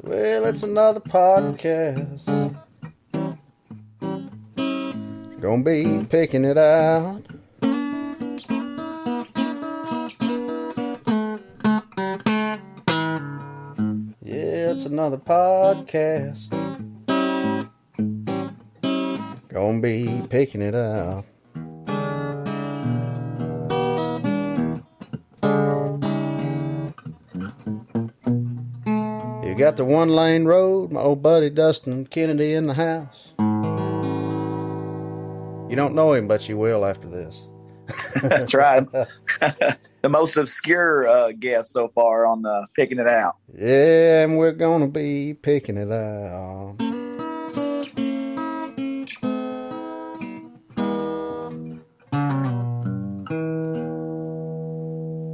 Well, it's another podcast. Gonna be picking it out. Yeah, it's another podcast. Gonna be picking it out. You got the one-lane road, my old buddy Dustin Kennedy in the house. You don't know him, but you will after this. That's right. The most obscure guest so far on Picking It Out. Yeah, and we're going to be picking it out. A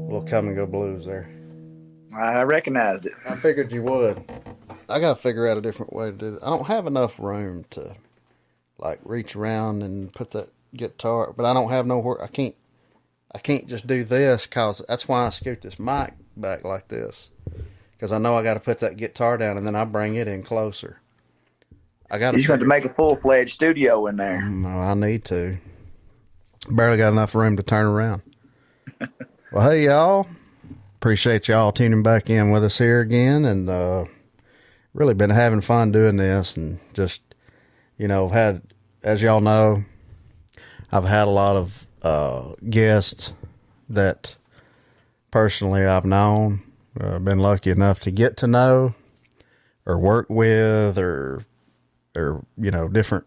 little come and go blues there. I recognized it. I figured you would. I got to figure out a different way to do it. I don't have enough room to like reach around and put that guitar, but I don't have nowhere. I can't just do this because that's why I scoot this mic back like this, because I know I got to put that guitar down and then I bring it in closer. I got. You're going to make a full-fledged studio in there. No, I need to. Barely got enough room to turn around. Well, hey y'all, appreciate y'all tuning back in with us here again, and really been having fun doing this, and just had, as y'all know, I've had a lot of guests that personally I've known, been lucky enough to get to know or work with or different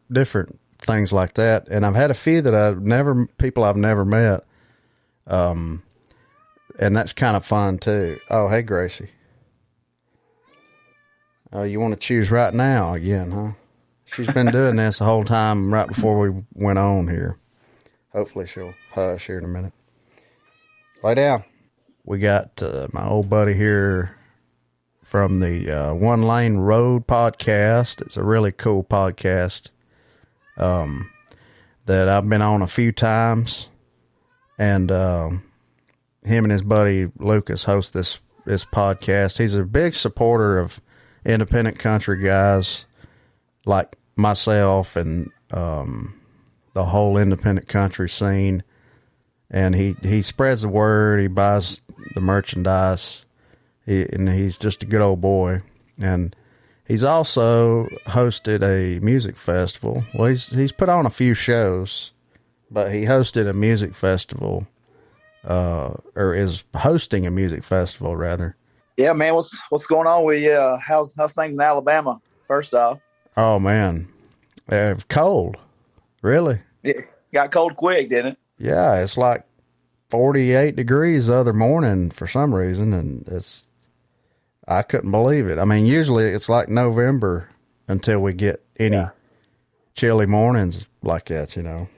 things like that. And I've had a few that people I've never met. And that's kind of fun too. Oh, hey Gracie. Oh, you want to choose right now again, huh? She's been doing this the whole time right before we went on here. Hopefully she'll hush here in a minute. Lay down. We got my old buddy here from the One Lane Road podcast. It's a really cool podcast that I've been on a few times. And him and his buddy Lucas host this podcast. He's a big supporter of independent country guys like myself and the whole independent country scene, and he spreads the word. He buys the merchandise, and he's just a good old boy. And he's also hosted a music festival. Well, he's put on a few shows, but he hosted a music festival, or is hosting a music festival rather. Yeah, man, what's going on with you? How's things in Alabama? First off. Oh man, cold. Really? It got cold quick, didn't it? Yeah, it's like 48 degrees the other morning for some reason, and I couldn't believe it. I mean, usually it's like November until we get any chilly mornings like that, Man,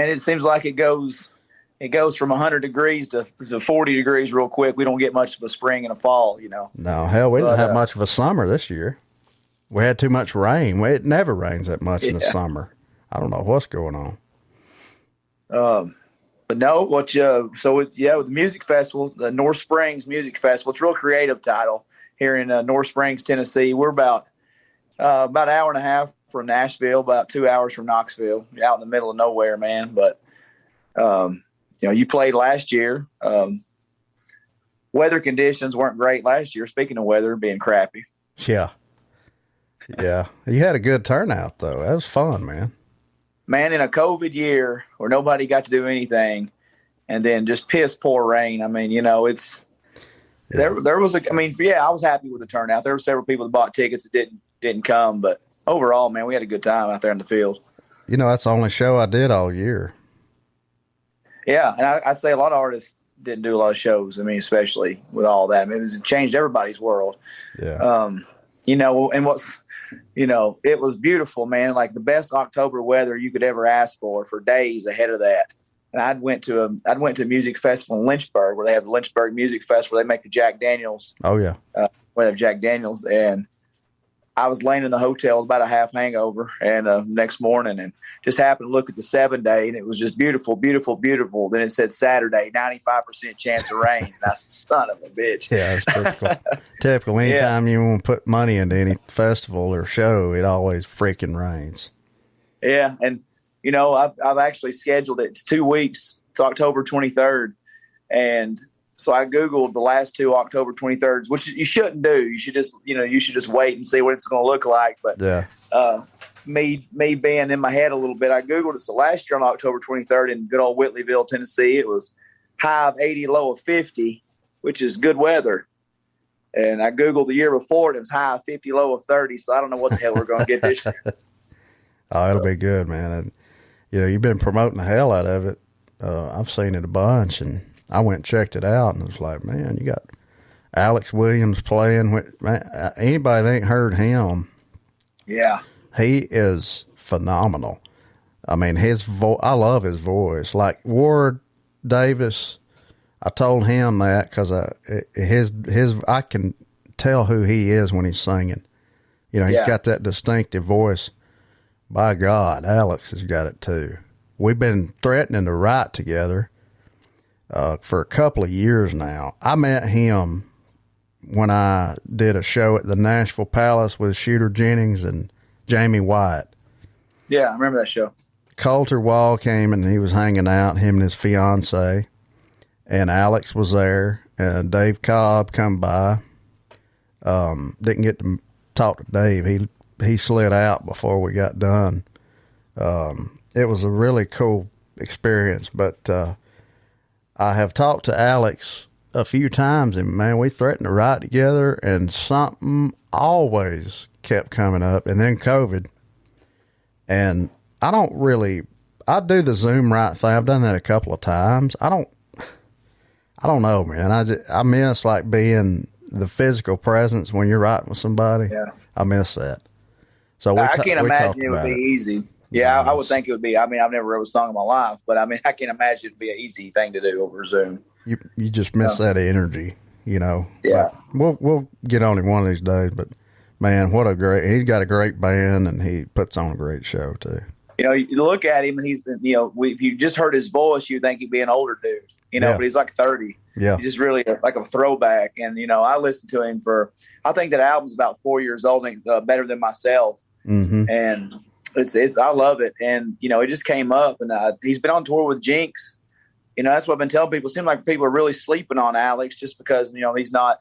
it seems like it goes from 100 degrees to 40 degrees real quick. We don't get much of a spring and a fall, No, hell, we didn't have much of a summer this year. We had too much rain. It never rains that much in the summer. I don't know what's going on. But no, with the music festival, the North Springs Music Festival, it's a real creative title here in North Springs, Tennessee. We're about an hour and a half from Nashville, about 2 hours from Knoxville, out in the middle of nowhere, man. But, you played last year. Weather conditions weren't great last year. Speaking of weather being crappy. Yeah. Yeah. You had a good turnout, though. That was fun, man. Man, in a COVID year where nobody got to do anything, and then just piss poor rain. I mean, there was I was happy with the turnout. There were several people that bought tickets that didn't come, but overall, man, we had a good time out there in the field. That's the only show I did all year. Yeah, and I'd say a lot of artists didn't do a lot of shows. I mean, especially with all that. I mean, it changed everybody's world. Yeah. It was beautiful, man. Like the best October weather you could ever ask for days ahead of that. And I went to a music festival in Lynchburg where they have the Lynchburg Music Festival. They make the Jack Daniels. Oh yeah. Where they have Jack Daniels, and I was laying in the hotel with about a half hangover, and next morning, and just happened to look at the 7-day, and it was just beautiful, beautiful, beautiful. Then it said Saturday, 95% chance of rain. And I said, son of a bitch. Yeah, it's typical. Typical. Anytime you want to put money into any festival or show, it always freaking rains. Yeah, and I've actually scheduled it. It's 2 weeks. It's October 23rd, and so I Googled the last 2 October 23rds, which you shouldn't do. You should just wait and see what it's going to look like. But me being in my head a little bit, I Googled it. So last year on October 23rd in good old Whitleyville, Tennessee, it was high of 80, low of 50, which is good weather. And I Googled the year before, and it was high of 50, low of 30. So I don't know what the hell we're going to get this year. Oh, it'll be good, man. And, you've been promoting the hell out of it. I've seen it a bunch, and I went and checked it out, and it was like, man, you got Alex Williams playing. Man, anybody that ain't heard him, yeah, he is phenomenal. I mean, I love his voice. Like Ward Davis, I told him that because I can tell who he is when he's singing. He's got that distinctive voice. By God, Alex has got it too. We've been threatening to write together for a couple of years now. I met him when I did a show at the Nashville Palace with Shooter Jennings and Jamie White. Yeah, I remember that show. Coulter Wall came and he was hanging out, him and his fiance, and Alex was there, and Dave Cobb come by. Didn't get to talk to Dave. He slid out before we got done. It was a really cool experience, but I have talked to Alex a few times, and man, we threatened to write together, and something always kept coming up, and then COVID. And I do the Zoom right thing. I've done that a couple of times. I don't know, man. I miss like being the physical presence when you're writing with somebody. Yeah. I miss that. So I can't imagine it would be easy. Yeah, I would think it would be. I mean, I've never wrote a song in my life, but I mean, I can't imagine it'd be an easy thing to do over Zoom. You just miss that energy, Yeah. But we'll get on him one of these days. But man, he's got a great band, and he puts on a great show too. You look at him, and he's if you just heard his voice, you think he'd be an older dude. But he's like 30. Yeah, he's just really like a throwback. And I listened to him I think that album's about 4 years old, and Better Than Myself. Mm-hmm. And it's I love it. And it just came up, and he's been on tour with Jinx. That's what I've been telling people. It seems like people are really sleeping on Alex just because he's not.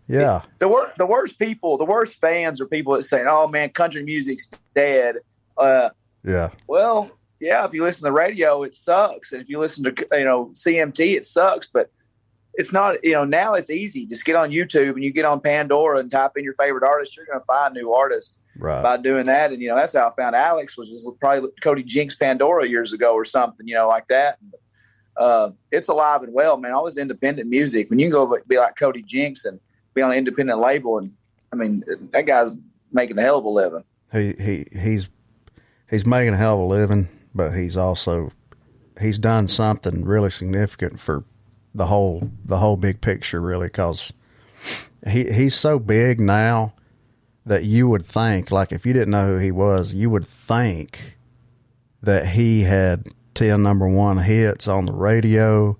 Yeah. The worst fans are people that say, "Oh man, country music's dead." Yeah. Well, yeah. If you listen to the radio, it sucks, and if you listen to CMT, it sucks. But it's not. Now it's easy. Just get on YouTube and you get on Pandora and type in your favorite artist. You're going to find new artists. Right. By doing that. And, that's how I found Alex, was just probably Cody Jinks Pandora years ago or something, like that. It's alive and well, man. All this independent music, when you can go be like Cody Jinks and be on an independent label, and I mean, that guy's making a hell of a living. He's making a hell of a living, but he's done something really significant for the whole big picture, really, because he's so big now that you would think, like, if you didn't know who he was, you would think that he had 10 number one hits on the radio.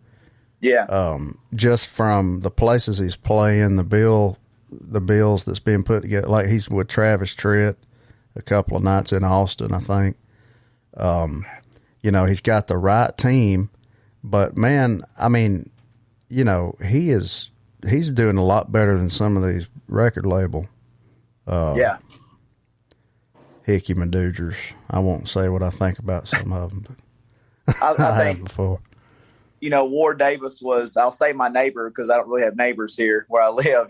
Yeah. Just from the places he's playing, the bills that's being put together. Like, he's with Travis Tritt a couple of nights in Austin, I think. He's got the right team, but man, I mean, he's doing a lot better than some of these record label. Hickey Madoogers. I won't say what I think about some of them, but I think have before. Ward Davis was, I'll say my neighbor, because I don't really have neighbors here where I live.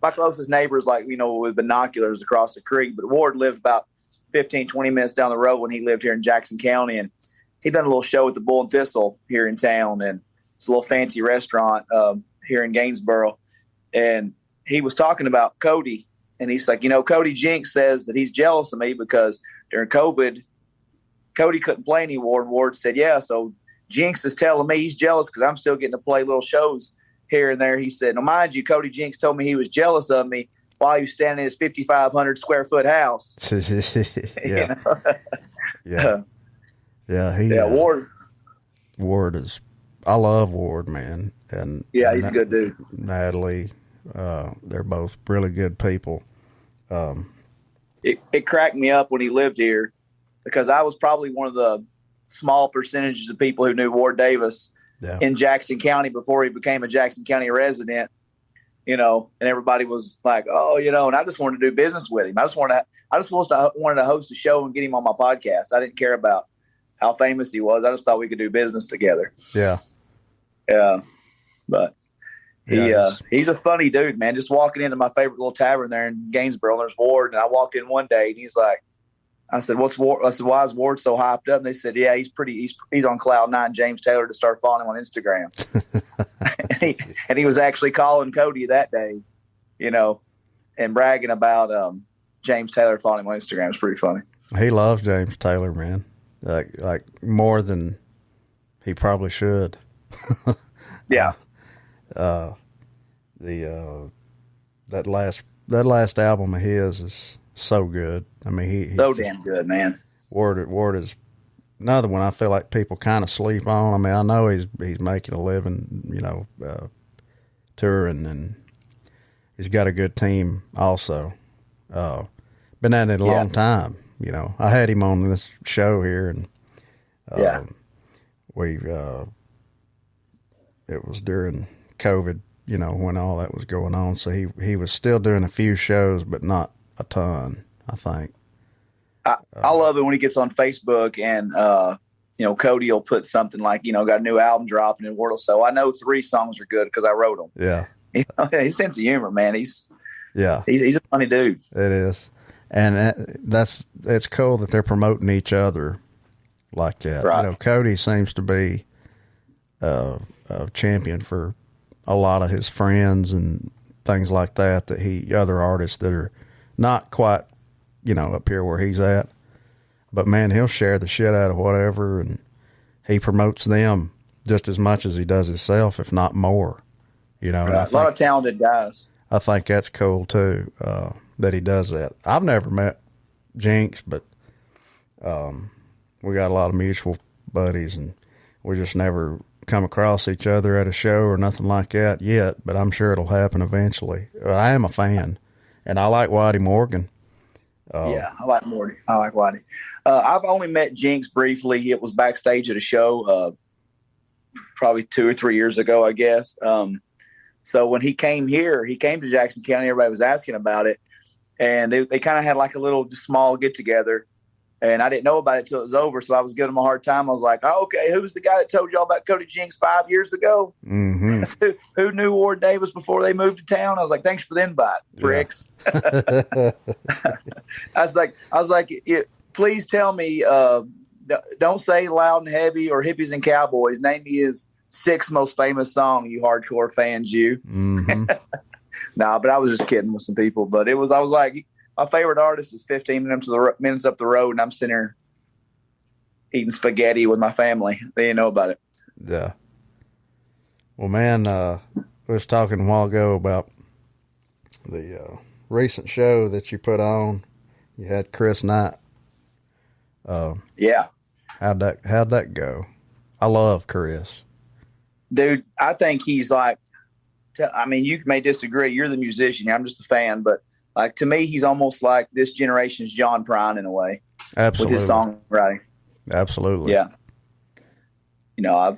My closest neighbor is like, with binoculars across the creek. But Ward lived about 15, 20 minutes down the road when he lived here in Jackson County. And he done a little show at the Bull and Thistle here in town. And it's a little fancy restaurant here in Gainesboro. And he was talking about Cody. And he's like, Cody Jinks says that he's jealous of me because during COVID, Cody couldn't play anymore. And Ward said, yeah, so Jinks is telling me he's jealous because I'm still getting to play little shows here and there. He said, now, mind you, Cody Jinks told me he was jealous of me while he was standing in his 5,500 square foot house. Yeah. Yeah. Ward. Ward is, I love Ward, man. And he's a good dude. Natalie, they're both really good people. It cracked me up when he lived here because I was probably one of the small percentages of people who knew Ward Davis in Jackson County before he became a Jackson County resident, and everybody was like, oh, and I just wanted to do business with him. I just wanted to host a show and get him on my podcast. I didn't care about how famous he was. I just thought we could do business together. Yeah. Yeah. But he's a funny dude, man. Just walking into my favorite little tavern there in Gainesboro, there's Ward. And I walked in one day and he's like, I said, what's Ward? I said, why is Ward so hyped up? And they said, yeah, he's on cloud nine. James Taylor to start following him on Instagram. and he was actually calling Cody that day, and bragging about James Taylor following him on Instagram. It's pretty funny. He loves James Taylor, man. Like more than he probably should. Yeah. That last album of his is so good. I mean, he's so damn good, man. Ward is another one I feel like people kind of sleep on. I mean, I know he's making a living, touring, and he's got a good team also. Been at it a long time. I had him on this show here, and it was during COVID, when all that was going on. So he was still doing a few shows, but not a ton, I think. I love it when he gets on Facebook and, Cody will put something like, got a new album dropping in Ward. So I know 3 songs are good because I wrote them. Yeah. His sense of humor, man. He's a funny dude. It is. And it's cool that they're promoting each other like that. Right. Cody seems to be a champion for a lot of his friends and things like that other artists that are not quite, up here where he's at. But, man, he'll share the shit out of whatever, and he promotes them just as much as he does himself, if not more. Right. A lot of talented guys. I think that's cool, too, that he does that. I've never met Jinx, but we got a lot of mutual buddies, and we just never come across each other at a show or nothing like that yet, but I'm sure it'll happen eventually. I am a fan, and I like Whitey Morgan. I like Morty. I like Whitey. I've only met Jinx briefly. It was backstage at a show probably 2 or 3 years ago, I guess. So when he came to Jackson County, everybody was asking about it. And they kind of had like a little small get-together. And I didn't know about it till it was over, so I was giving him a hard time. I was like, oh, okay, who's the guy that told y'all about Cody Jinx 5 years ago? Mm-hmm. Who knew Ward Davis before they moved to town? I was like, thanks for the invite, pricks. Yeah. I was like, please tell me, don't say Loud and Heavy or Hippies and Cowboys. Name me his 6th most famous song, you hardcore fans, you. Mm-hmm. Nah, but I was just kidding with some people. But I was like, my favorite artist is 15 minutes up the road, and I'm sitting here eating spaghetti with my family. They didn't know about it. Yeah. Well, man, we was talking a while ago about the recent show that you put on. You had Chris Knight. Yeah. How'd that go? I love Chris. Dude, I think he's like, you may disagree. You're the musician. I'm just a fan, but like, to me, he's almost like this generation's John Prine in a way. Absolutely. With his songwriting. Absolutely. Yeah.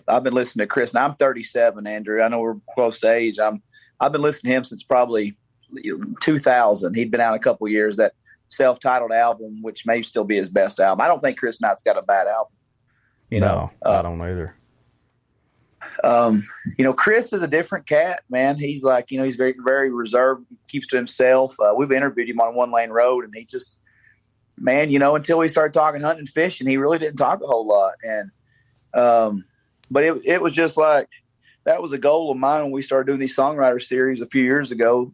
I've been listening to Chris, and I'm 37, Andrew. I know we're close to age. I've been listening to him since probably 2000. He'd been out a couple of years. That self-titled album, which may still be his best album. I don't think Chris Knight's got a bad album. I don't either. Chris is a different cat, man. He's like, he's very, very reserved, keeps to himself. We've interviewed him on One Lane Road, and he just, man, until we started talking hunting and fishing, he really didn't talk a whole lot. And, but it was just like, that was a goal of mine when we started doing these songwriter series a few years ago.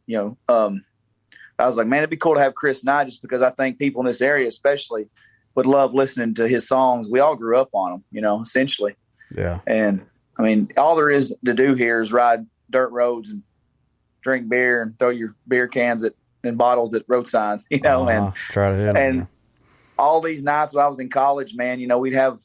I was like, man, it'd be cool to have Chris Knight, just because I think people in this area especially would love listening to his songs. We all grew up on them, essentially. Yeah. And all there is to do here is ride dirt roads and drink beer and throw your beer cans at in bottles at road signs, and try to hit them, and all these nights when I was in college, man, we'd have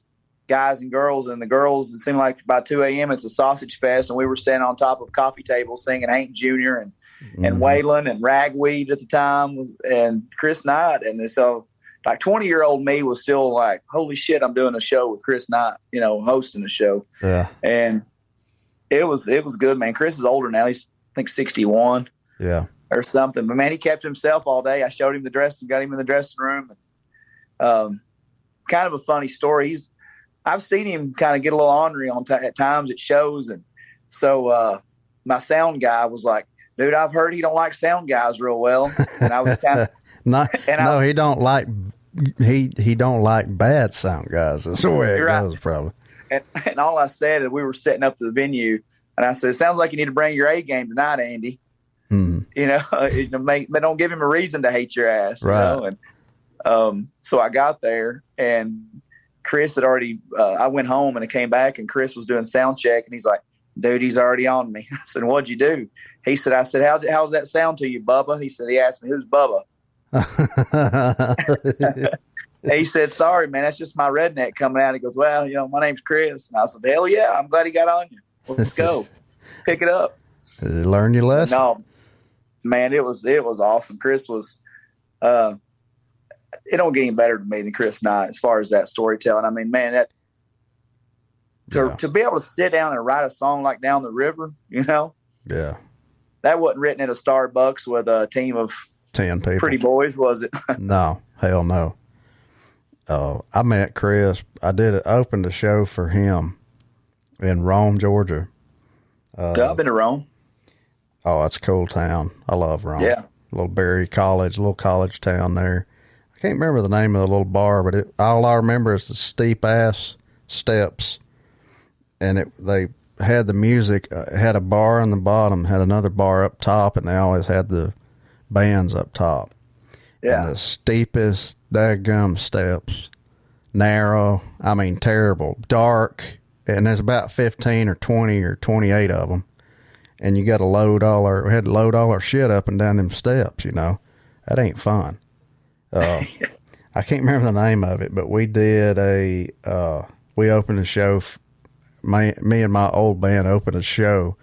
guys and girls, and the girls, it seemed like by 2 a.m. it's a sausage fest, and we were standing on top of coffee tables singing Hank Jr. and Waylon and Ragweed at the time, and Chris Knight. And so like 20-year-old me was still like, holy shit, I'm doing a show with Chris Knight, hosting the show. Yeah. And it was good, man. Chris is older now. He's, I think, 61. Yeah. Or something. But, man, he kept himself all day. I showed him the dressing, got him in the dressing room. And, kind of a funny story. I've seen him kind of get a little ornery at times at shows. And so my sound guy was like, dude, I've heard he don't like sound guys real well. And I was kind of he don't like he don't like bad sound guys. That's the way it goes, probably. And all I said is we were setting up the venue, and I said, it sounds like you need to bring your A game tonight, Andy. But don't give him a reason to hate your ass. Right. And so I got there, and Chris had already. I went home, and I came back, and Chris was doing sound check, and he's like, dude, he's already on me. I said, what'd you do? He said, I said, how's that sound to you, Bubba? He said, he asked me, who's Bubba? He said, sorry, man, that's just my redneck coming out. He goes, well, my name's Chris. And I said, hell yeah, I'm glad he got on you. Let's go. Pick it up. Learn your lesson. No, man, it was awesome. Chris was, it don't get any better to me than Chris Knight as far as that storytelling. I mean, man, to be able to sit down and write a song like Down the River, Yeah. That wasn't written at a Starbucks with a team of 10 people. Pretty boys, was it? No, hell no. I met Chris. I opened a show for him in Rome, Georgia. I've been to Rome. Oh, it's a cool town. I love Rome. Yeah. Little Berry College, little college town there. I can't remember the name of the little bar, but all I remember is the steep ass steps. And they had the music, had a bar on the bottom, had another bar up top, and they always had the bands up top. Yeah. And the steepest daggum steps, narrow, I mean terrible, dark, and there's about 15 or 20 or 28 of them. And you got to we had to load all our shit up and down them steps, That ain't fun. I can't remember the name of it, but we did we opened a show, me and my old band opened a show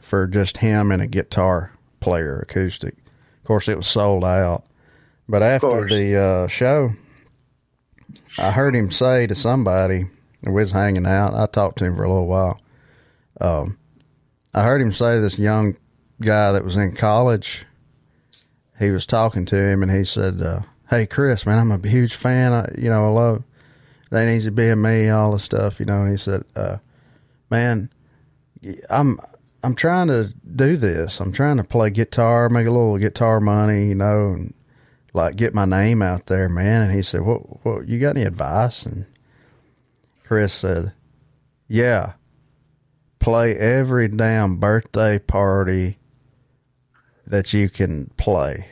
for just him and a guitar player, acoustic. Of course, it was sold out. But after the show, I heard him say to somebody, and we was hanging out. I talked to him for a little while. I heard him say to this young guy that was in college, he was talking to him, and he said, hey, Chris, man, I'm a huge fan. I love It Ain't Easy Being Me, all the stuff, And he said, man, I'm trying to do this. I'm trying to play guitar, make a little guitar money, and like get my name out there, man. And he said, what, you got any advice? And Chris said, yeah, play every damn birthday party that you can play.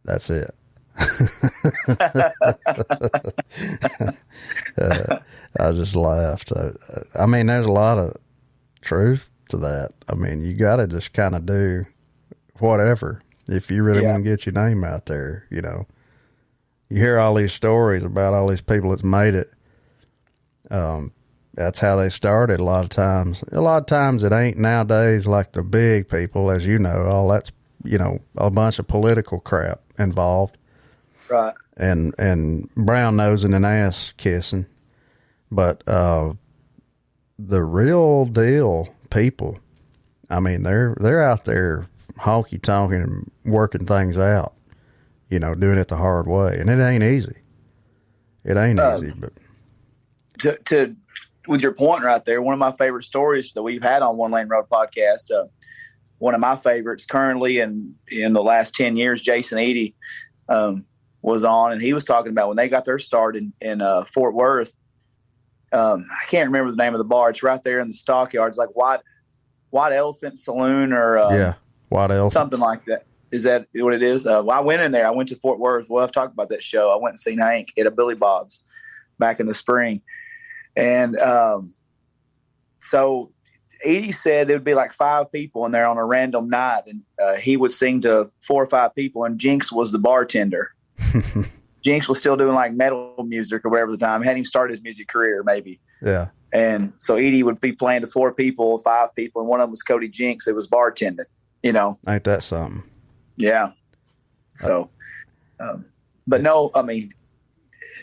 That's it. I just laughed. I mean, there's a lot of truth to that. I mean, you got to just kind of do whatever if you really want to get your name out there. You hear all these stories about all these people that's made it. That's how they started a lot of times. A lot of times it ain't nowadays like the big people, as you know, all that's, a bunch of political crap involved. Right. And brown nosing and ass kissing. But the real deal people, I mean, they're out there honky tonking and working things out, doing it the hard way. And it ain't easy. It ain't easy, but to with your point right there, one of my favorite stories that we've had on One Lane Road podcast, one of my favorites currently and in the last 10 years, Jason Eady, was on, and he was talking about when they got their start in Fort Worth. I can't remember the name of the bar. It's right there in the stockyards, like White Elephant Saloon or White Elephant, something like that. Is that what it is? Well, I went in there. I went to Fort Worth. Well, I've talked about that show. I went and seen Hank at a Billy Bob's back in the spring, and so Edie said there would be like 5 people in there on a random night, and he would sing to 4 or 5 people, and Jinx was the bartender. Jinx was still doing like metal music or whatever at the time. He hadn't even started his music career, maybe. Yeah. And so Edie would be playing to 4 people, 5 people, and one of them was Cody Jinx. It was bartending, Ain't that something? Yeah. So, but no, I mean,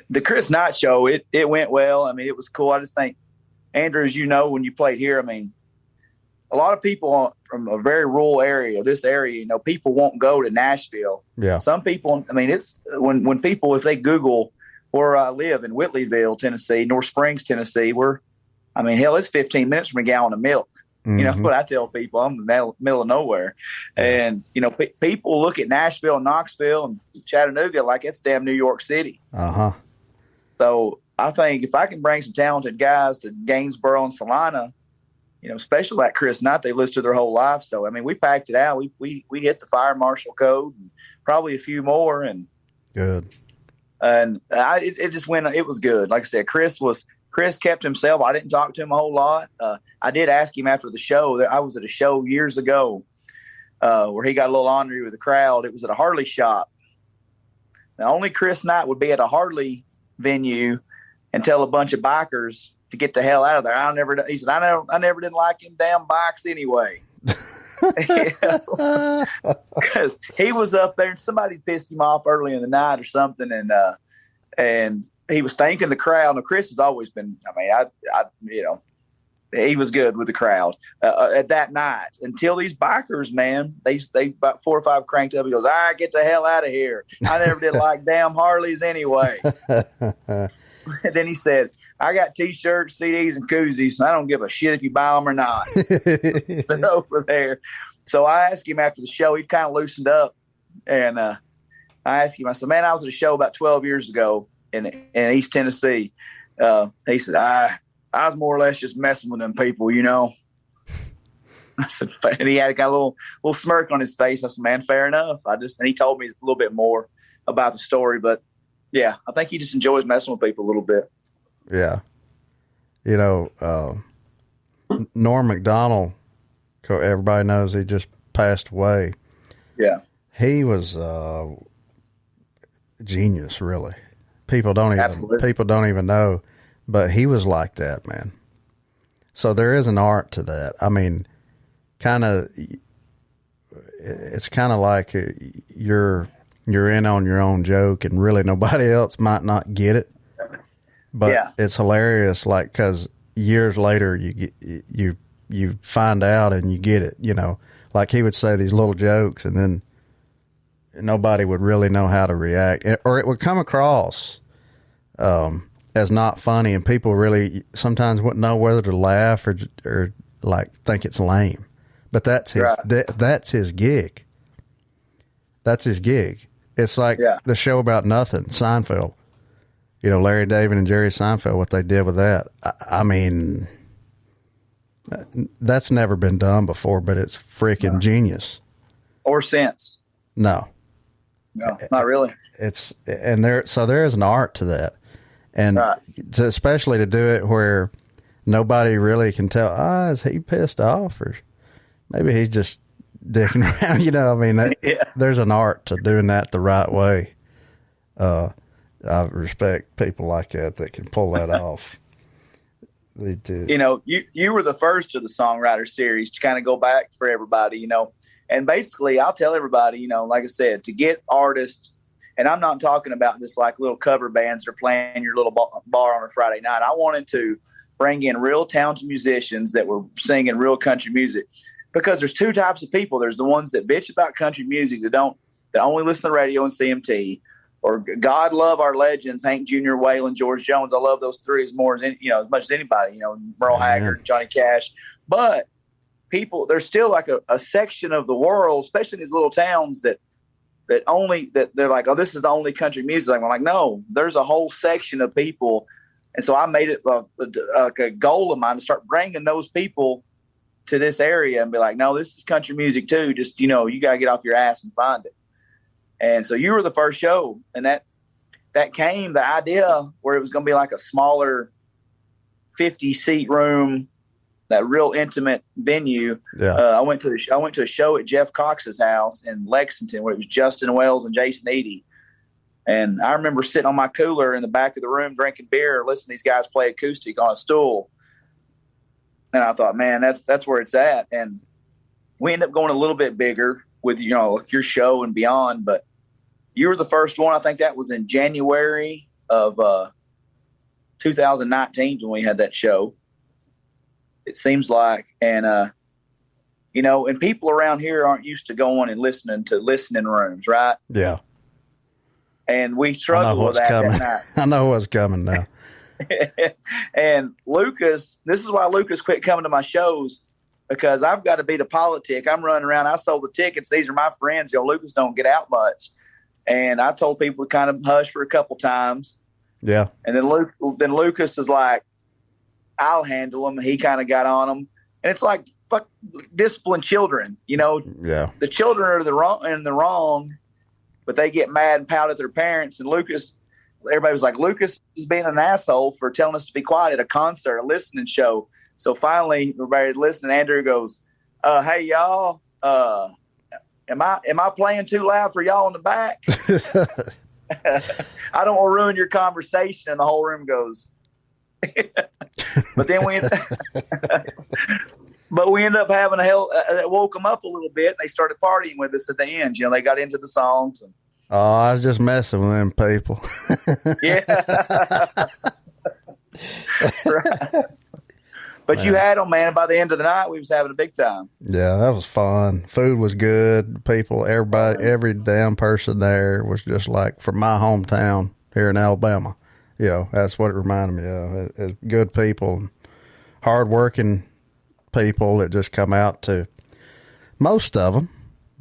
the Chris Knight show, it went well. I mean, it was cool. I just think, Andrew, as you know, when you played here, I mean, a lot of people from a very rural area, this area, people won't go to Nashville. Yeah. Some people, I mean, it's when people, if they Google where I live in Whitleyville, Tennessee, North Springs, Tennessee, hell, it's 15 minutes from a gallon of milk. Mm-hmm. You know what I tell people? I'm in the middle of nowhere. Yeah. And, people look at Nashville, Knoxville, and Chattanooga like it's damn New York City. Uh-huh. So I think if I can bring some talented guys to Gainesboro and Salina, especially like Chris Knight, they lived through their whole life. So, I mean, we packed it out. We hit the fire marshal code and probably a few more. And good. And it just went, it was good. Like I said, Chris kept himself. I didn't talk to him a whole lot. I did ask him after the show. I was at a show years ago where he got a little ornery with the crowd. It was at a Harley shop. Now, only Chris Knight would be at a Harley venue and tell a bunch of bikers to get the hell out of there. He said, I never didn't like him damn bikes anyway. Because he was up there and somebody pissed him off early in the night or something, and he was thanking the crowd. Now, Chris has always been, he was good with the crowd at that night until these bikers, man, they about 4 or 5 cranked up. He goes, get the hell out of here. I never did like damn Harleys anyway. And then he said, I got T-shirts, CDs, and koozies, and I don't give a shit if you buy them or not. But over there. So I asked him after the show. He kind of loosened up, and I asked him, I said, man, I was at a show about 12 years ago in East Tennessee. He said, I was more or less just messing with them people, I said, and he had a little smirk on his face. I said, man, fair enough. And he told me a little bit more about the story, but yeah, I think he just enjoys messing with people a little bit. Yeah. Norm Macdonald, everybody knows he just passed away. Yeah. He was genius, really. People don't even know, but he was like that, man. So there is an art to that. I mean, it's kind of like you're in on your own joke and really nobody else might not get it. But yeah, it's hilarious, like, because years later you find out and you get it, like he would say these little jokes and then nobody would really know how to react, or it would come across as not funny, and people really sometimes wouldn't know whether to laugh or like think it's lame. But that's his that's his gig. That's his gig. It's like the show about nothing, Seinfeld. Larry David and Jerry Seinfeld, what they did with that. I mean, that's never been done before, but it's freaking genius. Or since. No, not really. There is an art to that. And especially to do it where nobody really can tell, is he pissed off? Or maybe he's just dicking around, there's an art to doing that the right way. I respect people like that can pull that off. They do. You were the first of the songwriter series to kind of go back for everybody, and basically I'll tell everybody, like I said, to get artists, and I'm not talking about just like little cover bands that are playing your little bar on a Friday night. I wanted to bring in real talented musicians that were singing real country music, because there's 2 types of people. There's the ones that bitch about country music that only listen to the radio and CMT, or God love our legends, Hank Jr., Waylon, George Jones. I love those 3 as much as anybody, Merle Haggard, Johnny Cash. But people, there's still like a section of the world, especially in these little towns that they're like, oh, this is the only country music. I'm like, no, there's a whole section of people. And so I made it a goal of mine to start bringing those people to this area and be like, no, this is country music too. Just, you got to get off your ass and find it. And so you were the first show, and that came the idea where it was going to be like a smaller 50-seat room, that real intimate venue. Yeah. I went to a show at Jeff Cox's house in Lexington where it was Justin Wells and Jason Eady. And I remember sitting on my cooler in the back of the room drinking beer, listening to these guys play acoustic on a stool. And I thought, man, that's where it's at. And we ended up going a little bit bigger with, your show and beyond. But you were the first one. I think that was in January of 2019 when we had that show. It seems like. And, and people around here aren't used to going and listening to listening rooms, right? Yeah. And we struggled with that night. I know what's coming now. And Lucas, this is why Lucas quit coming to my shows, because I've got to be the politic. I'm running around. I sold the tickets. These are my friends. Lucas don't get out much. And I told people to kind of hush for a couple times. Yeah. And then Lucas is like, I'll handle them. And he kind of got on them. And it's like, fuck, discipline children. Yeah. The children are the wrong, but they get mad and pout at their parents. And Lucas, everybody was like, Lucas is being an asshole for telling us to be quiet at a concert, a listening show. So finally, everybody listening, Andrew goes, hey, y'all, am I playing too loud for y'all in the back? I don't want to ruin your conversation. And the whole room goes. But then we end up having that woke them up a little bit. And they started partying with us at the end. They got into the songs. And, I was just messing with them people. Yeah. Right. But you had them, man. By the end of the night, we was having a big time. Yeah, that was fun. Food was good. People, everybody, every damn person there was just like from my hometown here in Alabama. That's what it reminded me of. It's good people, hardworking people that just come out to, most of them,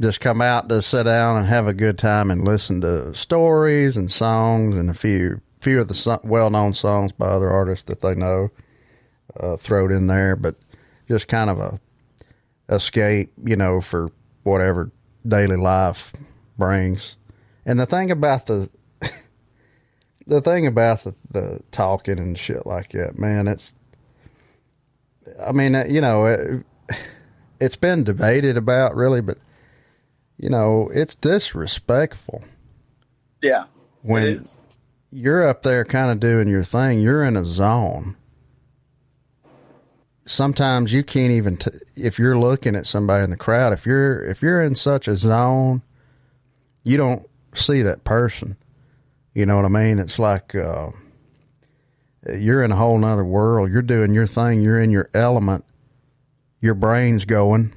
just come out to sit down and have a good time and listen to stories and songs and a few of the well-known songs by other artists that they know. Throw it in there, but just kind of a escape, for whatever daily life brings. And the thing about the talking and shit like that, man, it's been debated about really, but it's disrespectful. Yeah. When you're up there kind of doing your thing, you're in a zone. Sometimes you can't even, if you're looking at somebody in the crowd, if you're in such a zone, you don't see that person. You know what I mean? It's like, you're in a whole nother world. You're doing your thing. You're in your element. Your brain's going.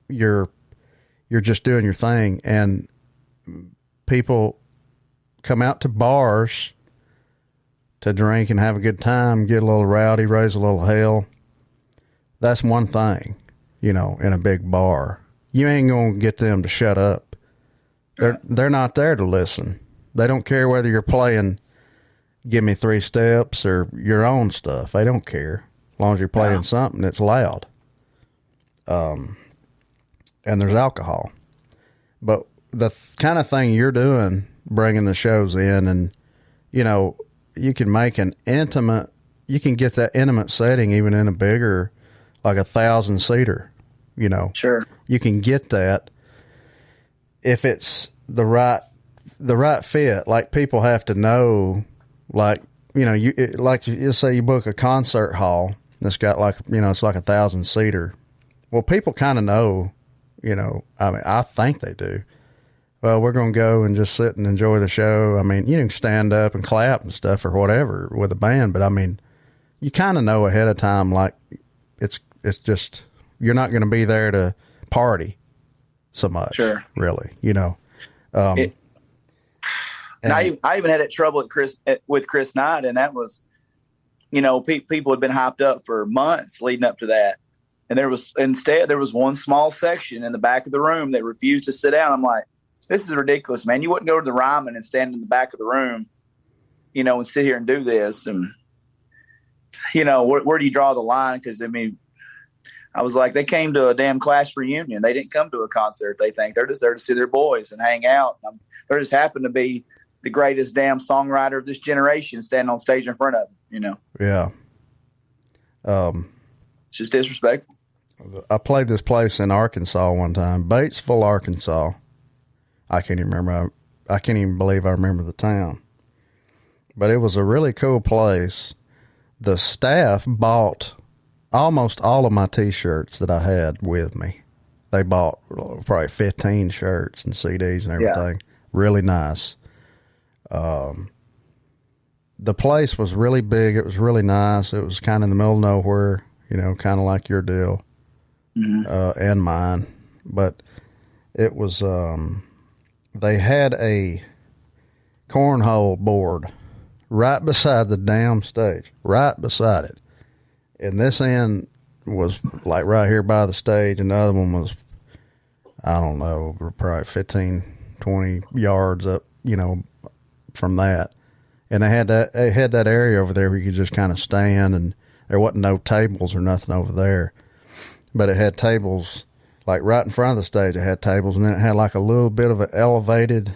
You're just doing your thing. And people come out to bars to drink and have a good time, get a little rowdy, raise a little hell. That's one thing, in a big bar. You ain't going to get them to shut up. They're not there to listen. They don't care whether you're playing Give Me 3 Steps or your own stuff. They don't care. As long as you're playing something that's loud. And there's alcohol. But the kind of thing you're doing, bringing the shows in and, you can make you can get that intimate setting even in a bigger, like 1,000-seater, Sure. You can get that if it's the right fit. Like people have to know, like, you say you book a concert hall that's got like, it's like 1,000-seater. Well, people kind of know, I think they do. Well, we're going to go and just sit and enjoy the show. I mean, you can stand up and clap and stuff or whatever with a band, but I mean, you kind of know ahead of time, like it's just, you're not going to be there to party so much. Sure. Really, I even had that trouble with Chris Knight, and that was, people had been hyped up for months leading up to that. And there was one small section in the back of the room that refused to sit down. I'm like, this is ridiculous, man. You wouldn't go to the Ryman and stand in the back of the room, and sit here and do this. And, where do you draw the line? Because, I mean, I was like, they came to a damn Clash reunion. They didn't come to a concert. They think they're just there to see their boys and hang out. They just happen to be the greatest damn songwriter of this generation standing on stage in front of them, Yeah. It's just disrespectful. I played this place in Arkansas one time, Batesville, Arkansas. I can't even remember. I can't even believe I remember the town. But it was a really cool place. The staff bought almost all of my T-shirts that I had with me. They bought probably 15 shirts and CDs and everything. Yeah. Really nice. The place was really big. It was really nice. It was kind of in the middle of nowhere, kind of like your deal, and mine. But it was, they had a cornhole board right beside the damn stage, right beside it. And this end was like right here by the stage, and the other one was, I don't know, probably 15, 20 yards up, from that. And they had that area over there where you could just kind of stand, and there wasn't no tables or nothing over there. But it had tables, like right in front of the stage, it had tables, and then it had like a little bit of an elevated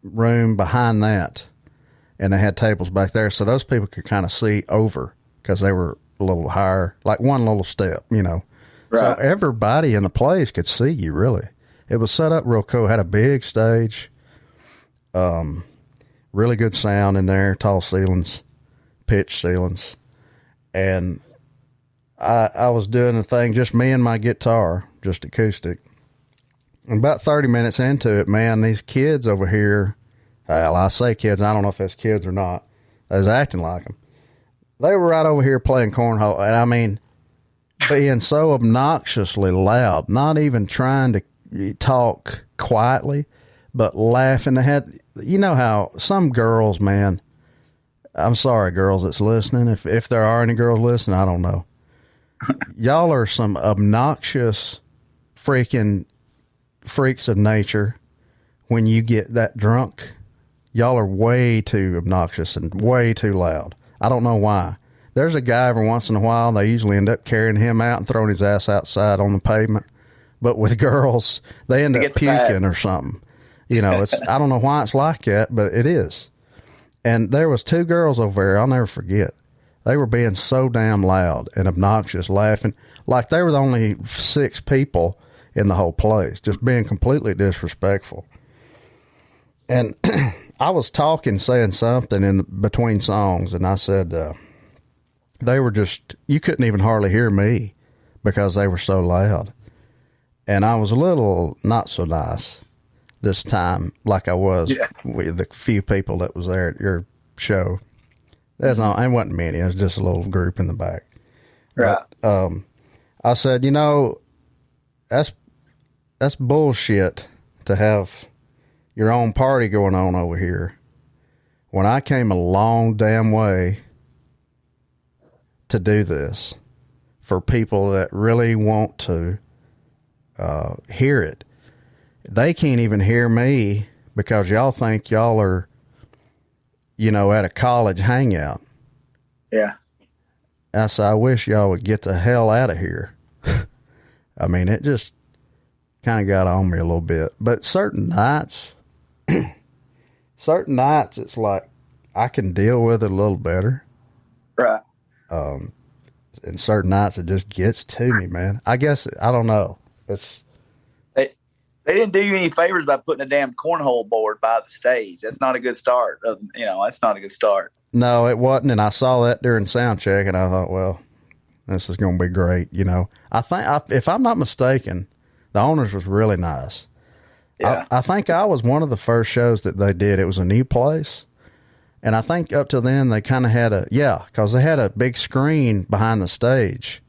room behind that. And they had tables back there, so those people could kind of see over because they were a little higher, like one little step, Right. So everybody in the place could see you, really. It was set up real cool. It had a big stage, really good sound in there, tall ceilings, pitch ceilings. And I was doing the thing, just me and my guitar, just acoustic. And about 30 minutes into it, man, these kids over here, well, I say kids, I don't know if that's kids or not. They was acting like them. They were right over here playing cornhole. And I mean, being so obnoxiously loud, not even trying to talk quietly, but laughing. They had, how some girls, man, I'm sorry, girls that's listening. If there are any girls listening, I don't know. Y'all are some obnoxious freaking freaks of nature when you get that drunk. Y'all are way too obnoxious and way too loud. I don't know why. There's a guy every once in a while, they usually end up carrying him out and throwing his ass outside on the pavement. But with girls, they end up puking or something. It's I don't know why it's like that, but it is. And there was two girls over there, I'll never forget. They were being so damn loud and obnoxious, laughing like they were the only 6 people in the whole place, just being completely disrespectful. And I was saying something in between songs, and I said, they were just, you couldn't even hardly hear me because they were so loud. And I was a little not so nice this time, like I was with the few people that was there at your show. It wasn't many. It was just a little group in the back. Right. But, I said, that's bullshit to have your own party going on over here when I came a long damn way to do this for people that really want to hear it. They can't even hear me because y'all think y'all are, at a college hangout. Yeah. I said, I wish y'all would get the hell out of here. I mean, it just kind of got on me a little bit. But certain nights, it's like I can deal with it a little better. Right. And certain nights it just gets to me, man. I guess, I don't know. They didn't do you any favors by putting a damn cornhole board by the stage. That's not a good start. That's not a good start. No, it wasn't. And I saw that during sound check, and I thought, well, this is going to be great. I think, if I'm not mistaken, the owners was really nice. Yeah. I think I was one of the first shows that they did. It was a new place. And I think up to then they kind of had because they had a big screen behind the stage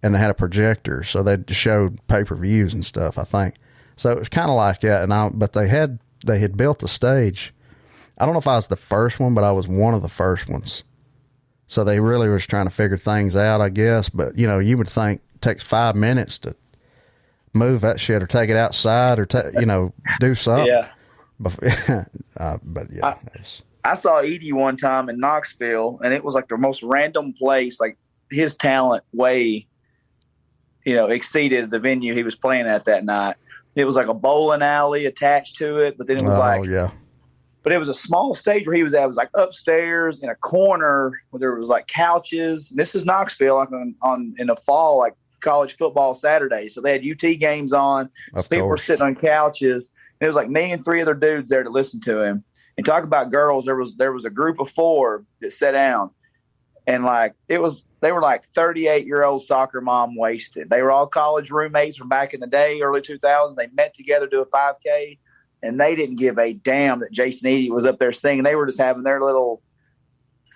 and they had a projector. So they showed pay-per-views and stuff, I think. So it was kind of like that. But they had built the stage. I don't know if I was the first one, but I was one of the first ones. So they really was trying to figure things out, I guess. But, you would think it takes 5 minutes to move that shit or take it outside or, do something. Yeah. But yeah. I saw Edie one time in Knoxville, and it was like the most random place. Like his talent way, exceeded the venue he was playing at that night. It was like a bowling alley attached to it, but then it was But it was a small stage where he was at. It was like upstairs in a corner where there was like couches. And this is Knoxville, like on in the fall, like college football Saturday. So they had UT games on. So people were sitting on couches. And it was like me and 3 other dudes there to listen to him. And talk about girls. There was a group of 4 that sat down. And like they were like 38-year-old soccer mom wasted. They were all college roommates from back in the day, early 2000s. They met together to do a 5K, and they didn't give a damn that Jason Eady was up there singing. They were just having their little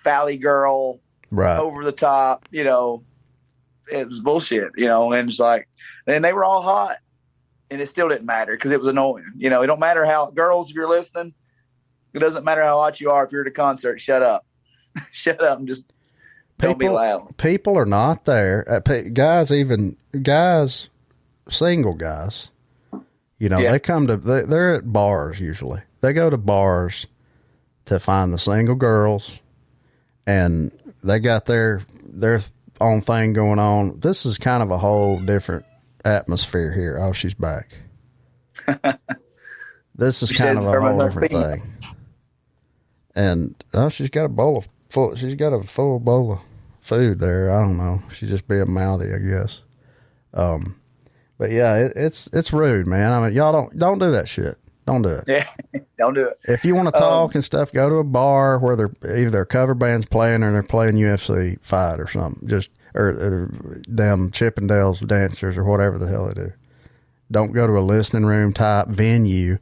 Valley Girl, over the top. You know, it was bullshit. You know, and it's like, and they were all hot, and it still didn't matter because it was annoying. You know, it don't matter how girls, if you're listening, it doesn't matter how hot you are. If you're at a concert, shut up, shut up, and just. Don't be loud. People are not there. Guys, single guys, you know, they come to, they're at bars usually. They go to bars to find the single girls, and they got their own thing going on. This is kind of a whole different atmosphere here. Oh, she's back. This is kind of a whole different thing. And she's got a full bowl of food there. I don't know. She's just being mouthy, I guess. But yeah, it's rude, man. I mean, y'all don't do that shit. Don't do it. Yeah, don't do it. If you want to talk and stuff, go to a bar where either their cover band's playing or they're playing UFC fight or something. Or them Chippendales dancers or whatever the hell they do. Don't go to a listening room type venue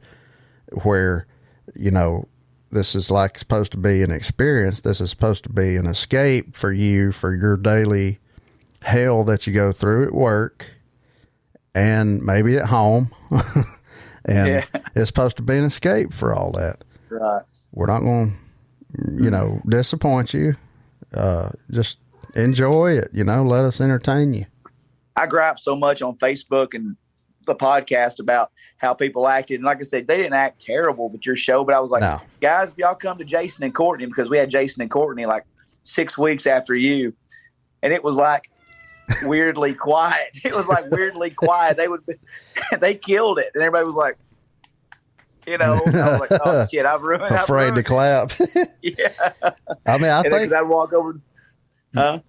where, you know, this is like supposed to be an experience. This is supposed to be an escape for you, for your daily hell that you go through at work and maybe at home. And it's supposed to be an escape for all that. Right. We're not going to, you know, disappoint you. Just enjoy it. You know, let us entertain you. I gripe so much on Facebook and the podcast about how people acted. And like I said, they didn't act terrible with your show, but I was like, guys, if y'all come to Jason and Courtney, because we had Jason and Courtney like 6 weeks after you. And it was like weirdly quiet. It was like weirdly quiet. They killed it. And everybody was like, you know, I was like, oh shit, I've ruined it. Afraid to clap. Yeah. I mean, I think I'd walk over.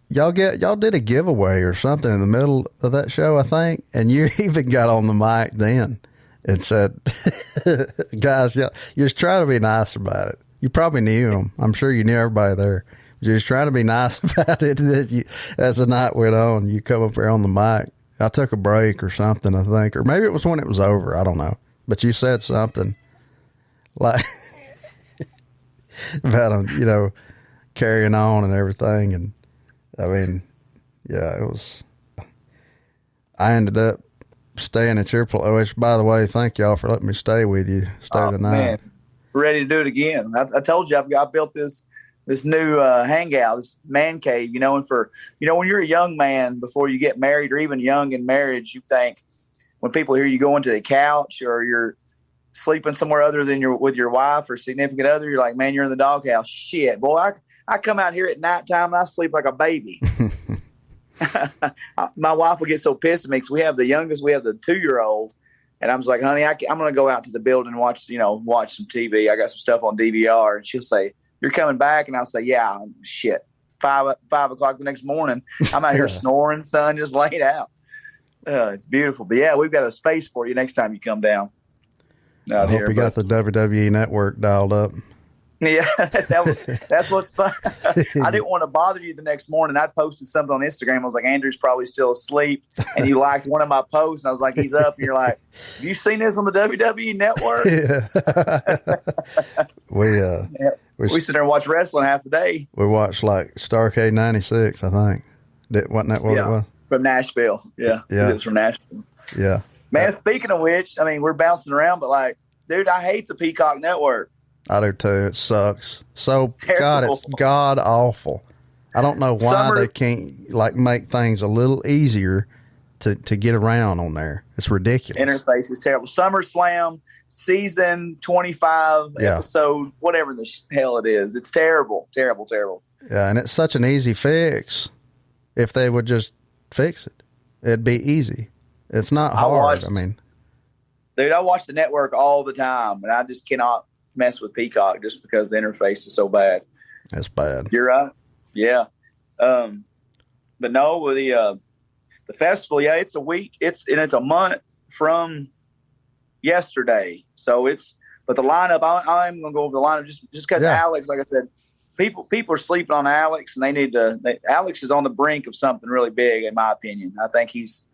Y'all did a giveaway or something in the middle of that show, I think, and you even got on the mic then and said, "Guys, you're just trying to be nice about it." You probably knew them. I'm sure you knew everybody there. You're just trying to be nice about it. As the night went on, you come up there on the mic. I took a break or something, I think, or maybe it was when it was over. I don't know, but you said something like about them, you know, carrying on and everything, and. I mean, yeah, it was. I ended up staying at your place. Which, by the way, thank y'all for letting me stay with you. Stay the night. Man. Ready to do it again. I told you I built this new hangout, this man cave. You know, and when you're a young man before you get married, or even young in marriage, you think when people hear you going to the couch or you're sleeping somewhere other than with your wife or significant other, you're like, man, you're in the doghouse. Shit, boy, I come out here at nighttime and I sleep like a baby. My wife would get so pissed at me because we have the youngest, we have the 2-year-old. And I'm just like, honey, I'm going to go out to the building and watch some TV. I got some stuff on DVR. And she'll say, you're coming back? And I'll say, yeah, shit. 5 o'clock the next morning, I'm out here snoring, son, just laid out. It's beautiful. But yeah, we've got a space for you next time you come down. I hope you got the WWE network dialed up. Yeah, that's what's fun. I didn't want to bother you the next morning. I posted something on Instagram. I was like, Andrew's probably still asleep. And you liked one of my posts. And I was like, he's up. And you're like, have you seen this on the WWE network? Yeah. We sit there and watch wrestling half the day. We watched like Starrcade 96, I think. Wasn't that what it was? From Nashville. Yeah. It was from Nashville. Yeah. Man, speaking of which, I mean, we're bouncing around, but like, dude, I hate the Peacock network. I do too. It sucks. So, God, it's god awful. I don't know why they can't like make things a little easier to get around on there. It's ridiculous. Interface is terrible. SummerSlam season 25 episode, whatever the hell it is. It's terrible, terrible, terrible. Yeah, and it's such an easy fix. If they would just fix it, it'd be easy. It's not hard. Dude, I watch the network all the time, and I just cannot mess with Peacock just because the interface is so bad. That's bad. You're right. Yeah. But no, with the festival, yeah, it's a week. It's a month from yesterday. So but the lineup, I'm going to go over the lineup just because Alex, like I said, people are sleeping on Alex, and Alex is on the brink of something really big, in my opinion. I think he's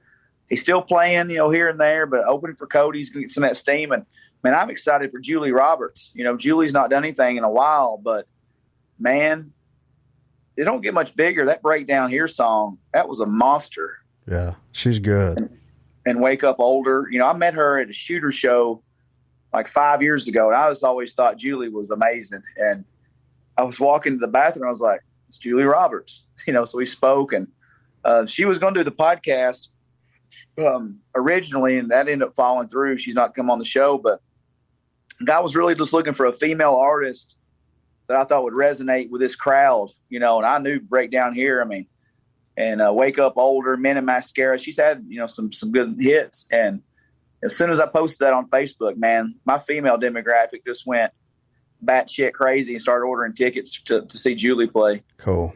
still playing, here and there, but opening for Cody's going to get some of that steam. And man, I'm excited for Julie Roberts. Julie's not done anything in a while, but man, it don't get much bigger. That Breakdown Here song, that was a monster. Yeah, she's good. And Wake Up Older. I met her at a shooter show like 5 years ago, and I always thought Julie was amazing. And I was walking to the bathroom, I was like, it's Julie Roberts. So we spoke, and she was going to do the podcast originally, and that ended up falling through. She's not come on the show, but I was really just looking for a female artist that I thought would resonate with this crowd, and I knew Breakdown Here, and Wake Up Older, Men in Mascara. She's had, some good hits. And as soon as I posted that on Facebook, man, my female demographic just went batshit crazy and started ordering tickets to see Julie play. Cool.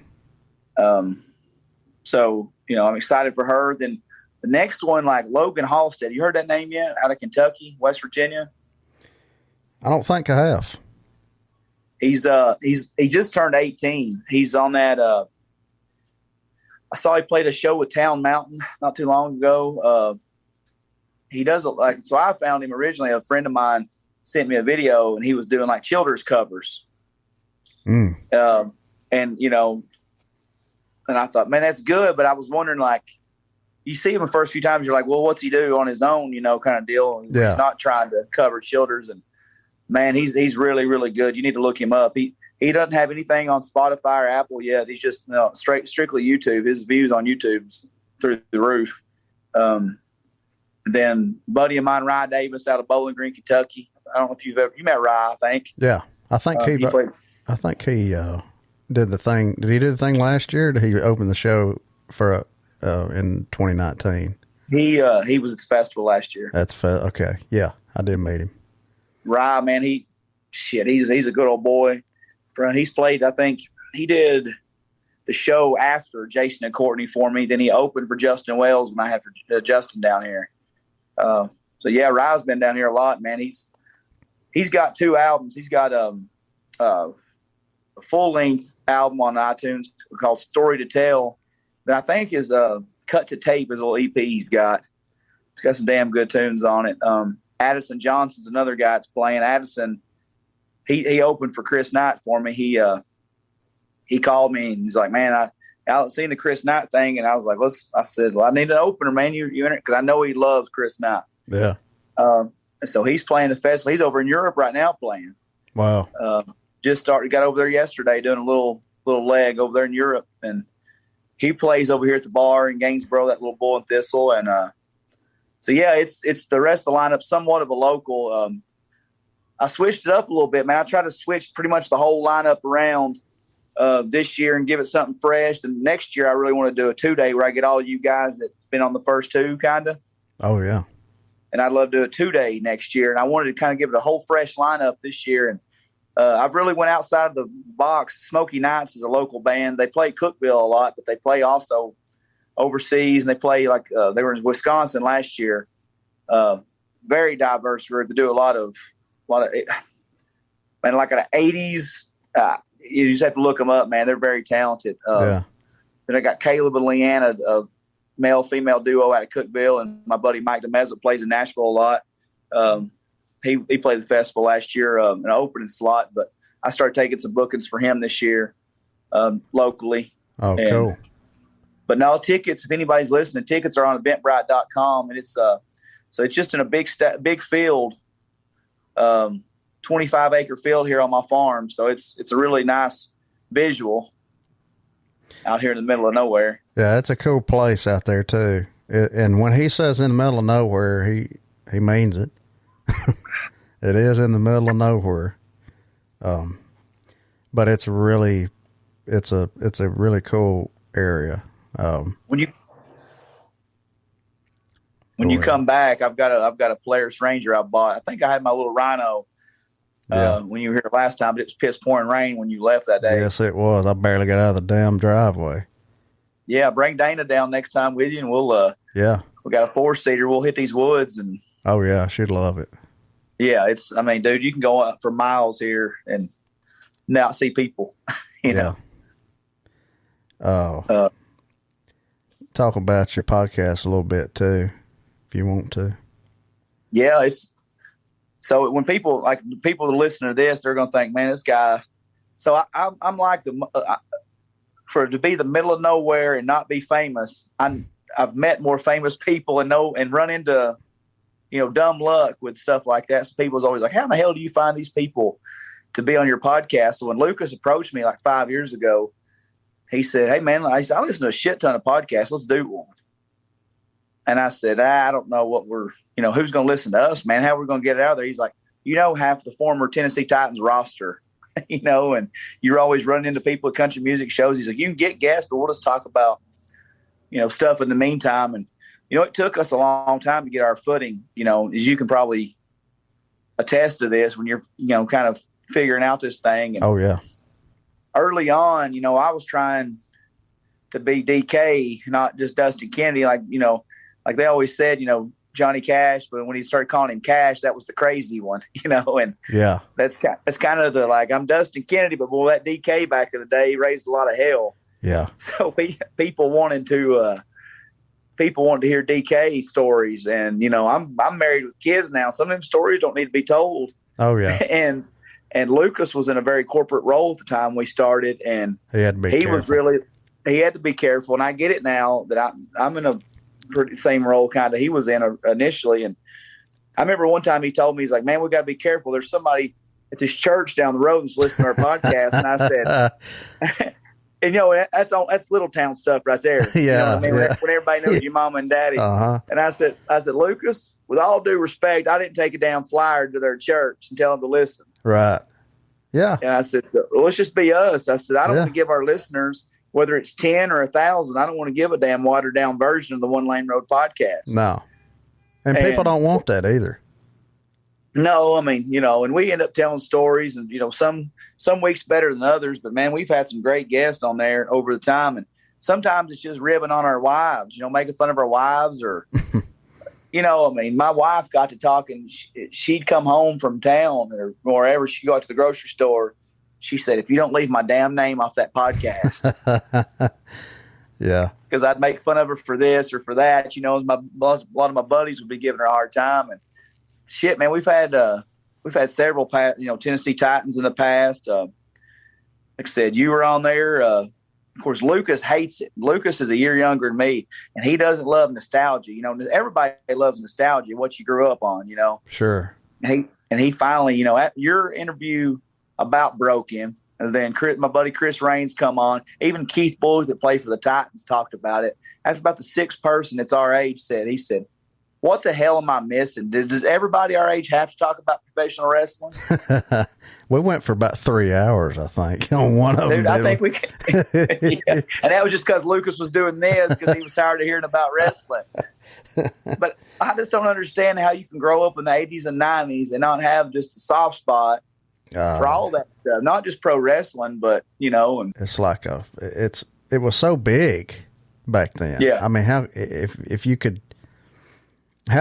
So, I'm excited for her. Then the next one, like Logan Halsted. You heard that name yet? Out of Kentucky, West Virginia? I don't think I have. He just turned 18. He's on that, I saw he played a show with Town Mountain not too long ago. He does so I found him originally. A friend of mine sent me a video, and he was doing like Childers covers. And and I thought, man, that's good. But I was wondering, like, you see him the first few times, you're like, well, what's he do on his own, kind of deal. Yeah. He's not trying to cover Childers, and man, he's really, really good. You need to look him up. He doesn't have anything on Spotify or Apple yet. He's just strictly YouTube. His views on YouTube's through the roof. Then buddy of mine, Rye Davis, out of Bowling Green, Kentucky. I don't know if you met Rye, I think. Yeah, I think he did the thing. Did he do the thing last year? Or did he open the show for in 2019? He was at the festival last year. Okay. Yeah, I did meet him. Rye, man, he's a good old boy. He's played, I think he did the show after Jason and Courtney for me. Then he opened for Justin Wells when I had Justin down here. So yeah, Rye's been down here a lot, man. He's got 2 albums. He's got a full length album on iTunes called Story to Tell that I think is Cut to Tape, his little EP he's got. It's got some damn good tunes on it. Addison Johnson's another guy that's playing. Addison, he opened for Chris Knight for me. He called me and he's like, man, I haven't seen the Chris Knight thing. And I was like, I said, well, I need an opener, man. You in it? Cause I know he loves Chris Knight. Yeah. So he's playing the festival. He's over in Europe right now playing. Wow. Got over there yesterday doing a little leg over there in Europe. And he plays over here at the bar in Gainsboro, that little Bull and Thistle. And, so yeah, it's the rest of the lineup, somewhat of a local. I switched it up a little bit, man. I tried to switch pretty much the whole lineup around this year and give it something fresh. And next year, I really want to do a 2-day where I get all you guys that's been on the first 2, kind of. Oh yeah. And I'd love to do a 2-day next year. And I wanted to kind of give it a whole fresh lineup this year. And I've really went outside of the box. Smoky Nights is a local band. They play Cookville a lot, but they play also overseas, and they play they were in Wisconsin last year. Very diverse group. They do a lot of man, like an 80s. You just have to look them up, man. They're very talented. Yeah. Then I got Caleb and Leanna, a male-female duo out of Cookville, and my buddy Mike DeMezza plays in Nashville a lot. He played the festival last year in an opening slot, but I started taking some bookings for him this year locally. Oh, cool. But no, tickets, if anybody's listening, tickets are on eventbrite.com, and it's so it's just in a big field, 25-acre field here on my farm. So it's a really nice visual out here in the middle of nowhere. Yeah, it's a cool place out there too. And when he says in the middle of nowhere, he means it. It is in the middle of nowhere. But it's a really cool area. When you come back, I've got a Polaris Ranger I bought. I think I had my little Rhino when you were here last time, but it was piss pouring rain when you left that day. Yes, it was. I barely got out of the damn driveway. Yeah, bring Dana down next time with you, and we'll we got a 4-seater. We'll hit these woods, and oh yeah, she'd love it. Yeah, I mean, dude, you can go up for miles here and not see people. You know. Oh, talk about your podcast a little bit too, if you want to. Yeah, it's so when people that listen to this, they're going to think, man, this guy. So I'm like to be the middle of nowhere and not be famous. I've met more famous people and run into, dumb luck with stuff like that. So people's always like, how in the hell do you find these people to be on your podcast? So when Lucas approached me like 5 years ago, he said, hey man, I listen to a shit ton of podcasts. Let's do one. And I said, I don't know what who's going to listen to us, man? How are we going to get it out there? He's like, half the former Tennessee Titans roster, and you're always running into people at country music shows. He's like, you can get guests, but we'll just talk about, stuff in the meantime. And, it took us a long time to get our footing, as you can probably attest to this when you're, kind of figuring out this thing. And oh, yeah. Early on, I was trying to be DK, not just Dustin Kennedy. Like they always said, Johnny Cash, but when he started calling him Cash, that was the crazy one, and yeah, that's kind of the, like, I'm Dustin Kennedy, but boy, that DK back in the day raised a lot of hell. Yeah. So people wanted to hear DK stories, and I'm married with kids now. Some of them stories don't need to be told. Oh yeah. And Lucas was in a very corporate role at the time we started, and he had to be careful. He had to be careful. And I get it now that I'm in a pretty same role kind of he was in initially. And I remember one time he told me, he's like, man, we got to be careful. There's somebody at this church down the road that's listening to our podcast. And I said, and that's little town stuff right there. Yeah. You know what I mean? Yeah. When everybody knows your mama and daddy. Uh-huh. And I said, Lucas, with all due respect, I didn't take a damn flyer to their church and tell them to listen. Right. Yeah. And I said, so, well, let's just be us. I said, I don't want to give our listeners, whether it's 10 or 1,000, I don't want to give a damn watered down version of the One Lane Road podcast. No. And people don't want that either. No, I mean, and we end up telling stories, and, some weeks better than others, but man, we've had some great guests on there over the time. And sometimes it's just ribbing on our wives, making fun of our wives, or, I mean, my wife got to talking. She'd come home from town or wherever she go out to the grocery store. She said, if you don't leave my damn name off that podcast. Yeah. Because I'd make fun of her for this or for that. A lot of my buddies would be giving her a hard time. And shit, man, we've had several, Tennessee Titans in the past. Like I said, you were on there. Of course, Lucas hates it. Lucas is a year younger than me, and he doesn't love nostalgia. Everybody loves nostalgia, what you grew up on, Sure. And he finally, at your interview about broke him. And then my buddy Chris Raines come on. Even Keith Bulls that played for the Titans talked about it. That's about the sixth person that's our age said. He said, what the hell am I missing? Does everybody our age have to talk about professional wrestling? We went for about 3 hours, I think, on one of them. I think we can. Yeah. And that was just because Lucas was doing this because he was tired of hearing about wrestling. But I just don't understand how you can grow up in the 80s and 90s and not have just a soft spot for all that stuff. Not just pro wrestling, but, And it's like it was so big back then. Yeah. I mean, how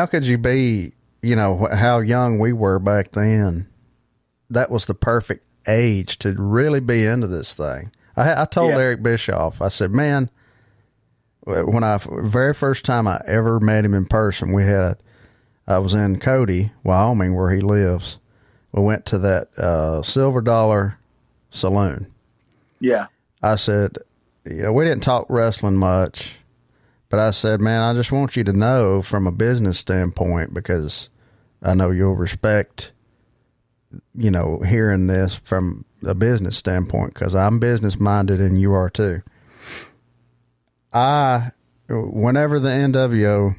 could you be, how young we were back then? That was the perfect age to really be into this thing. I told Eric Bischoff, I said, man, when very first time I ever met him in person, I was in Cody, Wyoming, where he lives. We went to that Silver Dollar Saloon. Yeah. I said, we didn't talk wrestling much. But I said, man, I just want you to know from a business standpoint, because I know you'll respect, hearing this from a business standpoint, because I'm business minded and you are too. Whenever the NWO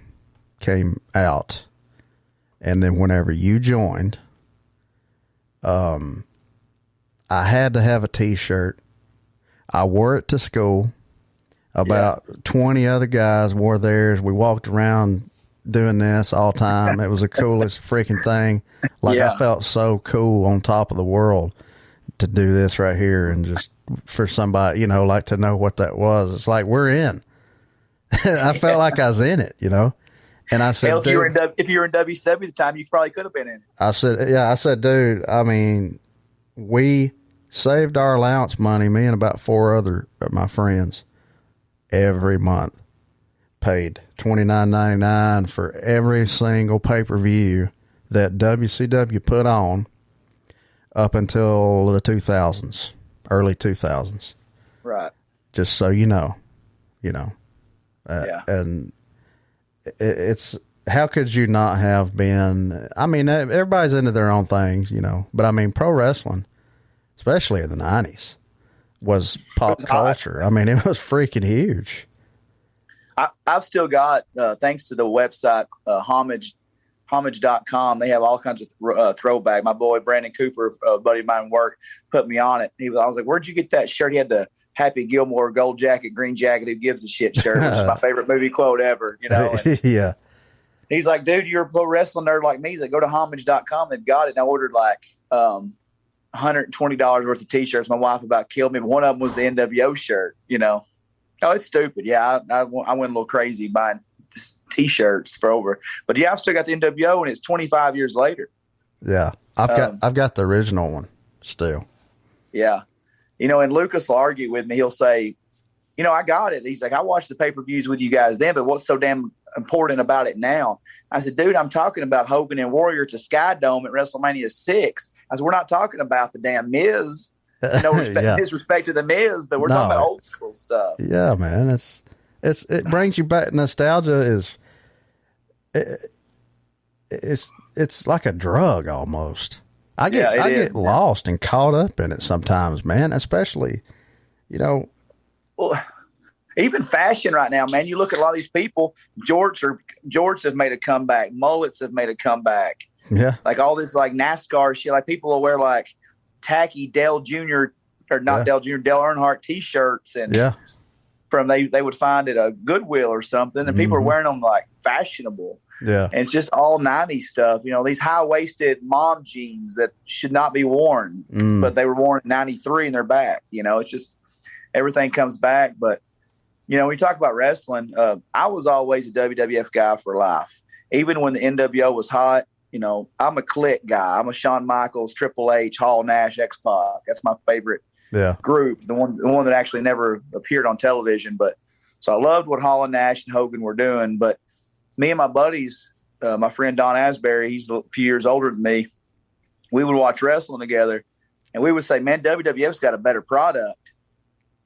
came out, and then whenever you joined, I had to have a T-shirt. I wore it to school. About 20 other guys wore theirs. We walked around doing this all time. It was the coolest freaking thing. Like, I felt so cool on top of the world to do this right here, and just for somebody, you know, like to know what that was. It's like, we're in. I felt like I was in it, you know? And I said, hell, if you were in WCW at the time, you probably could have been in it. I said, dude, I mean, we saved our allowance money, me and about 4 other of my friends, every month. Paid $29.99 for every single pay-per-view that WCW put on up until the 2000s, early 2000s. Right. Just so you know. And it's, how could you not have been, I mean, everybody's into their own things, you know, but I mean, pro wrestling, especially in the 90s, was pop culture. I mean, it was freaking huge. I've still got, thanks to the website, homage.com, they have all kinds of throwback. My boy Brandon Cooper, a buddy of mine work, put me on it. I was like, where'd you get that shirt? He had the Happy Gilmore gold jacket, green jacket, who gives a shit shirt, which is my favorite movie quote ever, you know? And yeah. he's like, dude, you're a pro wrestling nerd like me. He's like, go to homage.com. They've got it. And I ordered like $120 worth of t-shirts. My wife about killed me, but one of them was the NWO shirt, you know? Oh, it's stupid. Yeah, I went a little crazy buying t-shirts for over. But yeah, I've still got the NWO, and it's 25 years later. Yeah, I've got the original one still. Yeah. You know, and Lucas will argue with me. He'll say, you know, I got it. He's like, I watched the pay-per-views with you guys then, but what's so damn important about it now? I said, dude, I'm talking about Hogan and Warrior to Sky Dome at WrestleMania 6. I said, we're not talking about the damn Miz. No respect, disrespect to the Miz, but we're talking about old school stuff. Yeah, man. It brings you back. Nostalgia it's like a drug almost. I get lost and caught up in it sometimes, man, especially, you know. Well, even fashion right now, man, you look at a lot of these people, jorts have made a comeback. Mullets have made a comeback. Yeah. Like all this like NASCAR shit. Like people will wear like tacky Dale Jr. or not Dale Jr., Dale Earnhardt t-shirts. And from they would find it a Goodwill or something. And people are wearing them like fashionable. Yeah. And it's just all 90s stuff. You know, these high-waisted mom jeans that should not be worn, but they were worn in 93 and they're back. You know, it's just everything comes back. But, you know, we talk about wrestling. I was always a WWF guy for life. Even when the NWO was hot, you know, I'm a Click guy. I'm a Shawn Michaels, Triple H, Hall, Nash, X-Pac. That's my favorite group, the one that actually never appeared on television. But so I loved what Hall and Nash and Hogan were doing. But me and my buddies, my friend Don Asbury, he's a few years older than me, we would watch wrestling together, and we would say, man, WWF's got a better product.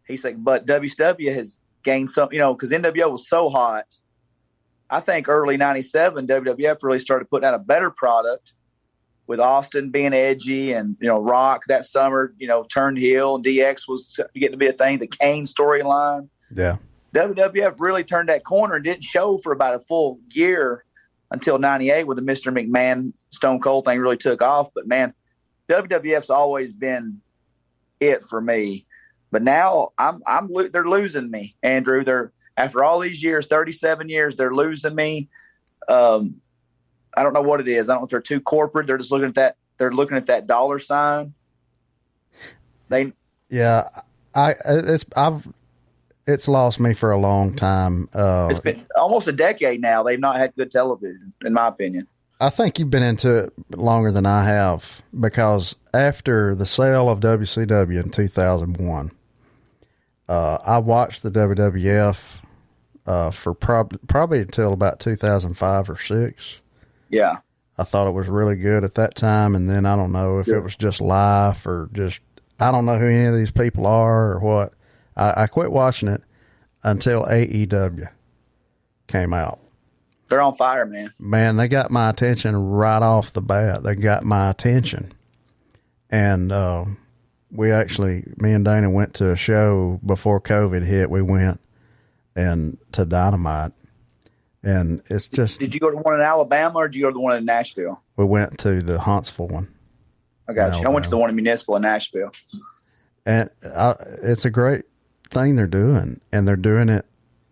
He's like, but WCW has gained some, you know, because NWO was so hot. I think early 97, WWF really started putting out a better product with Austin being edgy and, you know, Rock that summer, you know, turned heel and DX was getting to be a thing, the Kane storyline. Yeah. WWF really turned that corner and didn't show for about a full year until 98 when the Mr. McMahon Stone Cold thing really took off. But, man, WWF's always been it for me. But now they're losing me, Andrew. After all these years, 37 years, they're losing me. I don't know what it is. I don't know if they're too corporate. They're just looking at that. They're looking at that dollar sign. It's lost me for a long time. It's been almost a decade now. They've not had good television, in my opinion. I think you've been into it longer than I have, because after the sale of WCW in 2001, I watched the WWF for probably until about 2005 or 6. Yeah. I thought it was really good at that time, and then I don't know if it was just life or just, I don't know who any of these people are or what. I quit watching it until AEW came out. They're on fire, man. Man, they got my attention right off the bat. They got my attention. And me and Dana went to a show before COVID hit. We went to Dynamite. And it's just... Did you go to one in Alabama or did you go to the one in Nashville? We went to the Huntsville one. I got you. I went to the one in Municipal in Nashville. And it's a great thing they're doing, and they're doing it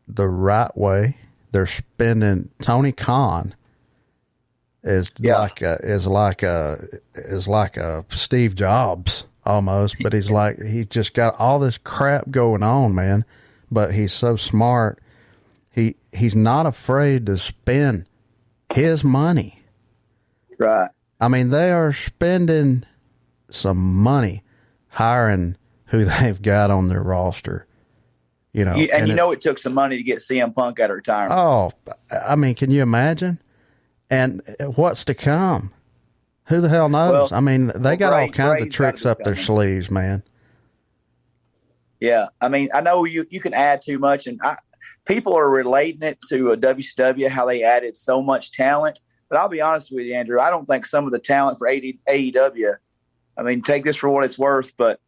the right way. they're spending. Tony Khan is like a Steve Jobs almost, but he just got all this crap going on, man. But he's so smart. He's not afraid to spend his money. Right. I mean, they are spending some money hiring who they've got on their roster. You know, it took some money to get CM Punk out of retirement. Oh, I mean, can you imagine? And what's to come? Who the hell knows? I mean, they got all kinds of tricks up their sleeves, man. Yeah, I mean, I know you can add too much, and people are relating it to WCW, how they added so much talent. But I'll be honest with you, Andrew, I don't think some of the talent for AEW, I mean, take this for what it's worth, but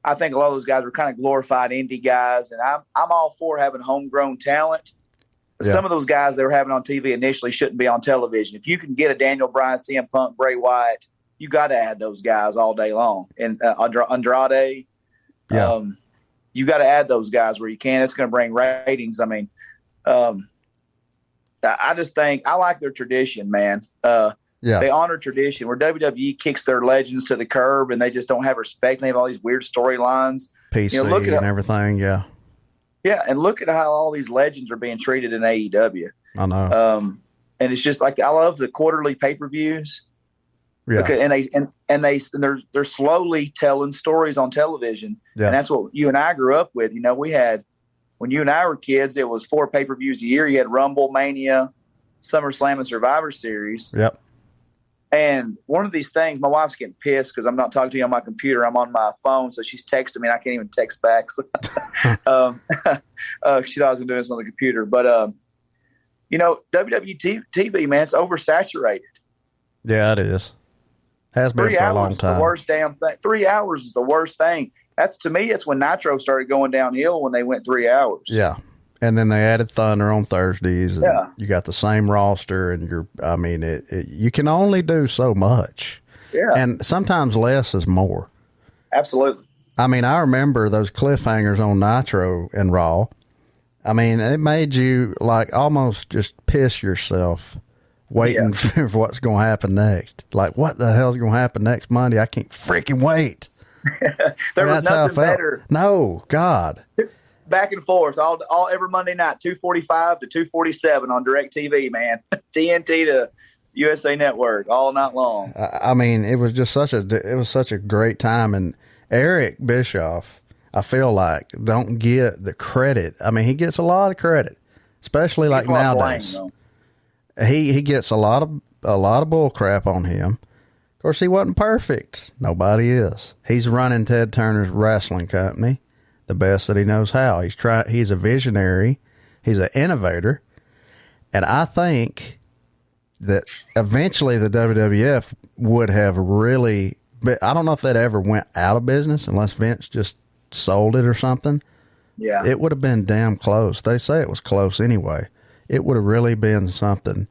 I think a lot of those guys were kind of glorified indie guys, and I'm all for having homegrown talent. But some of those guys they were having on TV initially shouldn't be on television. If you can get a Daniel Bryan, CM Punk, Bray Wyatt, you got to add those guys all day long. And Andrade, you got to add those guys where you can. It's going to bring ratings. I mean, I just think I like their tradition, man. They honor tradition where WWE kicks their legends to the curb and they just don't have respect. They have all these weird storylines. PC look at everything, yeah. Yeah, and look at how all these legends are being treated in AEW. I know. And it's just like I love the quarterly pay-per-views. Yeah. Okay, and they're slowly telling stories on television. Yeah. And that's what you and I grew up with. You know, we had when you and I were kids, it was 4 pay-per-views a year. You had Rumble, Mania, SummerSlam, and Survivor Series. Yep. And one of these things, my wife's getting pissed because I'm not talking to you on my computer. I'm on my phone, so she's texting me, and I can't even text back. So, she thought I was going to do this on the computer. But, WWE TV, man, it's oversaturated. Yeah, it is. Has been for a long time. 3 hours is the worst damn thing. 3 hours is the worst thing. To me, it's when Nitro started going downhill when they went 3 hours. Yeah. And then they added Thunder on Thursdays. And you got the same roster, and you can only do so much. Yeah. And sometimes less is more. Absolutely. I mean, I remember those cliffhangers on Nitro and Raw. I mean, it made you like almost just piss yourself waiting for what's going to happen next. Like, what the hell's going to happen next Monday? I can't freaking wait. There was nothing better. No, God. Back and forth all every Monday night, 2:45 to 2:47 on DirecTV, man. TNT to USA Network all night long. I mean, it was just such a great time. And Eric Bischoff, I feel like, don't get the credit. I mean, he gets a lot of credit, especially like nowadays. He gets a lot of bull crap on him. Of course, he wasn't perfect. Nobody is. He's running Ted Turner's wrestling company the best that he knows how. He's a visionary. He's an innovator. And I think that eventually the WWF would have really, but I don't know if that ever went out of business unless Vince just sold it or something. Yeah. It would have been damn close. They say it was close anyway. It would have really been something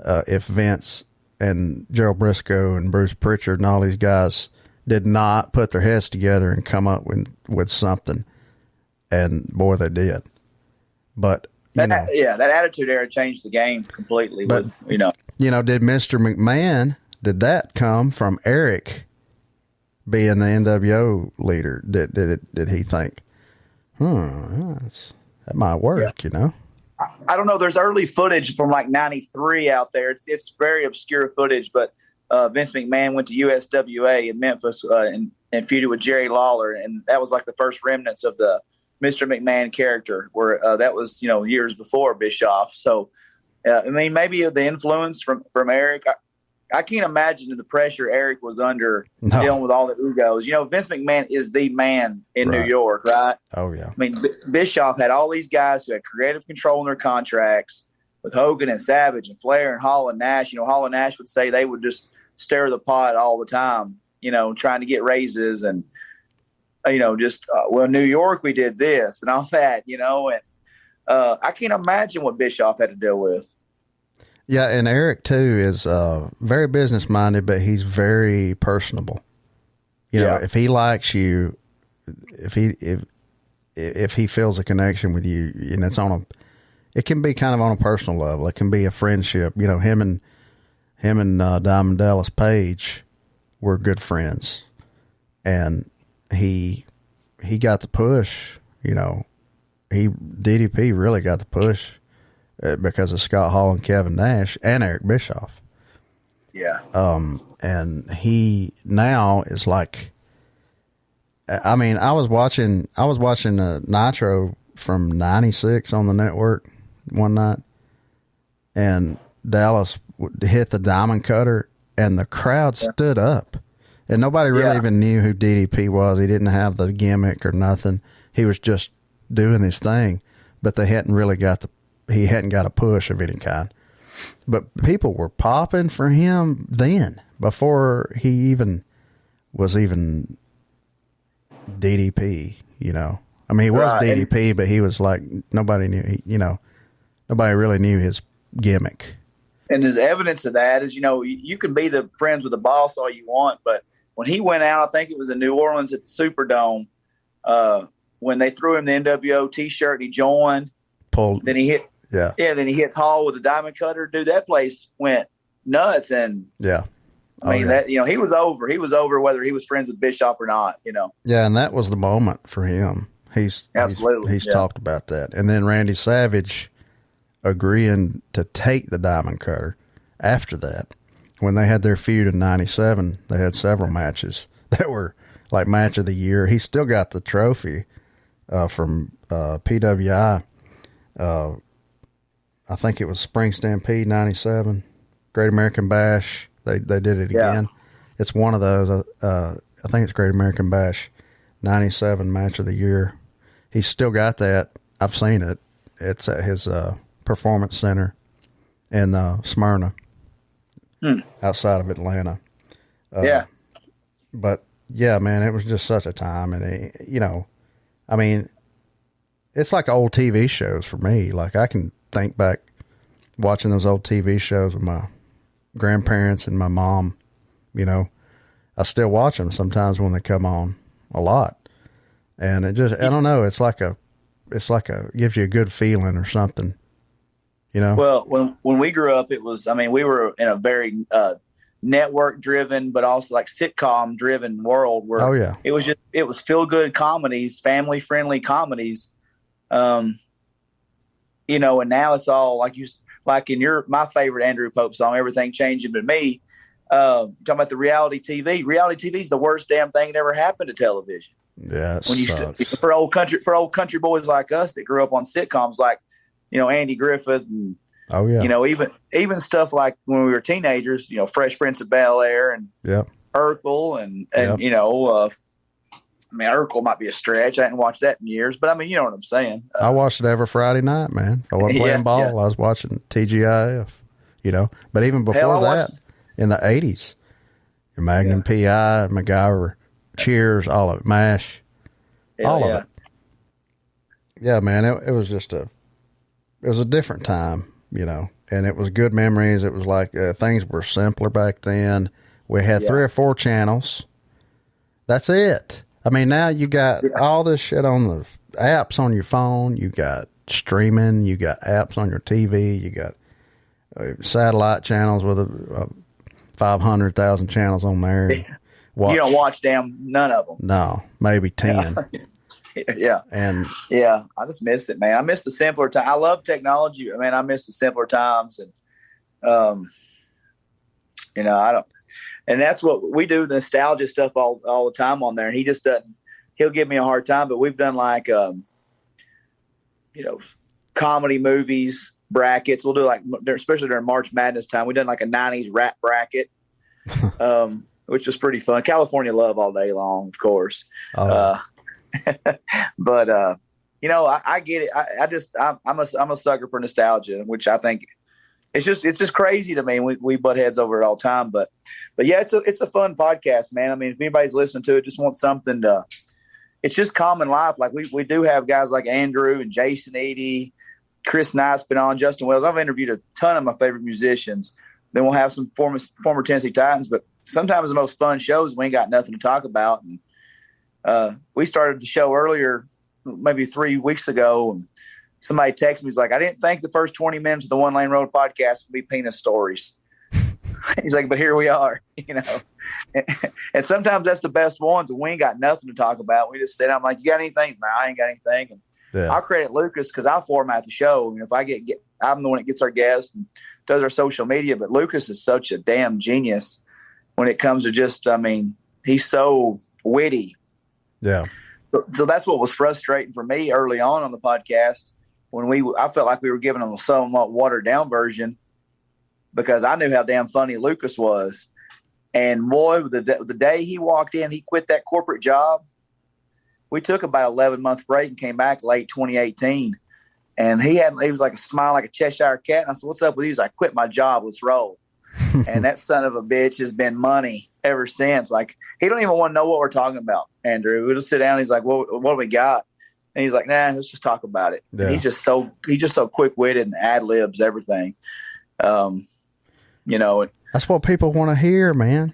if Vince and Gerald Briscoe and Bruce Pritchard and all these guys did not put their heads together and come up with something. And boy, they did. But that Attitude Era changed the game completely. But, did Mr. McMahon, did that come from Eric being the NWO leader? Did he think, that might work, I don't know. There's early footage from like 93 out there. It's very obscure footage, but Vince McMahon went to USWA in Memphis and feuded with Jerry Lawler. And that was like the first remnants of the Mr. McMahon character where that was, years before Bischoff. So, maybe the influence from Eric, I can't imagine the pressure Eric was under dealing with all the egos. Vince McMahon is the man in New York, right? Oh, yeah. I mean, Bischoff had all these guys who had creative control in their contracts with Hogan and Savage and Flair and Hall and Nash. Hall and Nash would say they would just stir the pot all the time, trying to get raises and, New York, we did this and all that, and I can't imagine what Bischoff had to deal with. Yeah, and Eric too is very business minded, but he's very personable. If he likes you, if he feels a connection with you, and it's on it can be kind of on a personal level. It can be a friendship. You know, him and Diamond Dallas Page were good friends, and he got the push. You know, DDP really got the push because of Scott Hall and Kevin Nash and Eric Bischoff. Yeah. And he now is like, I mean, I was watching Nitro from '96 on the network one night, and Dallas hit the diamond cutter, and the crowd stood up, and nobody really even knew who DDP was. He didn't have the gimmick or nothing. He was just doing his thing, but he hadn't got a push of any kind. But people were popping for him then, before he even was DDP, you know. I mean, he was DDP, but he was like, nobody knew, nobody really knew his gimmick. And there's evidence of that is, you can be the friends with the boss all you want, but when he went out, I think it was in New Orleans at the Superdome, when they threw him the NWO T-shirt and he joined, then he hit, then he hits Hall with a diamond cutter. Dude, that place went nuts. And I mean, that, he was over. He was over whether he was friends with Bischoff or not, Yeah, and that was the moment for him. He's talked about that. And then Randy Savage agreeing to take the diamond cutter after that. When they had their feud in '97, they had several matches that were like match of the year. He still got the trophy from PWI. I think it was Spring Stampede '97, Great American Bash. They did it again. It's one of those. I think it's Great American Bash '97 match of the year. He's still got that. I've seen it. It's at his performance center in Smyrna, outside of Atlanta. But yeah, man, it was just such a time. And I mean, it's like old TV shows for me. Like, I can think back watching those old TV shows with my grandparents and my mom. I still watch them sometimes when they come on, a lot. And it just, I don't know, it's like gives you a good feeling or something, Well, when we grew up, it was, we were in a very network driven, but also like sitcom driven world where it was feel good comedies, family friendly comedies. And now it's all like in my favorite Andrew Pope song, Everything Changing But Me, talking about the reality TV. Reality TV is the worst damn thing that ever happened to television. Yeah, for old country boys like us that grew up on sitcoms like, Andy Griffith and even stuff like when we were teenagers, Fresh Prince of Bel-Air and Urkel and Urkel might be a stretch. I hadn't watched that in years, but you know what I'm saying. I watched it every Friday night, man. If I wasn't playing ball, I was watching TGIF, But even before that, in the 80s, Magnum PI, MacGyver, Cheers, all of it, MASH, all of it. Yeah, man, it was just it was a different time, and it was good memories. It was like things were simpler back then. We had 3 or 4 channels. That's it. Now you got all this shit on the apps on your phone. You got streaming. You got apps on your TV. You got satellite channels with 500,000 channels on there. You don't watch none of them. No, maybe 10. And I just miss it, man. I miss the simpler time. I love technology. I miss the simpler times, and I don't. And that's what we do, the nostalgia stuff all the time on there. And he just doesn't. He'll give me a hard time, but we've done like comedy movies brackets. We'll do like, especially during March Madness time, we've done like a '90s rap bracket. Which was pretty fun. California love all day long, of course. But I get it. I'm a sucker for nostalgia, which I think it's just crazy to me. We butt heads over it all the time, but yeah, it's a fun podcast, man. If anybody's listening to it, just want something to. It's just common life. Like we do have guys like Andrew and Jason Eady, Chris Knight's been on, Justin Wells. I've interviewed a ton of my favorite musicians. Then we'll have some former Tennessee Titans, but sometimes the most fun shows we ain't got nothing to talk about. And we started the show earlier, maybe 3 weeks ago, and somebody texted me, he's like, I didn't think the first 20 minutes of the One Lane Road podcast would be penis stories. He's like, but here we are, you know. And sometimes that's the best ones. We ain't got nothing to talk about. We just sit down, I'm like, you got anything? No, I ain't got anything. And I'll credit Lucas because I'll format the show. If I get I'm the one that gets our guests and does our social media, but Lucas is such a damn genius when it comes to just, I mean, he's so witty. Yeah. So that's what was frustrating for me early on the podcast when I felt like we were giving him a somewhat watered down version because I knew how damn funny Lucas was. And boy, the day he walked in, he quit that corporate job. We took about 11-month break and came back late 2018. And he was like a smile, like a Cheshire cat. And I said, what's up with you? He's like, I quit my job. Let's roll. And that son of a bitch has been money ever since. Like, he don't even want to know what we're talking about, Andrew. We'll just sit down. He's like, what do we got? And he's like, nah, let's just talk about it. Yeah. He's just so quick witted and ad libs everything. You know, that's what people want to hear, man.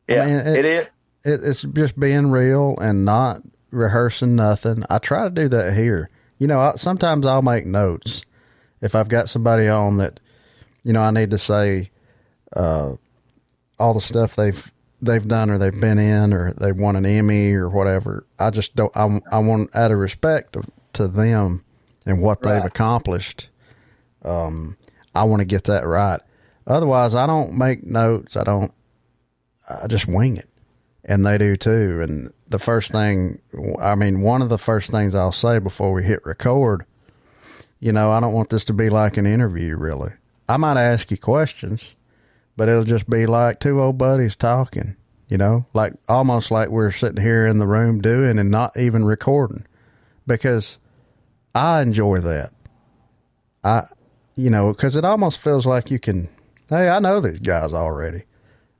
Yeah, I mean, it is. It's just being real and not rehearsing nothing. I try to do that here. You know, sometimes I'll make notes if I've got somebody on that, you know, I need to say all the stuff they've done or they've been in or they've won an Emmy or whatever. I just don't. I want, out of respect to them and what they've accomplished. I want to get that right. Otherwise, I don't make notes. I just wing it. And they do too. And the first thing, I mean, one of the first things I'll say before we hit record, you know, I don't want this to be like an interview, really. I might ask you questions, but it'll just be like two old buddies talking, you know, like almost like we're sitting here in the room doing and not even recording, because I enjoy that. You know, because it almost feels like you can, hey, I know these guys already.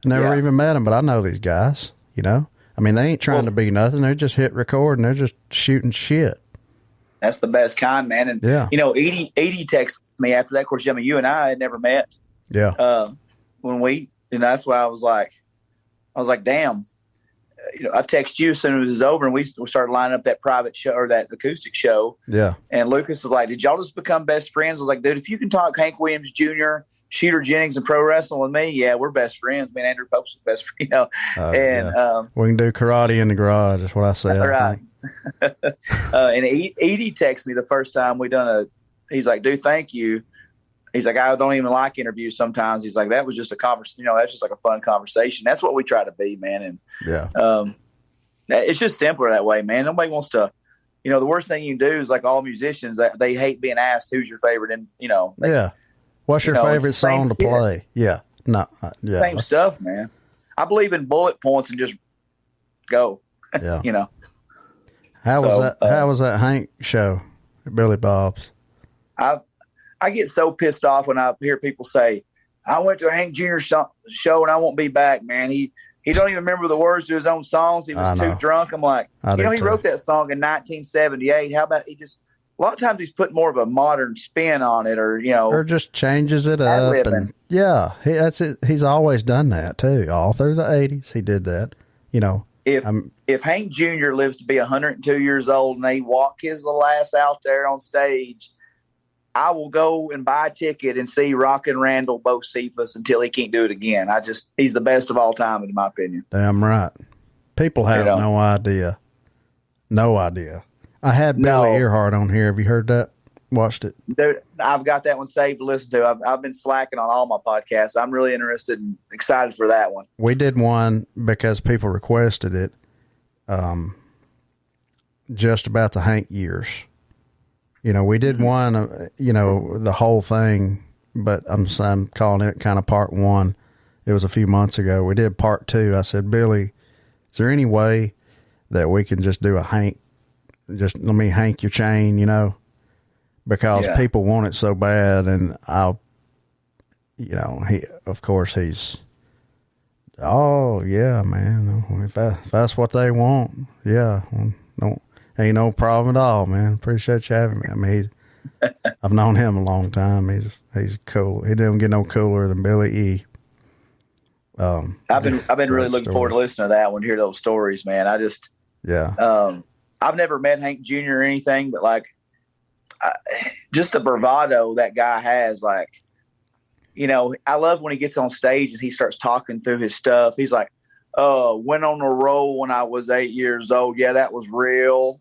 Never even met them, but I know these guys, you know. I mean, they ain't trying to be nothing. They just hit record and they're just shooting shit. That's the best kind, man. And, you know, Edie texted me after that. Of course, I mean, you and I had never met. Yeah. When that's why I was like, damn. You know, I text you as soon as it was over and we started lining up that private show or that acoustic show. Yeah. And Lucas was like, did y'all just become best friends? I was like, dude, if you can talk Hank Williams Jr., Shooter Jennings and pro wrestling with me, yeah, we're best friends. Me and Andrew Pope's best friend, you know. We can do karate in the garage. That's what I said. Right. And Edie texted me the first time we done he's like, dude, thank you. He's like, I don't even like interviews sometimes. He's like, that was just a conversation. You know, that's just like a fun conversation. That's what we try to be, man. And it's just simpler that way, man. Nobody wants to, you know, the worst thing you can do is like all musicians, they hate being asked who's your favorite. And, you know, what's your favorite song to play? Yeah. No. Same stuff, man. I believe in bullet points and just go. Yeah. You know. How was that Hank show at Billy Bob's? I get so pissed off when I hear people say, I went to a Hank Jr. show and I won't be back, man. He don't even remember the words to his own songs. He was too drunk. I'm like, he wrote that song in 1978. How about a lot of times he's put more of a modern spin on it, or, you know, or just changes it up. And that's it. He's always done that too. All through the 80s, he did that. You know, if Hank Jr. lives to be 102 years old and they walk his little ass out there on stage, I will go and buy a ticket and see Rockin' Randall Bocephus until he can't do it again. He's the best of all time, in my opinion. Damn right. People have no idea. No idea. I had Billy Earhart on here. Have you heard that? Watched it? Dude, I've got that one saved to listen to. I've been slacking on all my podcasts. I'm really interested and excited for that one. We did one because people requested it, just about the Hank years. You know, we did one, you know, the whole thing, but I'm calling it kind of part one. It was a few months ago. We did part two. I said, Billy, is there any way that we can just do a Hank? Just let me Hank your chain, you know, because people want it so bad. And you know, he's, oh yeah, man. If that's what they want. Yeah. Well, ain't no problem at all, man. Appreciate you having me. I mean, I've known him a long time. He's cool. He didn't get no cooler than Billy E. I've been really looking forward to listening to that one, hear those stories, man. I've never met Hank Jr. or anything, but like just the bravado that guy has. Like, you know, I love when he gets on stage and he starts talking through his stuff. He's like, went on a roll when I was 8 years old. Yeah, that was real.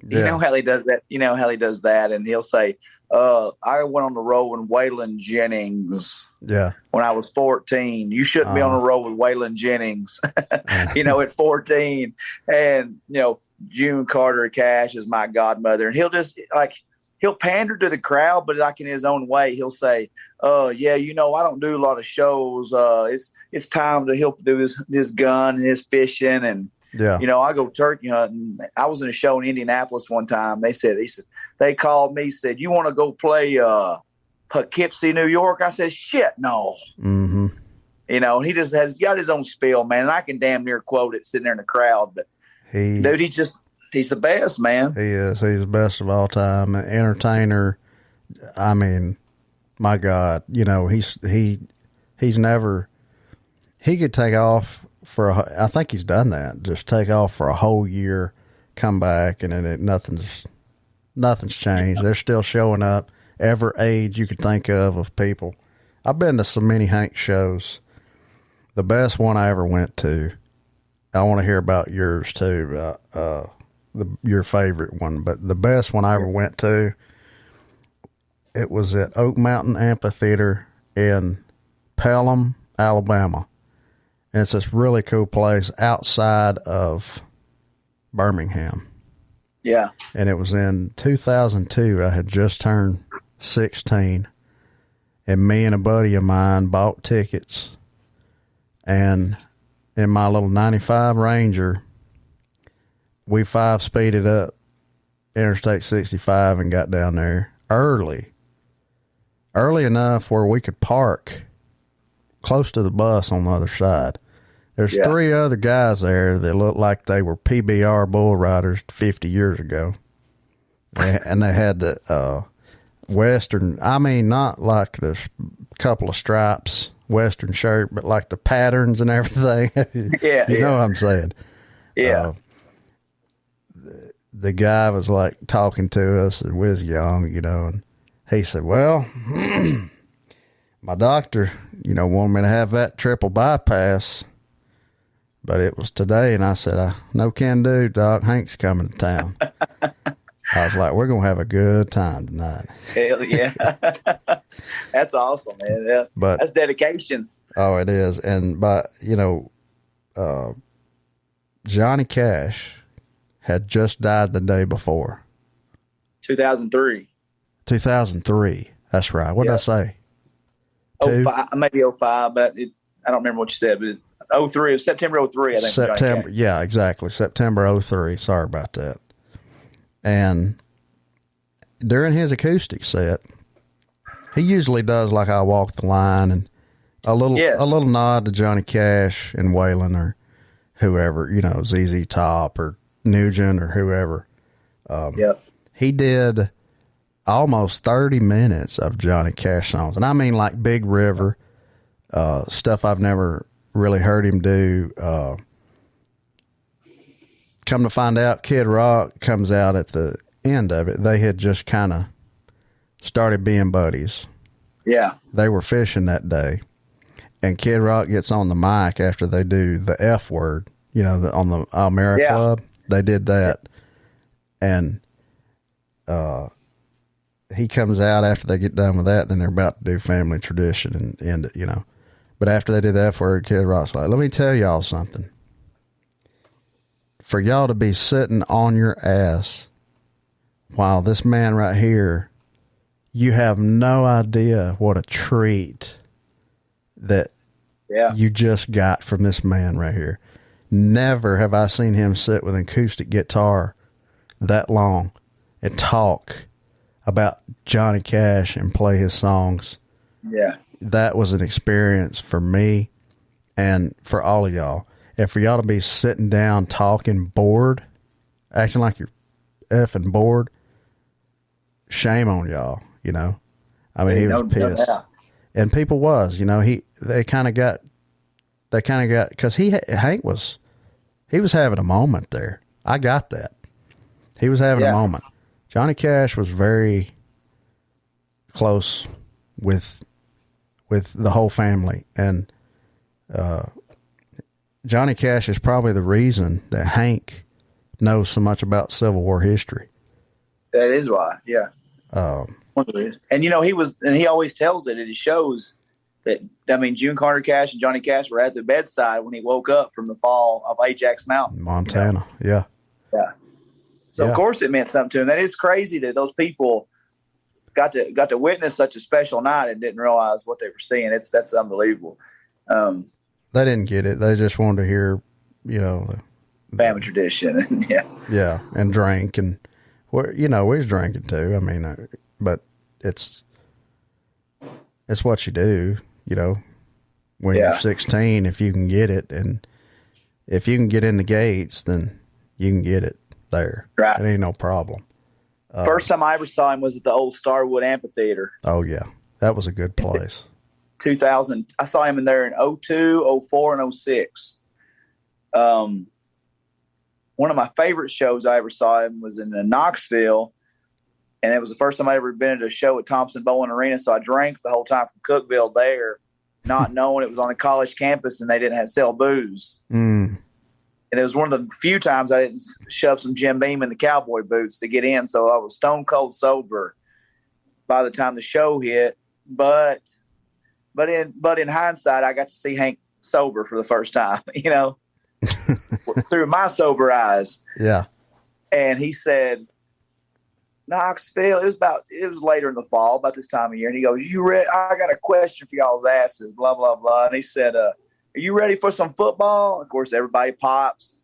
You know how he does that. You know how he does that, and he'll say, I went on the roll with Waylon Jennings. Yeah. When I was 14, you shouldn't be on the roll with Waylon Jennings. You know, at 14, and you know, June Carter Cash is my godmother, and he'll just he'll pander to the crowd, but like in his own way, he'll say, yeah, you know, I don't do a lot of shows. It's time to help do his gun and his fishing, and you know, I go turkey hunting. I was in a show in Indianapolis one time. They called me, said, you want to go play Poughkeepsie, New York? I said, shit, no. Mm-hmm. You know, he just has got his own spiel, man. And I can damn near quote it sitting there in the crowd. But dude, he's the best, man. He is. He's the best of all time. An entertainer. I mean, my God, you know, he's never, he could take off I think he's done that. Just take off for a whole year, come back, and then nothing's changed. They're still showing up every age you could think of people. I've been to so many Hank shows. The best one I ever went to, I want to hear about yours too, your favorite one, but the best one I ever went to, it was at Oak Mountain Amphitheater in Pelham, Alabama. And it's this really cool place outside of Birmingham. Yeah. And it was in 2002. I had just turned 16. And me and a buddy of mine bought tickets. And in my little 95 Ranger, we 5-speeded up Interstate 65 and got down there early enough where we could park close to the bus on the other side. There's 3 other guys there that looked like they were PBR bull riders 50 years ago. And they had the Western, I mean, not like the couple of stripes Western shirt, but like the patterns and everything. You know what I'm saying? Yeah. The guy was like talking to us, and we was young, you know, and he said, well, my doctor, you know, wanted me to have that triple bypass, but it was today. And I said, I no can do, Doc. Hank's coming to town. I was like, we're going to have a good time tonight. Hell yeah. That's awesome, man. Yeah. But that's dedication. Oh, it is. And you know, Johnny Cash had just died the day before. 2003. 2003. That's right. What did I say? 05, maybe 05, but I don't remember what you said, but 03, September 03, I think. September, yeah, exactly. September 03. Sorry about that. And during his acoustic set, he usually does like I Walk the Line and a little nod to Johnny Cash and Waylon or whoever, you know, ZZ Top or Nugent or whoever. He did almost 30 minutes of Johnny Cash songs. And I mean like Big River, stuff I've never really heard him do. Come to find out, Kid Rock comes out at the end of it. They had just kind of started being buddies. Yeah. They were fishing that day. And Kid Rock gets on the mic after they do the F word, you know, on the Almera Club. They did that. And he comes out after they get done with that. Then they're about to do Family Tradition and end it, you know. But after they did the F word, Kid Rock's like, let me tell y'all something. For y'all to be sitting on your ass while this man right here, you have no idea what a treat that you just got from this man right here. Never have I seen him sit with an acoustic guitar that long and talk about Johnny Cash and play his songs. Yeah. That was an experience for me and for all of y'all. And for y'all to be sitting down talking bored, acting like you're effing bored, shame on y'all, you know. I mean, he was pissed. And people was, you know, they kind of got, because Hank was having a moment there. I got that. He was having a moment. Johnny Cash was very close with the whole family, and Johnny Cash is probably the reason that Hank knows so much about Civil War history. That is why, yeah. And he always tells it at his shows that, June Carter Cash and Johnny Cash were at the bedside when he woke up from the fall of Ajax Mountain, Montana. Yeah. So of course it meant something to him. That is crazy that those people got to witness such a special night and didn't realize what they were seeing. That's unbelievable. They didn't get it. They just wanted to hear, the family tradition. Yeah. And drank, and we was drinking too. But it's what you do, when you're 16, if you can get it, and if you can get in the gates, then you can get it there. Right. It ain't no problem. First time I ever saw him was at the old Starwood Amphitheater. Oh yeah. That was a good place. 2000. I saw him in there in 02, 04, and 06. One of my favorite shows I ever saw him was in Knoxville, and it was the first time I ever been at a show at Thompson Bowling Arena. So I drank the whole time from Cookeville there, not knowing it was on a college campus and they didn't sell booze. And it was one of the few times I didn't shove some Jim Beam in the cowboy boots to get in. So I was stone cold sober by the time the show hit. But in hindsight, I got to see Hank sober for the first time, through my sober eyes. Yeah. And he said, Knoxville, it was later in the fall, about this time of year. And he goes, I got a question for y'all's asses, blah, blah, blah. And he said, are you ready for some football? Of course, everybody pops.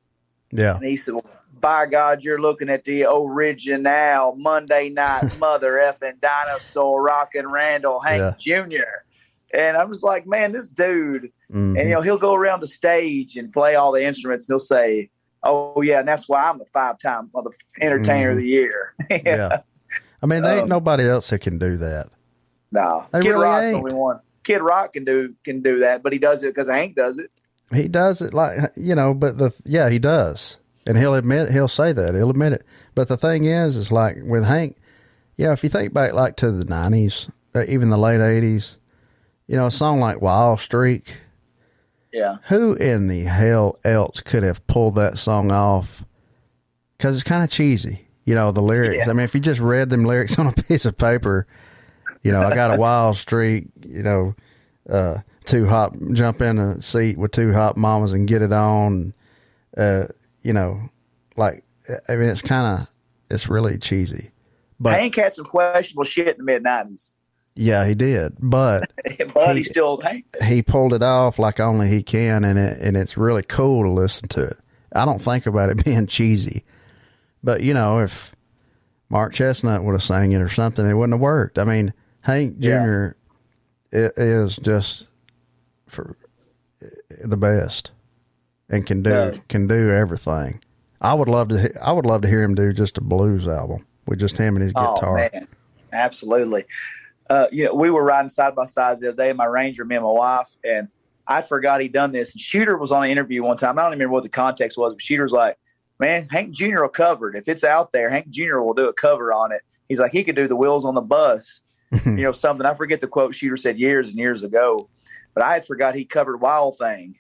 Yeah. And he said, well, by God, you're looking at the original Monday night mother effing dinosaur rockin' Randall Hank Jr. And I was like, man, this dude, and he'll go around the stage and play all the instruments, and he'll say, oh yeah, and that's why I'm the 5-time entertainer of the year. Yeah. There ain't nobody else that can do that. No. Kid really Rock's ain't. the only one. Kid Rock can do that, but he does it because Hank does it. He does it he does. And he'll say that. He'll admit it. But the thing is like with Hank, if you think back like to the 90s, even the late 80s, a song like Wild Streak. Yeah. Who in the hell else could have pulled that song off? Because it's kind of cheesy, the lyrics. Yeah. If you just read them lyrics on a piece of paper, I got a wild streak, too hot, jump in a seat with two hot mamas and get it on. It's really cheesy. But Hank had some questionable shit in the mid-90s. Yeah, he did, but he's still Hank. He pulled it off like only he can, and it's really cool to listen to it. I don't think about it being cheesy, but if Mark Chestnut would have sang it or something, it wouldn't have worked. Hank Jr. is just for the best and can do everything. I would love to hear him do just a blues album with just him and his guitar. Oh man, absolutely. We were riding side by side the other day, my Ranger, me and my wife, and I forgot he'd done this. And Shooter was on an interview one time. I don't even remember what the context was, but Shooter's like, man, Hank Jr. will cover it. If it's out there, Hank Jr. will do a cover on it. He's like, he could do the Wheels on the Bus, something. I forget the quote Shooter said years and years ago, but I had forgot he covered Wild Thing.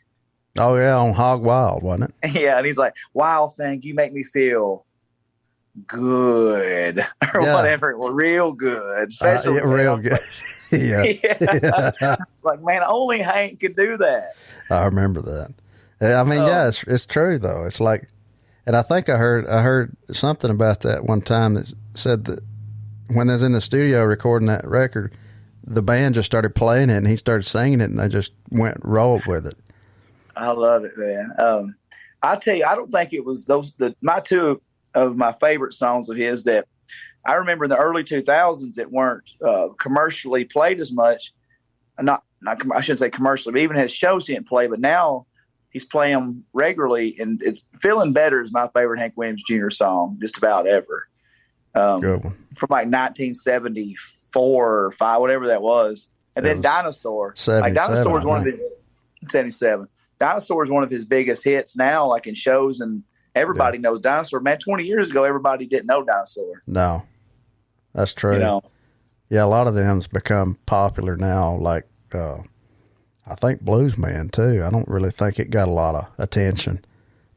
Oh, yeah, on Hog Wild, wasn't it? Yeah, and he's like, Wild Thing, you make me feel good or whatever. Well, real good. Especially real good. Yeah. Like, man, only Hank could do that. I remember that. It's true though. It's like, and I think I heard something about that one time that said that when they was in the studio recording that record, the band just started playing it and he started singing it and they just rolled with it. I love it, man. I tell you, I don't think it was my two of my favorite songs of his that I remember in the early 2000s that weren't commercially played as much. Not I shouldn't say commercially, but even his shows he didn't play. But now he's playing them regularly, and it's "Feeling Better" is my favorite Hank Williams Jr. song, just about ever. Good one. From like 1974 or 5, whatever that was, and then Dinosaur. Like Dinosaur is one of his 77. Dinosaur is one of his biggest hits now, like in shows, and everybody knows Dinosaur. Man, 20 years ago, everybody didn't know Dinosaur. No, That's true. You know? Yeah, a lot of them's become popular now. Like, I think Bluesman too. I don't really think it got a lot of attention,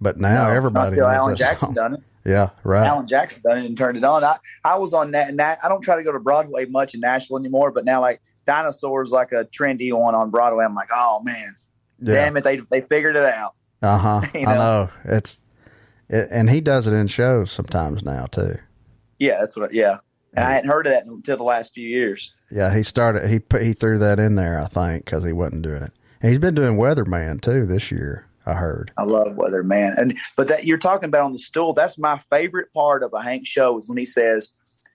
but now everybody knows Alan that Jackson song. done it. Yeah, right. Alan Jackson done it and turned it on. I was on that. I don't try to go to Broadway much in Nashville anymore, but now like Dinosaur's like a trendy one on Broadway. I'm like, oh man, damn it, they figured it out. I know and he does it in shows sometimes now too. Yeah, that's what. Yeah, and I hadn't heard of that until the last few years. Yeah, he threw that in there, I think, because he wasn't doing it. And he's been doing Weatherman too this year, I heard. I love Weatherman, but that you're talking about on the stool. That's my favorite part of a Hank show is when he says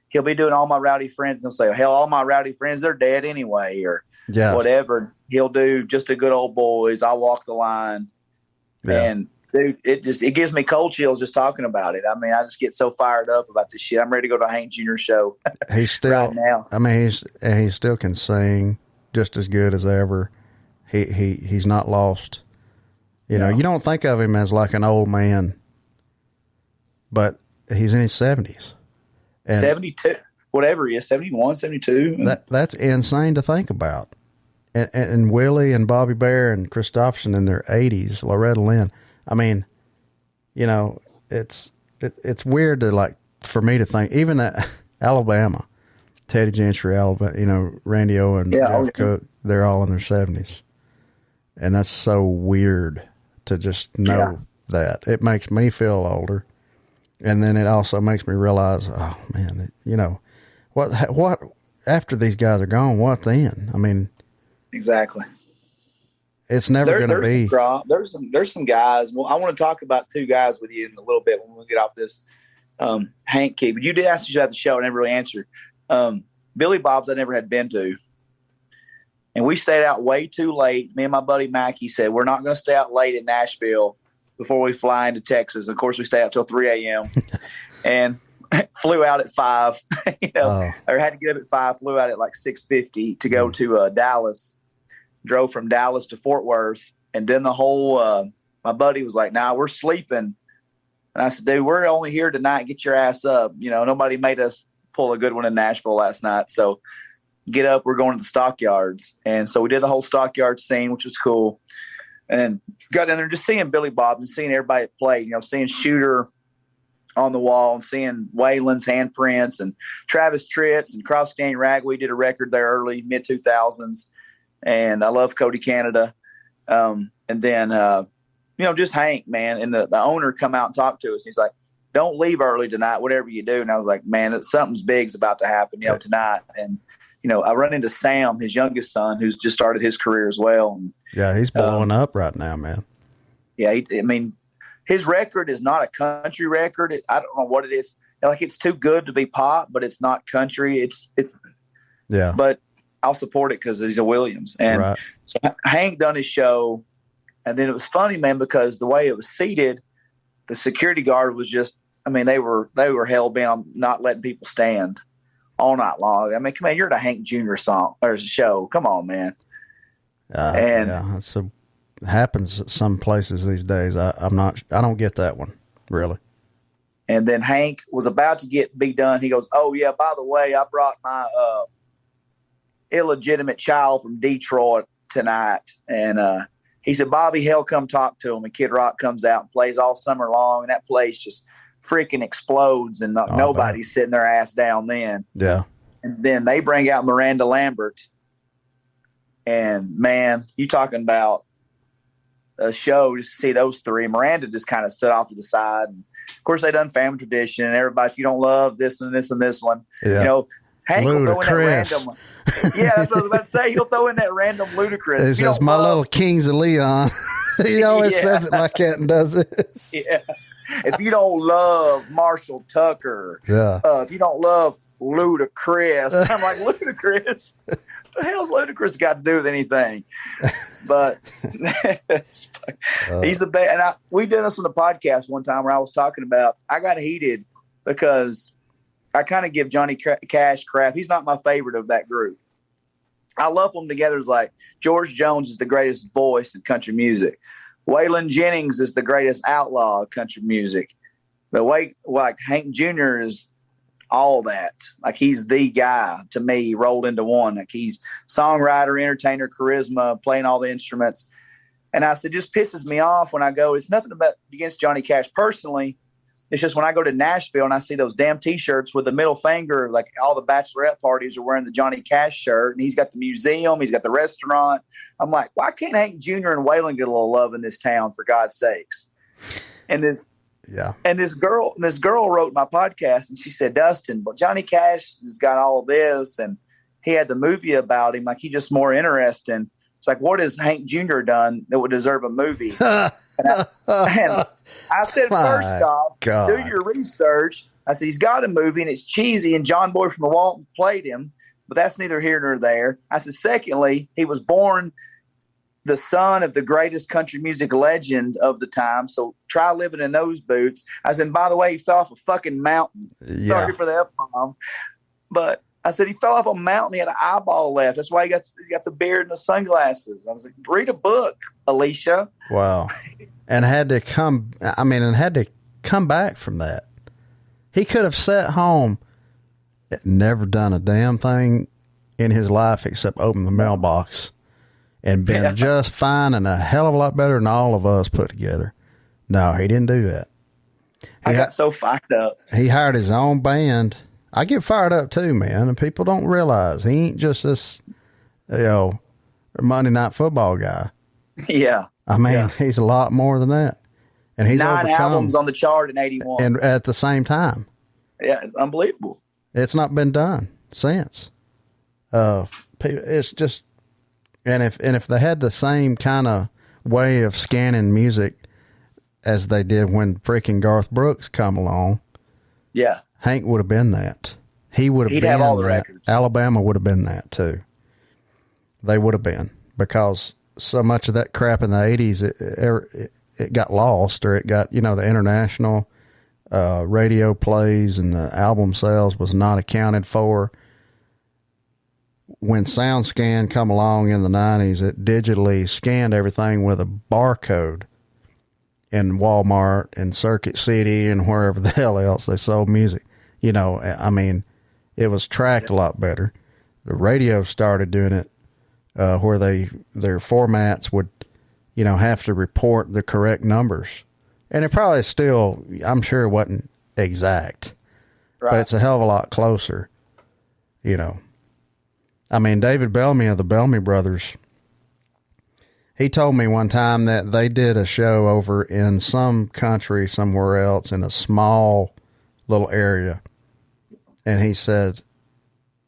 he'll be doing All My Rowdy Friends, and he'll say, "Hell, all my rowdy friends, they're dead anyway," or whatever. He'll do Just a Good Old Boys, I Walk the Line, and dude, it gives me cold chills just talking about it. I mean, I just get so fired up about this shit. I'm ready to go to a Hank Jr. show. He's still right now. I mean, he still can sing just as good as ever. He's not lost. You know, you don't think of him as like an old man, but he's in his 70s. 72, whatever he is, 71, 72. That's insane to think about. And Willie and Bobby Bear and Christopherson in their 80s, Loretta Lynn. I mean, you know, it's weird to like for me to think even at Alabama, Teddy Gentry, Alabama, you know, Randy O and Jeff Cook, they're all in their 70s, and that's so weird to just know that. It makes me feel older, and then it also makes me realize, oh man, you know, what after these guys are gone, what then? I mean, exactly. It's never going to be. There's some guys. Well, I want to talk about two guys with you in a little bit when we get off this Hank key. But you did ask me about the show, and I never really answered. Billy Bob's I never had been to, and we stayed out way too late. Me and my buddy Mackie said we're not going to stay out late in Nashville before we fly into Texas. Of course, we stay out till 3 a.m. and flew out at 5. Or had to get up at 5. Flew out at like 6:50 to go to Dallas. Drove from Dallas to Fort Worth, and then the whole my buddy was like, "Nah, we're sleeping." And I said, "Dude, we're only here tonight. Get your ass up. You know, nobody made us pull a good one in Nashville last night. So get up. We're going to the stockyards." And so we did the whole stockyard scene, which was cool. And got in there just seeing Billy Bob and seeing everybody play. You know, seeing Shooter on the wall and seeing Waylon's handprints and Travis Tritt's and Cross Canyon Ragweed did a record there early mid 2000s. And I love Cody Canada. And then, you know, just Hank, man. And the owner come out and talk to us. He's like, "Don't leave early tonight, whatever you do." And I was like, man, something's big's about to happen, you know, tonight. And, you know, I run into Sam, his youngest son, who's just started his career as well. And, yeah, he's blowing up right now, man. Yeah, I mean, his record is not a country record. I don't know what it is. Like, it's too good to be pop, but it's not country. But I'll support it because he's a Williams. And so Hank done his show. And then it was funny, man, because the way it was seated, the security guard was just, I mean, they were hell bent on not letting people stand all night long. I mean, come on, you're at a Hank Jr. song or show. Come on, man. It happens at some places these days. I don't get that one, really. And then Hank was about to be done. He goes, "Oh yeah, by the way, I brought my illegitimate child from Detroit tonight." And he said, "Bobby, hell, come talk to him." And Kid Rock comes out and plays all summer long, and that place just freaking explodes, and nobody's sitting their ass down then. Yeah. And then they bring out Miranda Lambert, and man, you talking about a show just to see those three. Miranda just kind of stood off to the side. And of course, they done Family Tradition, and everybody, if you don't love this and this and this one, you know, Hank will throw in that random. Yeah, that's what I was about to say. He'll throw in that random Ludacris. It says, "My little Kings of Leon." He always says it like that and does this. Yeah. If you don't love Marshall Tucker, if you don't love Ludacris, I'm like, Ludacris? What the hell's Ludacris got to do with anything? But he's the best. And we did this on the podcast one time where I was talking about, I got heated because I kind of give Johnny Cash crap. He's not my favorite of that group. I lump them together as like George Jones is the greatest voice in country music. Waylon Jennings is the greatest outlaw of country music. But like Hank Jr. is all that. Like, he's the guy to me, rolled into one. Like, he's songwriter, entertainer, charisma, playing all the instruments. And I said, just pisses me off when I go. It's nothing about against Johnny Cash personally. It's just when I go to Nashville and I see those damn T-shirts with the middle finger, like all the bachelorette parties are wearing the Johnny Cash shirt, and he's got the museum, he's got the restaurant. I'm like, why can't Hank Jr. and Waylon get a little love in this town, for God's sakes? And then, and this girl wrote my podcast, and she said, Dustin, but Johnny Cash has got all of this, and he had the movie about him. Like, he's just more interesting. It's like, what has Hank Jr. done that would deserve a movie? And I said, first off, do your research. I said, he's got a movie and it's cheesy, and John Boy from the Walton played him, but that's neither here nor there. I said, secondly, he was born the son of the greatest country music legend of the time, so try living in those boots. I said, by the way, he fell off a fucking mountain. Yeah. Sorry for the F-bomb. But I said, he fell off a mountain. He had an eyeball left. That's why he got the beard and the sunglasses. I was like, read a book, Alicia. Wow. And had to come back from that. He could have sat home, never done a damn thing in his life except open the mailbox, and been just fine and a hell of a lot better than all of us put together. No, he didn't do that. I got so fired up. He hired his own band. I get fired up too, man, and people don't realize he ain't just this, Monday Night Football guy. Yeah. I mean, he's a lot more than that. And he's 9 albums on the chart in 81. And at the same time. Yeah, it's unbelievable. It's not been done since. It's just, and if they had the same kind of way of scanning music as they did when freaking Garth Brooks come along, yeah, Hank would have been that. He'd have all the records. Alabama would have been that too. They would have been, because so much of that crap in the 80s, it got lost, or it got, the international radio plays and the album sales was not accounted for. When SoundScan come along in the 90s, it digitally scanned everything with a barcode in Walmart and Circuit City and wherever the hell else they sold music. I mean, it was tracked a lot better. The radio started doing it where their formats would, have to report the correct numbers. And it probably still, I'm sure it wasn't exact, but it's a hell of a lot closer, I mean, David Bellamy of the Bellamy Brothers, he told me one time that they did a show over in some country somewhere else in a small little area. And he said,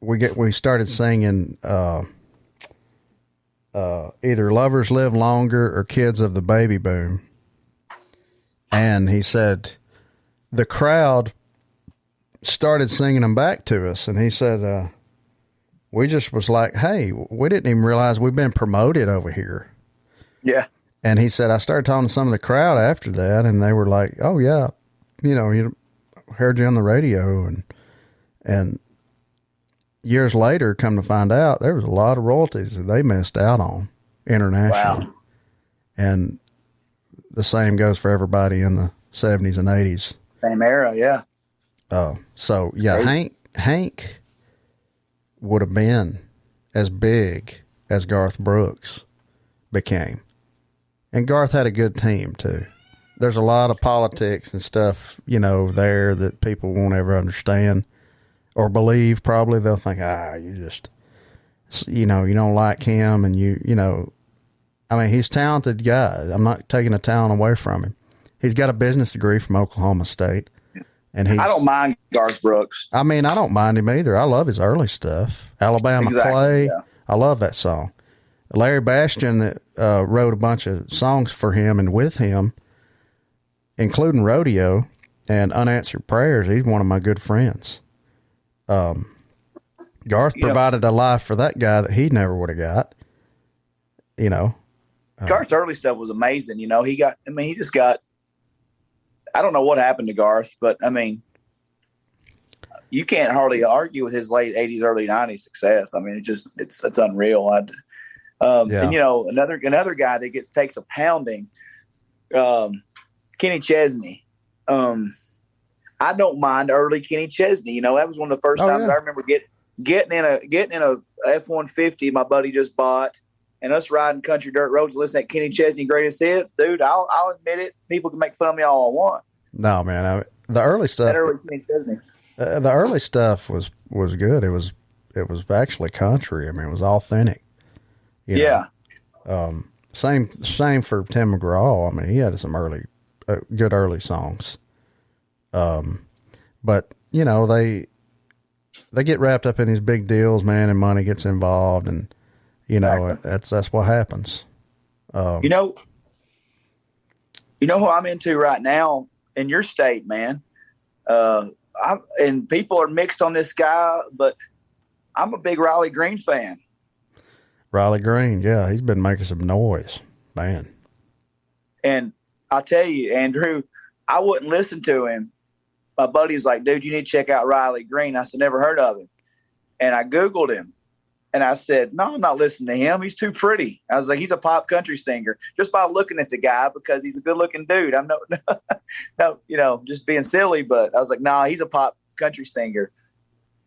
we started singing either Lovers Live Longer or Kids of the Baby Boom. And he said the crowd started singing them back to us. And he said, we just was like, hey, we didn't even realize we've been promoted over here. Yeah. And he said, I started talking to some of the crowd after that, and they were like, oh, yeah, you heard you on the radio. And years later, come to find out, there was a lot of royalties that they missed out on internationally. Wow. And the same goes for everybody in the 70s and 80s. Same era, yeah. So, yeah, crazy. Hank would have been as big as Garth Brooks became. And Garth had a good team, too. There's a lot of politics and stuff, there that people won't ever understand or believe. Probably they'll think, you just, you don't like him, and I mean, he's a talented guy. I'm not taking the talent away from him. He's got a business degree from Oklahoma State. And I don't mind Garth Brooks. I mean, I don't mind him either. I love his early stuff. Alabama Clay. Yeah. I love that song. Larry Bastian that wrote a bunch of songs for him and with him, including Rodeo and Unanswered Prayers. He's one of my good friends. Garth provided a life for that guy that he never would have got. Garth's early stuff was amazing. He just got, I don't know what happened to Garth, but I mean, you can't hardly argue with his late 80s, early 90s success. I mean, it's unreal. And another guy that takes a pounding, Kenny Chesney. I I don't mind early Kenny Chesney. You know, that was one of the first times I remember getting in a F-150 my buddy just bought, and us riding country dirt roads, listening to Kenny Chesney greatest hits. Dude, I'll admit it. People can make fun of me all I want. No, man. The early stuff. That early Kenny Chesney. The early stuff was good. It was actually country. I mean, it was authentic. You know? Same for Tim McGraw. I mean, he had some good early songs. But you know, they get wrapped up in these big deals, man, and money gets involved, and you know, that's what happens. You know who I'm into right now in your state, man. And people are mixed on this guy, but I'm a big Riley Green fan. Riley Green, yeah, he's been making some noise, man. And I'll tell you, Andrew, I wouldn't listen to him. My buddy's like, dude, you need to check out Riley Green. I said, never heard of him. And I Googled him. And I said, no, I'm not listening to him. He's too pretty. I was like, he's a pop country singer. Just by looking at the guy, because he's a good-looking dude. I'm no, you know, just being silly. But I was like, nah, he's a pop country singer.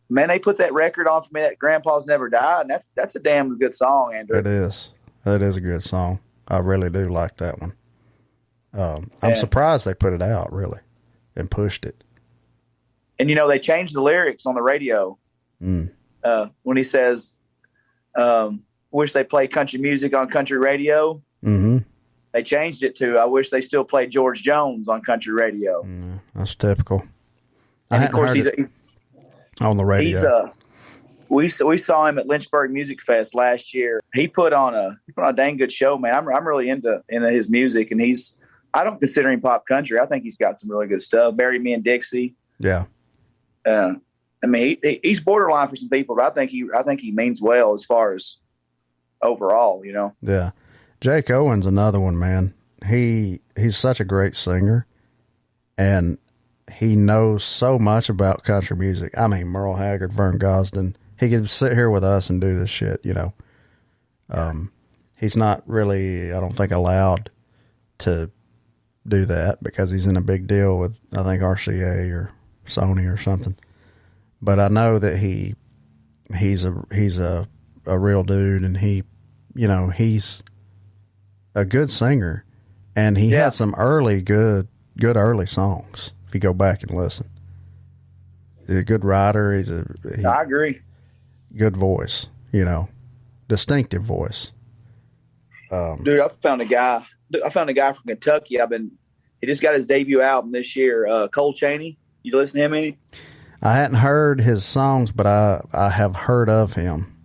Man, they put that record on for me, that Grandpa's Never Died, and that's a damn good song, Andrew. It is. It is a good song. I really do like that one. I'm surprised they put it out, really, and pushed it. And, you know, they changed the lyrics on the radio when he says, wish they play country music on country radio. Mm-hmm. They changed it to, I wish they still play George Jones on country radio. That's typical. And, of course, he's on the radio. We saw him at Lynchburg Music Fest last year. He put on a dang good show, man. I'm really into his music, and I don't consider him pop country. I think he's got some really good stuff. Bury Me in Dixie. Yeah. I mean, he's borderline for some people, but I think he means well as far as overall, you know. Yeah. Jake Owen's another one, man. He's such a great singer, and he knows so much about country music. I mean, Merle Haggard, Vern Gosdin. He could sit here with us and do this shit, you know. He's not really, I don't think, allowed to do that because he's in a big deal with, I think, RCA or Sony or something. But I know that he's a real dude, and he's a good singer, and he had some early good early songs. If you go back and listen, he's a good writer. I agree. Good voice, you know, distinctive voice. Dude, I found a guy from Kentucky. He just got his debut album this year. Cole Chaney. You listen to him any? I hadn't heard his songs, but I have heard of him.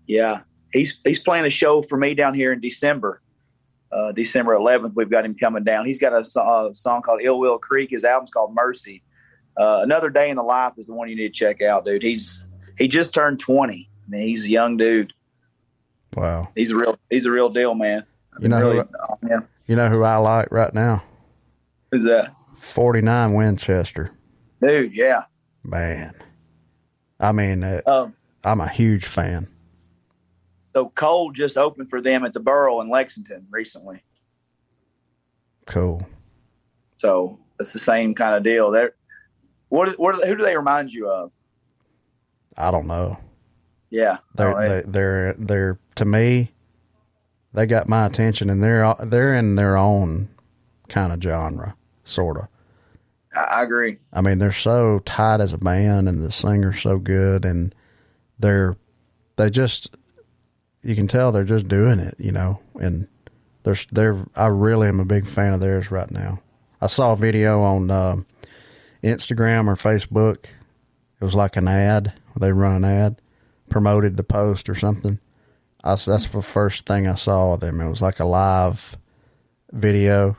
Yeah, he's playing a show for me down here in December. December 11th, we've got him coming down. He's got a song called Ill Will Creek. His album's called Mercy. Another Day in the Life is the one you need to check out, dude. He just turned 20. I mean, he's a young dude. Wow. He's a real deal, man. You know who I like right now? Who's that? 49 Winchester. Dude, yeah. Man. I mean, I'm a huge fan. So Cole just opened for them at the Borough in Lexington recently. Cool. So it's the same kind of deal. Who do they remind you of? I don't know. Yeah. They're to me, they got my attention, and they're in their own kind of genre, sort of. I agree. I mean, they're so tight as a band, and the singer's so good, and you can tell they're just doing it, you know, and I really am a big fan of theirs right now. I saw a video on Instagram or Facebook. It was like an ad. They run an ad, promoted the post or something. That's the first thing I saw of them. It was like a live video.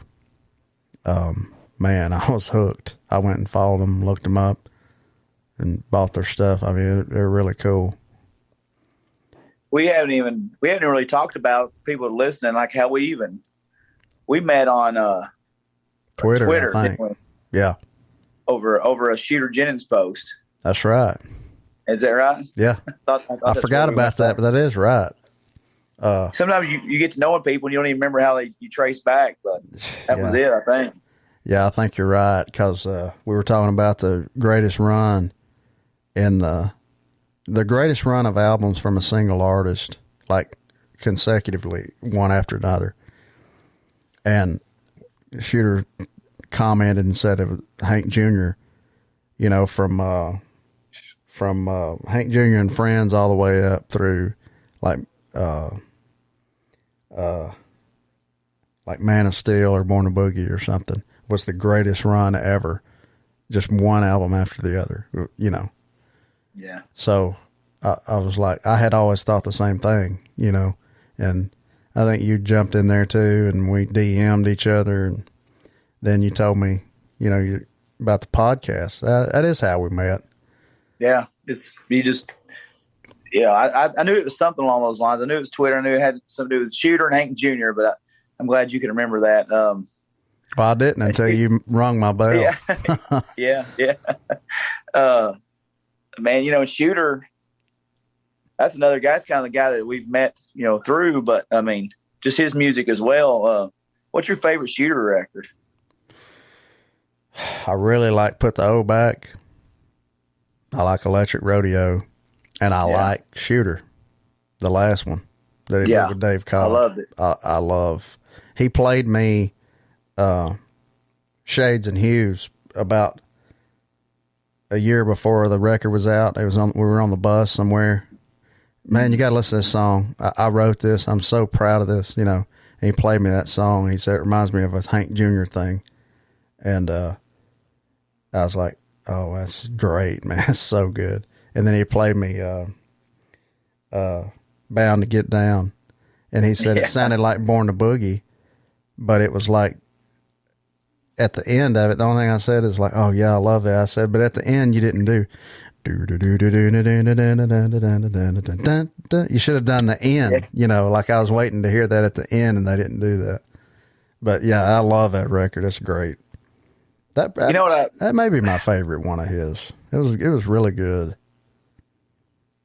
Man, I was hooked. I went and followed them, looked them up, and bought their stuff. I mean, they're really cool. We haven't really talked about, for people listening, like how we met on Twitter, I think. Yeah. Over a Shooter Jennings post. That's right. Is that right? Yeah. I forgot about that, but that is right. Sometimes you get to knowing people and you don't even remember how you trace back, but that was it, I think. Yeah, I think you're right, because we were talking about the greatest run in the greatest run of albums from a single artist, like consecutively, one after another. And Shooter commented and said it was Hank Jr., you know, from Hank Jr. and Friends all the way up through like Man of Steel or Born to Boogie or something, was the greatest run ever. Just one album after the other, you know. Yeah. So I was like, I had always thought the same thing, you know, and I think you jumped in there too, and we DM'd each other, and then you told me, you know, about the podcast. That is how we met. Yeah. I knew it was something along those lines. I knew it was Twitter. I knew it had something to do with Shooter and Hank Jr., but I'm glad you can remember that. Well, I didn't until you rung my bell. Yeah. Man, you know, Shooter, that's another guy. That's kind of the guy that we've met, you know, through, but I mean, just his music as well. What's your favorite Shooter record? I really like Put the O Back. I like Electric Rodeo, and I like Shooter, the last one that he did with Dave Cobb. I loved it. I love. He played me Shades and Hues about a year before the record was out. We were on the bus somewhere. Man, you got to listen to this song. I wrote this. I'm so proud of this, you know. And he played me that song. He said, it reminds me of a Hank Jr. thing. And I was like, oh, that's great, man. It's so good. And then he played me Bound to Get Down. And he said it sounded like Born to Boogie, but it was like, at the end of it, the only thing I said is like, oh yeah, I love it. I said, but at the end you didn't do. You should have done the end, you know, like I was waiting to hear that at the end, and they didn't do that. But yeah, I love that record. It's great. That may be my favorite one of his. It was really good.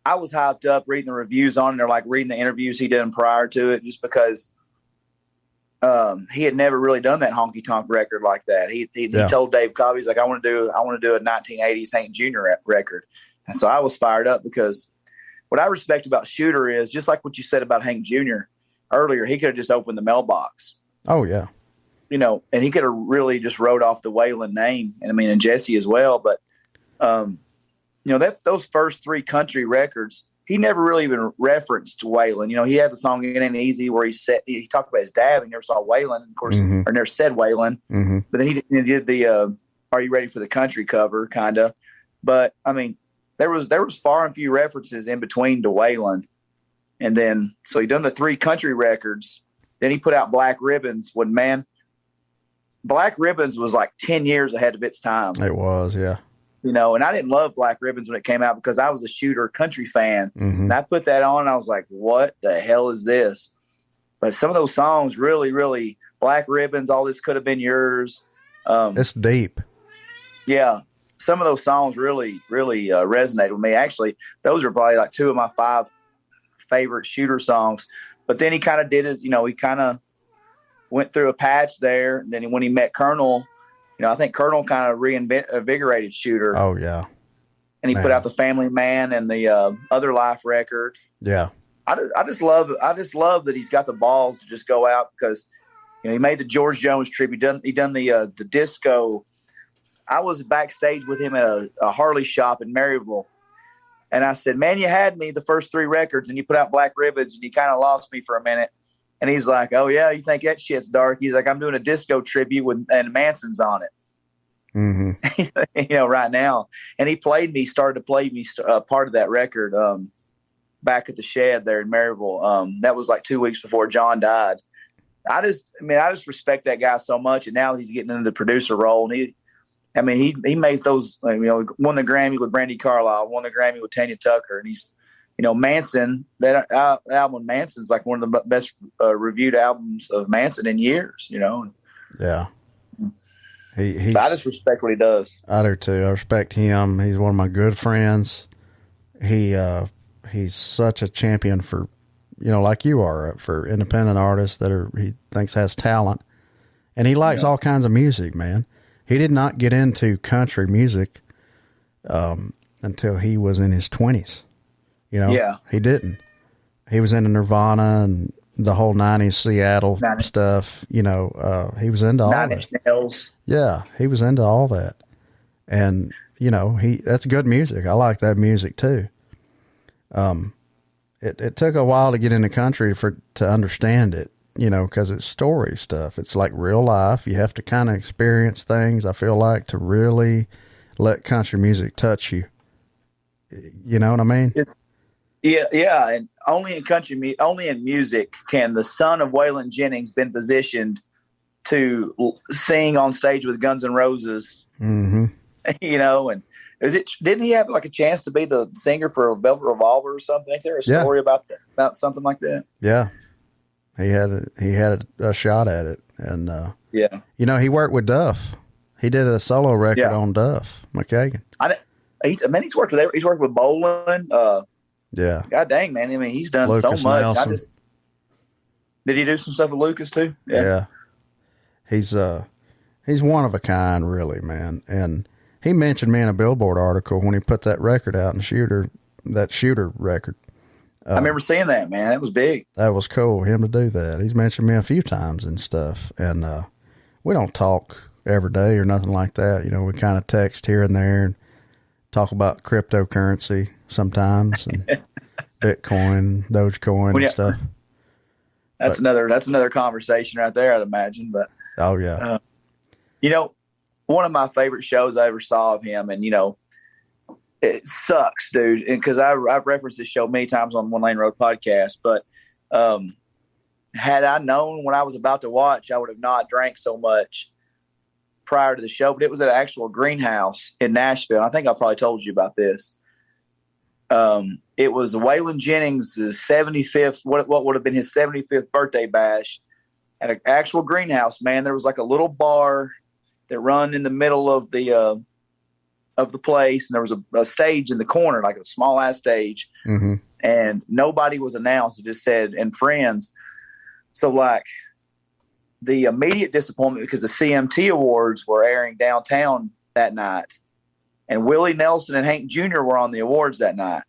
I was hyped up reading the reviews on it, or like reading the interviews he did prior to it, just because he had never really done that honky tonk record like that. He told Dave Cobb, he's like, I want to do a 1980s Hank Jr. record. And so I was fired up, because what I respect about Shooter is, just like what you said about Hank Jr. earlier, he could have just opened the mailbox. Oh yeah. You know, and he could have really just wrote off the Waylon name, and Jesse as well. But, you know, those first three country records, he never really even referenced Waylon. You know, he had the song "It Ain't Easy" where he talked about his dad, and never saw Waylon, of course, or never said Waylon. Mm-hmm. But then he did the "Are You Ready for the Country" cover, kind of. But I mean, there was far and few references in between to Waylon, and then so he done the three country records. Then he put out Black Ribbons. When Black Ribbons was like 10 years ahead of its time. It was, yeah. You know, and I didn't love Black Ribbons when it came out, because I was a Shooter country fan. Mm-hmm. And I put that on, and I was like, what the hell is this? But some of those songs really, really, Black Ribbons, All This Could Have Been Yours. It's deep. Yeah. Some of those songs really, really resonated with me. Actually, those are probably like two of my 5 favorite Shooter songs. But then he kind of did his, you know, he kind of went through a patch there. And then when he met Colonel, you know, I think Colonel kind of reinvigorated Shooter. Oh, yeah. And he put out the Family Man and the Other Life record. Yeah. I just love that he's got the balls to just go out, because, you know, he made the George Jones tribute. He done the disco. I was backstage with him at a Harley shop in Maryville. And I said, man, you had me the first 3 records, and you put out Black Ribbons, and you kind of lost me for a minute. And he's like, oh, yeah, you think that shit's dark? He's like, I'm doing a disco tribute and Manson's on it. Mm-hmm. You know, right now. And he started to play me part of that record back at the shed there in Maryville. That was like 2 weeks before John died. I just respect that guy so much. And now he's getting into the producer role. And he made those, you know, won the Grammy with Brandy Carlisle, won the Grammy with Tanya Tucker. And he's, you know, Manson, that album Manson's like one of the best reviewed albums of Manson in years, you know. Yeah. I just respect what he does. I do too. I respect him. He's one of my good friends. He's such a champion for, you know, like you are, for independent artists that he thinks has talent. And he likes all kinds of music, man. He did not get into country music until he was in his 20s. You know, he didn't. He was into Nirvana and the whole 90s Seattle stuff. You know, he was into all that. Nails. Yeah, he was into all that. And, you know, that's good music. I like that music too. It took a while to get into country to understand it, you know, because it's story stuff. It's like real life. You have to kind of experience things, I feel like, to really let country music touch you. You know what I mean? Yeah, and only in music can the son of Waylon Jennings been positioned to sing on stage with Guns N' Roses. Mm-hmm. You know, and didn't he have like a chance to be the singer for a Velvet Revolver or something? Ain't there a story about something like that? Yeah, he had a shot at it, and you know, he worked with Duff. He did a solo record on Duff McKagan. He's worked with Bolin. Yeah. God dang, man. I mean, he's done Lucas so much. Nelson. Did he do some stuff with Lucas too? Yeah. He's one of a kind, really, man. And he mentioned me in a Billboard article when he put that record out, that Shooter record. I remember seeing that, man. That was big. That was cool, him to do that. He's mentioned me a few times and stuff. And we don't talk every day or nothing like that. You know, we kind of text here and there and talk about cryptocurrency sometimes and Bitcoin, Dogecoin and stuff. That's another conversation right there, I'd imagine. But oh yeah, you know, one of my favorite shows I ever saw of him, and you know, it sucks, dude, because I've referenced this show many times on One Lane Road podcast. But had I known what I was about to watch, I would have not drank so much prior to the show. But it was at an actual greenhouse in Nashville. I think I probably told you about this. It was Waylon Jennings' 75th, what would have been his 75th birthday bash at an actual greenhouse, man. There was like a little bar that run in the middle of the place. And there was a stage in the corner, like a small ass stage. Mm-hmm. And nobody was announced. It just said, and friends. So like the immediate disappointment, because the CMT Awards were airing downtown that night. And Willie Nelson and Hank Jr. were on the awards that night.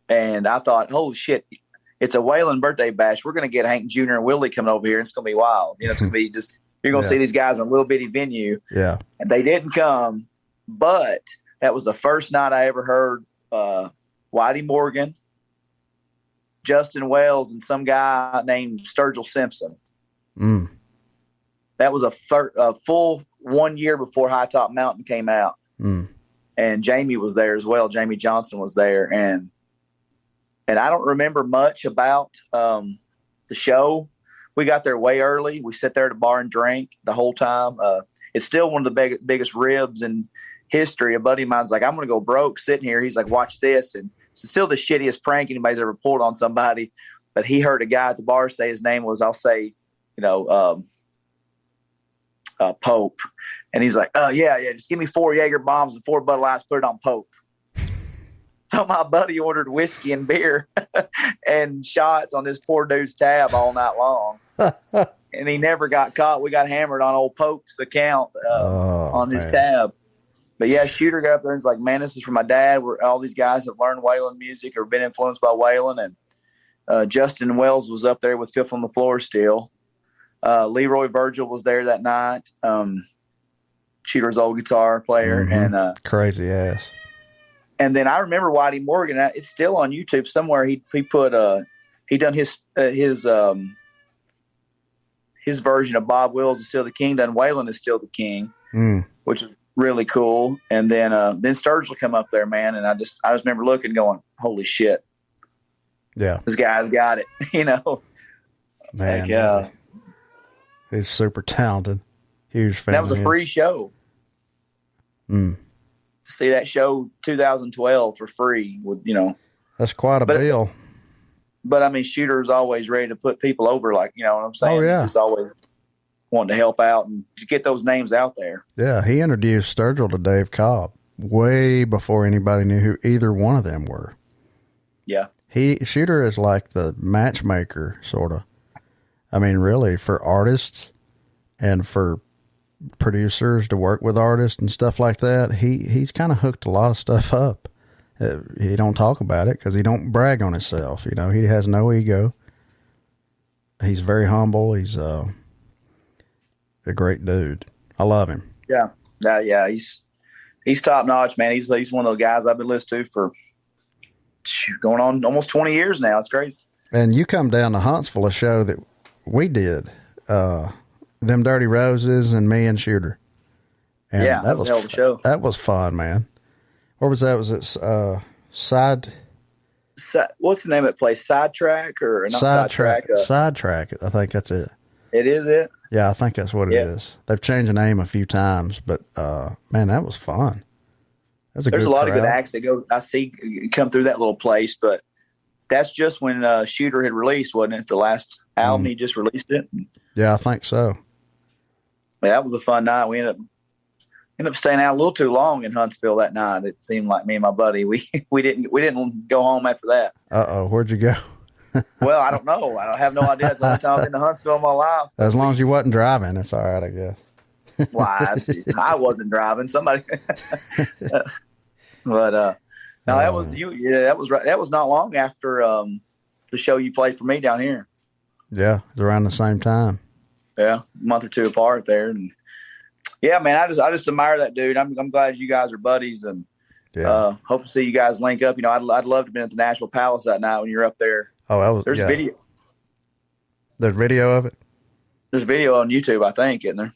And I thought, holy shit, it's a Waylon birthday bash. We're going to get Hank Jr. and Willie coming over here. And it's going to be wild. You know, it's going to be just, you're going to see these guys in a little bitty venue. Yeah. And they didn't come. But that was the first night I ever heard Whitey Morgan, Justin Wells, and some guy named Sturgill Simpson. Mm. That was a full 1 year before High Top Mountain came out. Mm. And Jamie was there as well. Jamie Johnson was there. And I don't remember much about the show. We got there way early. We sat there at a bar and drank the whole time. It's still one of the biggest ribs in history. A buddy of mine's like, I'm going to go broke sitting here. He's like, watch this. And it's still the shittiest prank anybody's ever pulled on somebody. But he heard a guy at the bar say his name was, I'll say, you know, Pope. And he's like, yeah, just give me 4 Jaeger bombs and 4 Bud Lights, put it on Pope. So my buddy ordered whiskey and beer and shots on this poor dude's tab all night long. And he never got caught. We got hammered on old Pope's account on his tab. But yeah, Shooter got up there and was like, man, this is for my dad. All these guys have learned Waylon music or been influenced by Waylon. And Justin Wells was up there with Fifth on the Floor still. Leroy Virgil was there that night. Shooter's old guitar player. Mm-hmm. And crazy ass. And then I remember Whitey Morgan. It's still on YouTube somewhere. He put he done his version of Bob Wills is Still the King. Done Waylon is Still the King, which is really cool. And then Sturgill come up there, man. And I just remember looking, going, holy shit, yeah, this guy's got it, you know. Man, like, he's super talented. Huge fan. That was a free show. See that show 2012 for free with, you know. That's quite a bill. But I mean, Shooter's always ready to put people over, like, you know what I'm saying? Oh, yeah. He's always wanting to help out and to get those names out there. Yeah, he introduced Sturgill to Dave Cobb way before anybody knew who either one of them were. Yeah. Shooter is like the matchmaker, sort of. I mean, really, for artists and for producers to work with artists and stuff like that, he's kind of hooked a lot of stuff up. He don't talk about it because he don't brag on himself. You know, he has no ego. He's very humble. He's a great dude. I love him. Yeah. Yeah. He's top notch, man. He's one of those guys I've been listening to for going on almost 20 years now. It's crazy. And you come down to Huntsville, a show that we did, them Dirty Roses and me and Shooter. And yeah, that was a hell of a show. That was fun, man. Where was that? Was it what's the name of that place? Sidetrack or not Sidetrack? Sidetrack. I think that's it. It is it? Yeah, I think that's what it is. They've changed the name a few times, but man, that was fun. There's a lot of good acts that I see come through that little place, but that's just when Shooter had released, wasn't it? The last album he just released it. Yeah, I think so. Yeah, that was a fun night. We ended up staying out a little too long in Huntsville that night. It seemed like me and my buddy we didn't go home after that. Where'd you go? Well, I don't know. I have no idea. It's the only time I've been to Huntsville in my life. As long as you wasn't driving, it's all right, I guess. Why? I wasn't driving. Somebody. But no, that was you. Yeah, that was right. That was not long after the show you played for me down here. Yeah, it was around the same time. Yeah, a month or two apart there, and yeah, man, I just admire that dude. I'm glad you guys are buddies, and hope to see you guys link up. You know, I'd love to be at the Nashville Palace that night when you're up there. Oh, there's video. There's video of it. There's video on YouTube, I think, isn't there?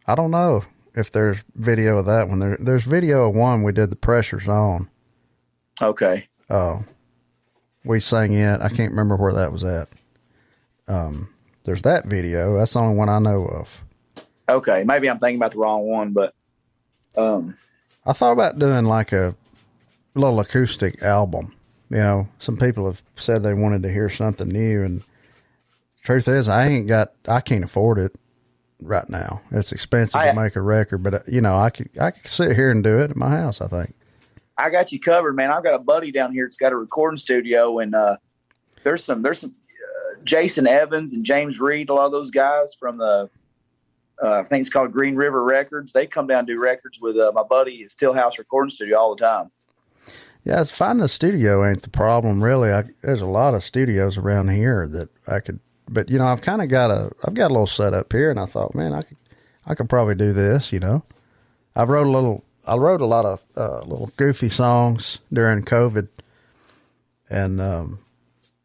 I don't know if there's video of that one. There's video of one we did the Pressure Zone. Okay. We sang it. I can't remember where that was at. There's that video. That's the only one I know of. Okay, maybe I'm thinking about the wrong one, but I thought about doing like a little acoustic album. You know, some people have said they wanted to hear something new, and truth is, I can't afford it right now. It's expensive to make a record, but you know, I could sit here and do it at my house, I think. I got you covered, man. I've got a buddy down here that's got a recording studio, and there's some Jason Evans and James Reed, a lot of those guys from the I think it's called Green River Records. They come down and do records with my buddy at Stillhouse Recording Studio all the time. Yeah, it's finding a studio ain't the problem, really. There's a lot of studios around here that I could, but you know, I've got a little setup here, and I thought, man, I could probably do this. You know, I wrote a lot of little goofy songs during COVID, and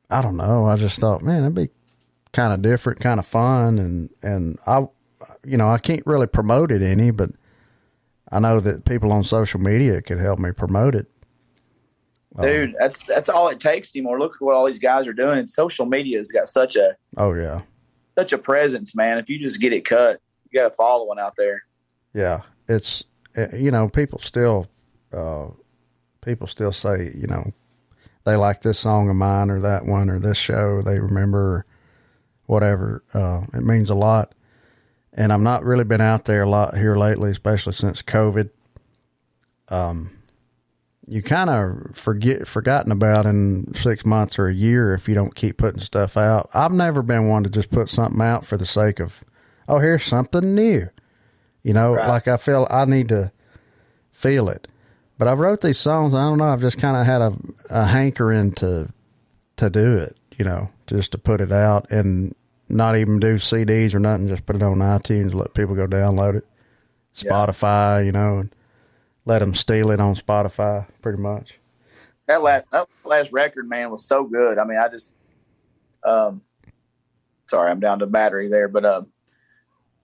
I don't know. I just thought, man, it'd be kind of different, kind of fun, and I can't really promote it any, but I know that people on social media could help me promote it. Dude, that's all it takes anymore. Look at what all these guys are doing. Social media has got such a presence, man. If you just get it cut, you got a following out there. Yeah, it's people still say, you know, they like this song of mine or that one or this show they remember or whatever. It means a lot. And I've not really been out there a lot here lately, especially since COVID. You kind of forgotten about in 6 months or a year if you don't keep putting stuff out. I've never been one to just put something out for the sake of, oh, here's something new. You know, right. Like I feel I need to feel it. But I wrote these songs, I don't know, I've just kind of had a hankering to do it, you know, just to put it out and not even do CDs or nothing, just put it on iTunes, let people go download it. Spotify, you know, and let them steal it on Spotify, pretty much. That last record, man, was so good. I mean, I just, sorry, I'm down to battery there, but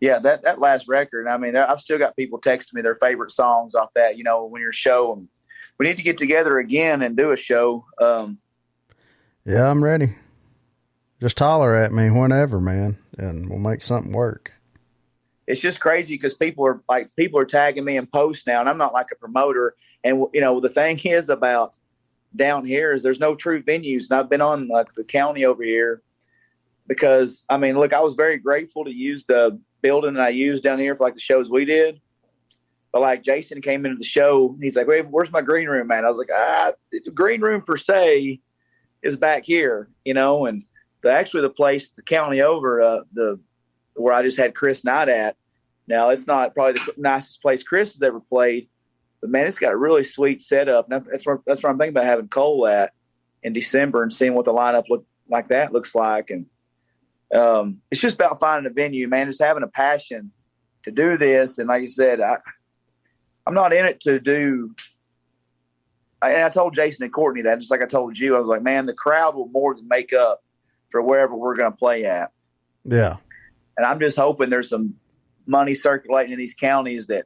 yeah, that last record. I mean, I've still got people texting me their favorite songs off that. You know, when your show, and we need to get together again and do a show. Yeah, I'm ready. Just holler at me whenever, man, and we'll make something work. It's just crazy because people are tagging me in posts now, and I'm not like a promoter. And you know, the thing is about down here is there's no true venues. And I've been on like the county over here because I mean, look, I was very grateful to use the building that I used down here for like the shows we did. But like Jason came into the show, he's like, "Wait, where's my green room, man?" I was like, the green room per se is back here, you know, and the place, the county over, where I just had Chris Knight at. Now, it's not probably the nicest place Chris has ever played, but man, it's got a really sweet setup. And that's where I'm thinking about having Cole at in December and seeing what the lineup looks like. And it's just about finding a venue, man, just having a passion to do this. And like you said, I'm not in it to do. And I told Jason and Courtney that, just like I told you, I was like, man, the crowd will more than make up for wherever we're going to play at. Yeah. And I'm just hoping there's some money circulating in these counties that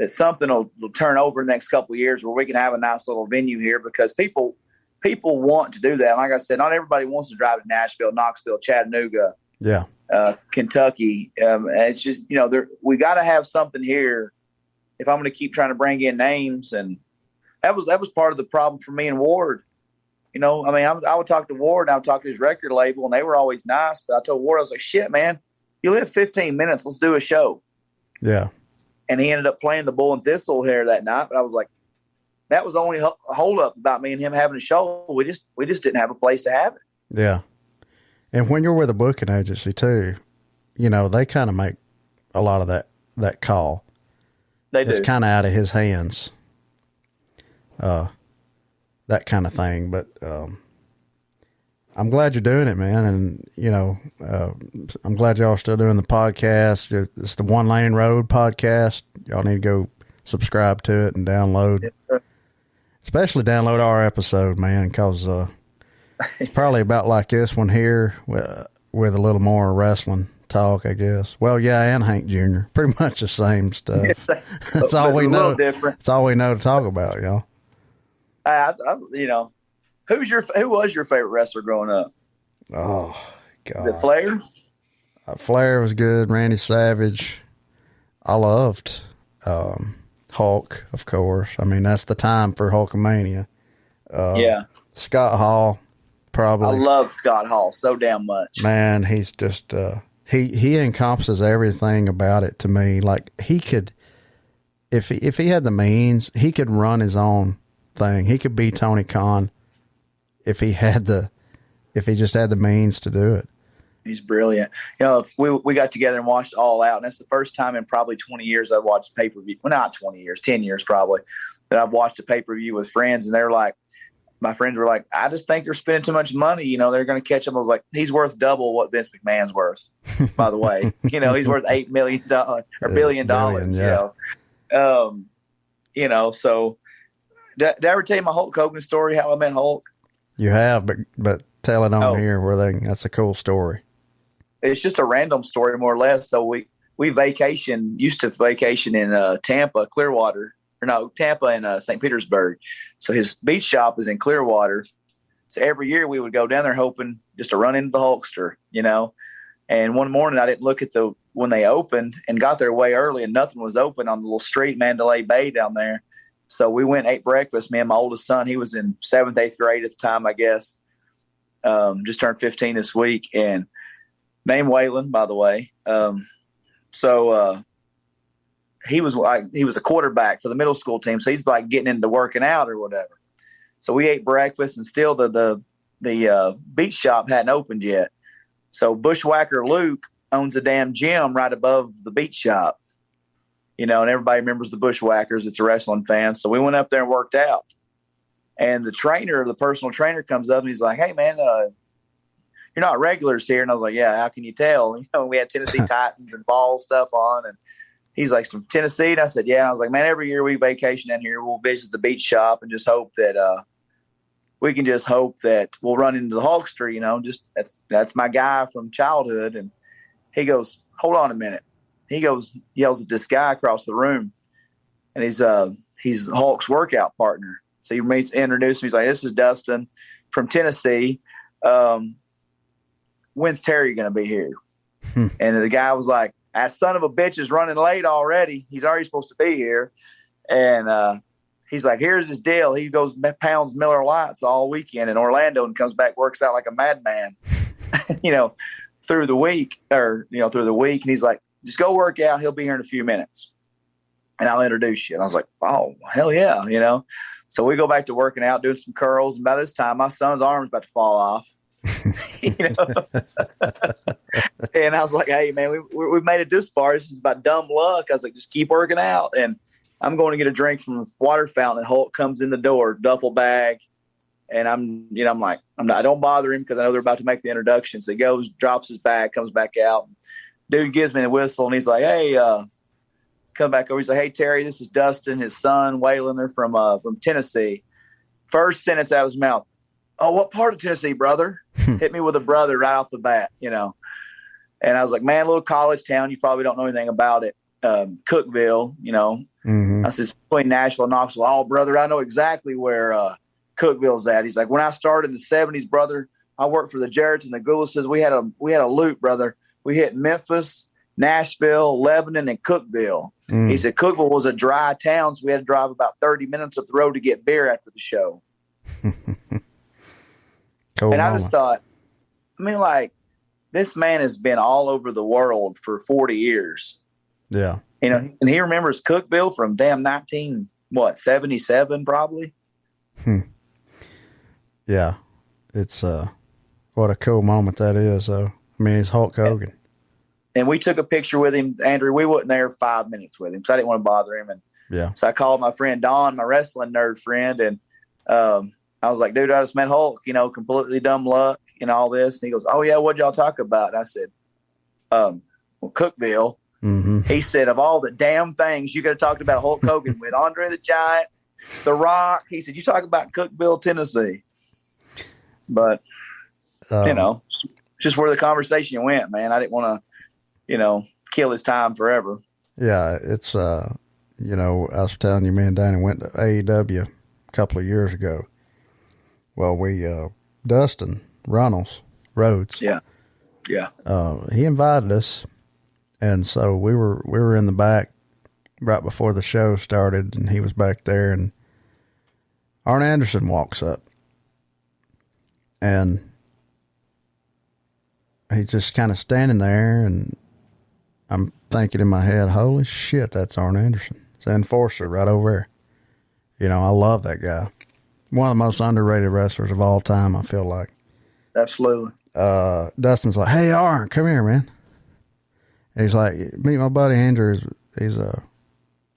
something will turn over in the next couple of years where we can have a nice little venue here, because people want to do that. Like I said, not everybody wants to drive to Nashville, Knoxville, Chattanooga, Kentucky. It's just, we got to have something here if I'm going to keep trying to bring in names. And that was part of the problem for me and Ward. I would talk to Ward and I would talk to his record label, and they were always nice. But I told Ward, I was like, shit, man, you live 15 minutes. Let's do a show. Yeah. And he ended up playing the Bull and Thistle here that night. But I was like, that was the only hold up about me and him having a show. We just didn't have a place to have it. Yeah. And when you're with a booking agency too, they kind of make a lot of that call. They do. It's kind of out of his hands. That kind of thing. But I'm glad you're doing it, man. And, I'm glad y'all are still doing the podcast. It's the One Lane Road podcast. Y'all need to go subscribe to it and download. Especially download our episode, man, because it's probably about like this one here with a little more wrestling talk, I guess. Well, yeah, and Hank Jr. Pretty much the same stuff. That's all we know. That's all we know to talk about, y'all. Who was your favorite wrestler growing up? Oh, God. Is it Flair? Flair was good. Randy Savage. I loved Hulk, of course. I mean, that's the time for Hulkamania. Scott Hall, probably. I love Scott Hall so damn much. Man, he's just he encompasses everything about it to me. Like, he could, if he had the means, he could run his own thing. He could be Tony Khan if he just had the means to do it. He's brilliant. If we got together and watched All Out, and that's the first time in probably 20 years I've watched pay-per-view. Well, not 20 years, 10 years probably, that I've watched a pay-per-view with friends, and they're like, my friends were like, I just think they're spending too much money. They're going to catch him. I was like, he's worth double what Vince McMahon's worth, by the way. He's worth $8 million or $1 billion. So did I ever tell you my Hulk Hogan story, how I met Hulk? You have, but tell it on here that's a cool story. It's just a random story, more or less. So we used to vacation in Tampa, Tampa and St. Petersburg. So his beach shop is in Clearwater. So every year we would go down there hoping just to run into the Hulkster, And one morning I didn't look at when they opened, and got there way early, and nothing was open on the little street, Mandalay Bay down there. So we went and ate breakfast. Me and my oldest son, he was in 7th, 8th grade at the time, I guess. Just turned 15 this week, and named Waylon, by the way. He was a quarterback for the middle school team. So he's like getting into working out or whatever. So we ate breakfast, and still the beach shop hadn't opened yet. So Bushwhacker Luke owns a damn gym right above the beach shop. And everybody remembers the Bushwhackers. It's a wrestling fan. So we went up there and worked out. And the personal trainer comes up and he's like, hey, man, you're not regulars here. And I was like, yeah, how can you tell? We had Tennessee Titans and ball stuff on. And he's like, from Tennessee? And I said, yeah. And I was like, man, every year we vacation in here. We'll visit the beach shop and just hope that we'll run into the Hulkster, just that's my guy from childhood. And he goes, hold on a minute. He goes, yells at this guy across the room, and he's Hulk's workout partner. So he introduced me. He's like, this is Dustin from Tennessee. When's Terry going to be here? And the guy was like, that son of a bitch is running late already. He's already supposed to be here. And he's like, here's his deal. He goes pounds Miller Lights all weekend in Orlando and comes back, works out like a madman, through the week. And he's like, just go work out. He'll be here in a few minutes, and I'll introduce you. And I was like, oh, hell yeah, So we go back to working out, doing some curls. And by this time, my son's arm's about to fall off. you know? And I was like, hey, man, we've made it this far. This is about dumb luck. I was like, just keep working out. And I'm going to get a drink from a water fountain. And Hulk comes in the door, duffel bag. And I don't bother him because I know they're about to make the introduction. So he goes, drops his bag, comes back out. Dude gives me the whistle, and he's like, hey, come back over. He's like, hey, Terry, this is Dustin, his son, Waylon. They're from Tennessee. First sentence out of his mouth, oh, what part of Tennessee, brother? Hit me with a brother right off the bat, you know. And I was like, man, little college town. You probably don't know anything about it. Cookeville, you know. Mm-hmm. I said, between Nashville and Knoxville. Oh, brother, I know exactly where Cookeville's at. He's like, when I started in the 70s, brother, I worked for the Jarretts and the Goulises. We had a loop, brother. We hit Memphis, Nashville, Lebanon, and Cookeville. He said Cookeville was a dry town, so we had to drive about 30 minutes up the road to get beer after the show. Cool, and I just thought, I mean, like, this man has been all over the world for 40 years. Yeah. You know, and he remembers Cookeville from damn 77 probably. Yeah. It's what a cool moment that is, though. I mean, it's Hulk Hogan. And we took a picture with him, Andrew. We wasn't there 5 minutes with him because I didn't want to bother him. And so I called my friend Don, my wrestling nerd friend, and I was like, dude, I just met Hulk, you know, completely dumb luck and all this. And he goes, oh, yeah, what'd y'all talk about? And I said, well, Cookeville. Mm-hmm. He said, of all the damn things you could have talked about Hulk Hogan with, Andre the Giant, The Rock, he said, you talk about Cookeville, Tennessee. But, you know, just where the conversation went, man. I didn't want to, you know, kill his time forever. Yeah, it's, you know, I was telling you, me and Danny went to AEW a couple of years ago. Well, Dustin Rhodes. Yeah. He invited us. And so we were in the back right before the show started, and he was back there, and Arn Anderson walks up. And he's just kind of standing there, and I'm thinking in my head, holy shit, that's Arn Anderson. It's an enforcer right over there. You know, I love that guy. One of the most underrated wrestlers of all time, I feel like. Absolutely. Dustin's like, hey, Arn, come here, man. And he's like, meet my buddy Andrew. He's a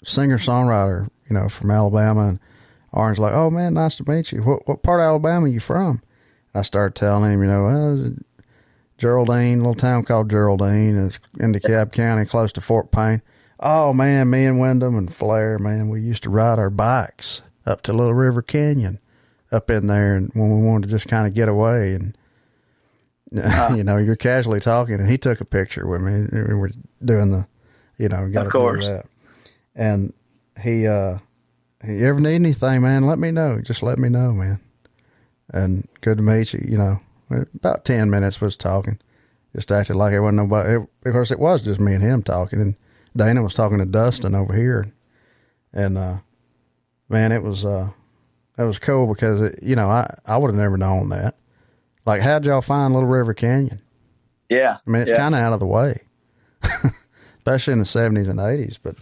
singer-songwriter, you know, from Alabama. And Arn's like, oh, man, nice to meet you. What part of Alabama are you from? I started telling him, you know, well, Geraldine, a little town called Geraldine. It's in DeKalb County, close to Fort Payne. Oh, man, me and Wyndham and Flair, man, we used to ride our bikes up to Little River Canyon up in there, and when we wanted to just kind of get away. And, you know, you're casually talking, and he took a picture with me. We were doing the, you know, got to do that. And he ever need anything, man, let me know. Just let me know, man. And good to meet you, you know. About 10 minutes was talking. Just acted like it wasn't nobody. Of course, it was just me and him talking. And Dana was talking to Dustin over here. And, man, it was cool because, you know, I would have never known that. Like, how'd y'all find Little River Canyon? Yeah. I mean, it's kind of out of the way, especially in the 70s and 80s. But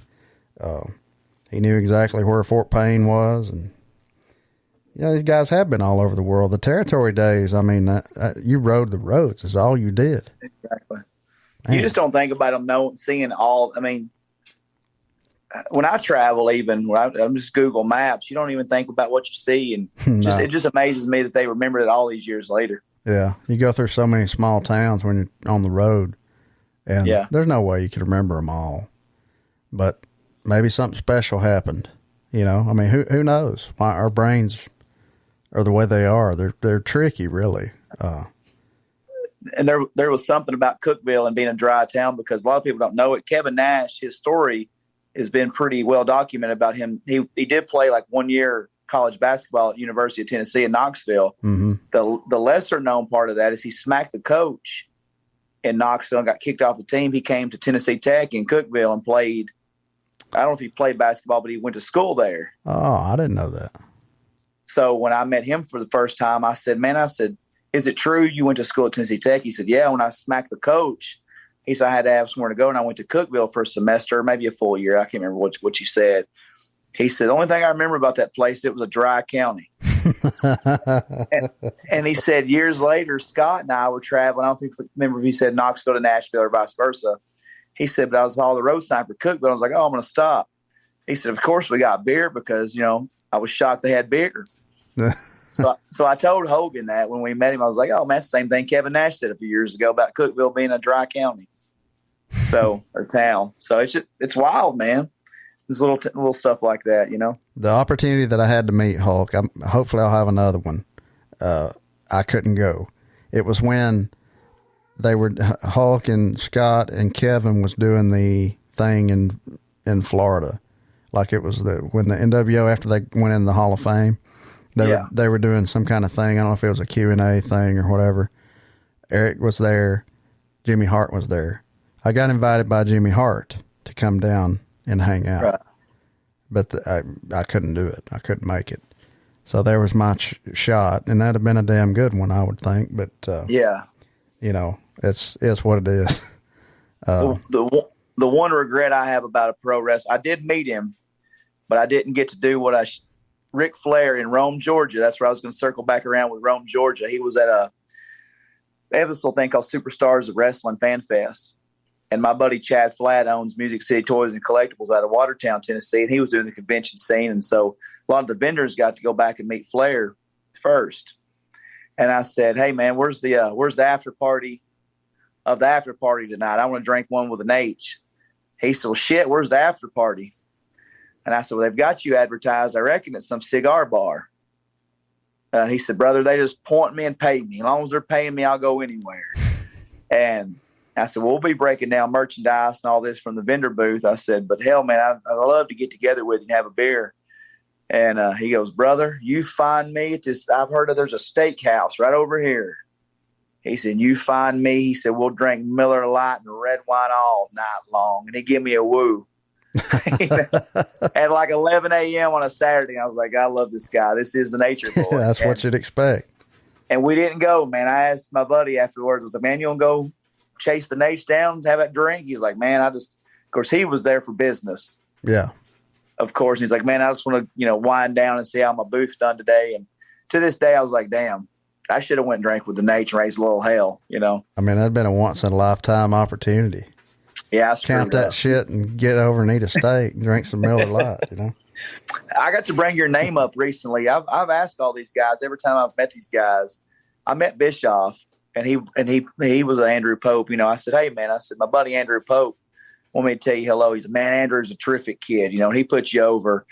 he knew exactly where Fort Payne was. And, you know, these guys have been all over the world. The territory days, I mean, you rode the roads is all you did. Exactly. Man. You just don't think about them seeing all. I mean, when I travel, even when I'm just Google Maps, you don't even think about what you see. And it just amazes me that they remembered it all these years later. Yeah. You go through so many small towns when you're on the road, and there's no way you can remember them all. But maybe something special happened. You know, I mean, who knows why our brains are the way they are. They're tricky, really. And there was something about Cookeville and being a dry town because a lot of people don't know it. Kevin Nash, his story has been pretty well documented about him. He did play like 1 year college basketball at University of Tennessee in Knoxville. Mm-hmm. The lesser known part of that is he smacked the coach in Knoxville and got kicked off the team. He came to Tennessee Tech in Cookeville and played. I don't know if he played basketball, but he went to school there. Oh, I didn't know that. So when I met him for the first time, I said, is it true you went to school at Tennessee Tech? He said, yeah. When I smacked the coach, he said I had to have somewhere to go, and I went to Cookeville for a semester, maybe a full year. I can't remember what he said. He said, the only thing I remember about that place, it was a dry county. and he said years later, Scott and I were traveling. I don't think remember if he said Knoxville to Nashville or vice versa. He said, but I was all the road sign for Cookville. I was like, oh, I'm going to stop. He said, of course we got beer because, I was shocked they had beer. So I told Hogan that when we met him, I was like, oh, man, that's the same thing Kevin Nash said a few years ago about Cookville being a dry county. Or town. So it's wild, man. There's little stuff like that, The opportunity that I had to meet Hulk, hopefully I'll have another one. I couldn't go. It was when Hulk and Scott and Kevin was doing the thing in Florida. Like it was when the NWO, after they went in the Hall of Fame, they were doing some kind of thing. I don't know if it was a Q&A thing or whatever. Eric was there. Jimmy Hart was there. I got invited by Jimmy Hart to come down and hang out. Right. But I couldn't do it. I couldn't make it. So there was my shot, and that'd have been a damn good one, I would think. But it's what it is. The one regret I have about a pro wrestler, I did meet him, but I didn't get to do what Ric Flair in Rome, Georgia. That's where I was going to circle back around with Rome, Georgia. He was at they have this little thing called Superstars of Wrestling Fan Fest. And my buddy Chad Flatt owns Music City Toys and Collectibles out of Watertown, Tennessee, and he was doing the convention scene. And so a lot of the vendors got to go back and meet Flair first. And I said, "Hey man, where's the after party of the after party tonight? I want to drink one with an H." He said, "Well, shit, where's the after party?" And I said, "Well, they've got you advertised, I reckon, at some cigar bar." He said, "Brother, they just point me and pay me. As long as they're paying me, I'll go anywhere." And I said, "We'll be breaking down merchandise and all this from the vendor booth." I said, "But hell, man, I love to get together with you and have a beer." And he goes, "Brother, you find me at this. I've heard there's a steakhouse right over here." He said, "You find me." He said, "We'll drink Miller Lite and red wine all night long." And he gave me a woo. At like 11 a.m. on a Saturday. I was like, I love this guy. This is the nature boy. Yeah, that's what you'd expect. And we didn't go, man. I asked my buddy afterwards. I was like, "Man, you want to go chase the Nash down, have that drink?" He's like, "Man, of course, he was there for business." Yeah. Of course. He's like, "Man, I just want to, wind down and see how my booth's done today." And to this day, I was like, damn, I should have went and drank with the Nash and raised a little hell, I mean, that'd been a once in a lifetime opportunity. Yeah. Count that shit and get over and eat a steak and drink some Miller Lite, I got to bring your name up recently. I've asked all these guys every time I've met these guys. I met Bischoff. And he was an Andrew Pope. I said, "Hey, man," I said, "My buddy Andrew Pope want me to tell you hello." He's "Man, Andrew's a terrific kid. And he puts you over."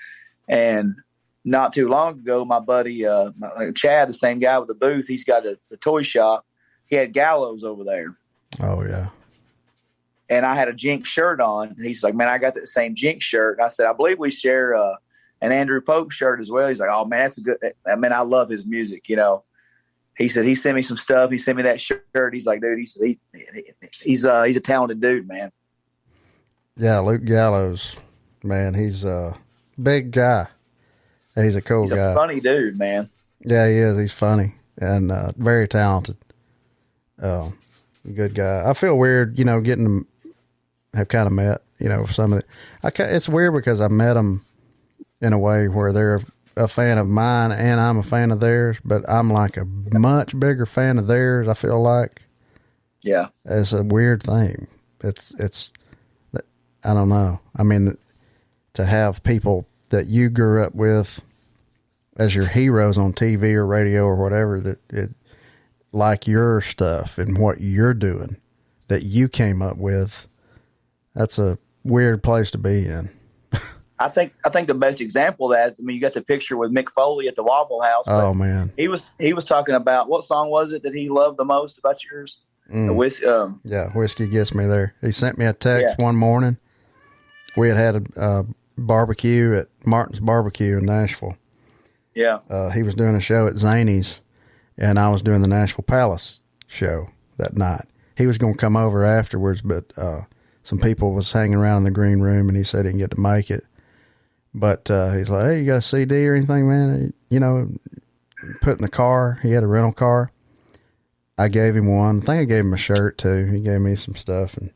And not too long ago, my buddy Chad, the same guy with the booth, he's got a toy shop. He had Gallows over there. Oh, yeah. And I had a Jinx shirt on. And he's like, "Man, I got that same Jinx shirt." And I said, "I believe we share an Andrew Pope shirt as well." He's like, "Oh, man, that's a good – I mean, I love his music, He said he sent me some stuff. He sent me that shirt. He's like, dude, he said he's a talented dude, man. Yeah, Luke Gallows, man, he's a big guy. He's a cool guy. He's a funny dude, man. Yeah, he is. He's funny and very talented. Good guy. I feel weird, getting to have kind of met, some of the. It's weird because I met them in a way where they're a fan of mine and I'm a fan of theirs, but I'm like a much bigger fan of theirs. I feel like, yeah, it's a weird thing. It's, I don't know. I mean, to have people that you grew up with as your heroes on TV or radio or whatever, that like your stuff and what you're doing that you came up with, that's a weird place to be in. I think the best example of that, you got the picture with Mick Foley at the Waffle House. Oh man, he was talking about, what song was it that he loved the most about yours? Whiskey Gets Me There. He sent me a text one morning. We had a barbecue at Martin's Barbecue in Nashville. Yeah, he was doing a show at Zany's, and I was doing the Nashville Palace show that night. He was going to come over afterwards, but some people was hanging around in the green room, and he said he didn't get to make it. But he's like, "Hey, you got a CD or anything, man?" Put in the car. He had a rental car. I gave him one. I think I gave him a shirt too. He gave me some stuff, and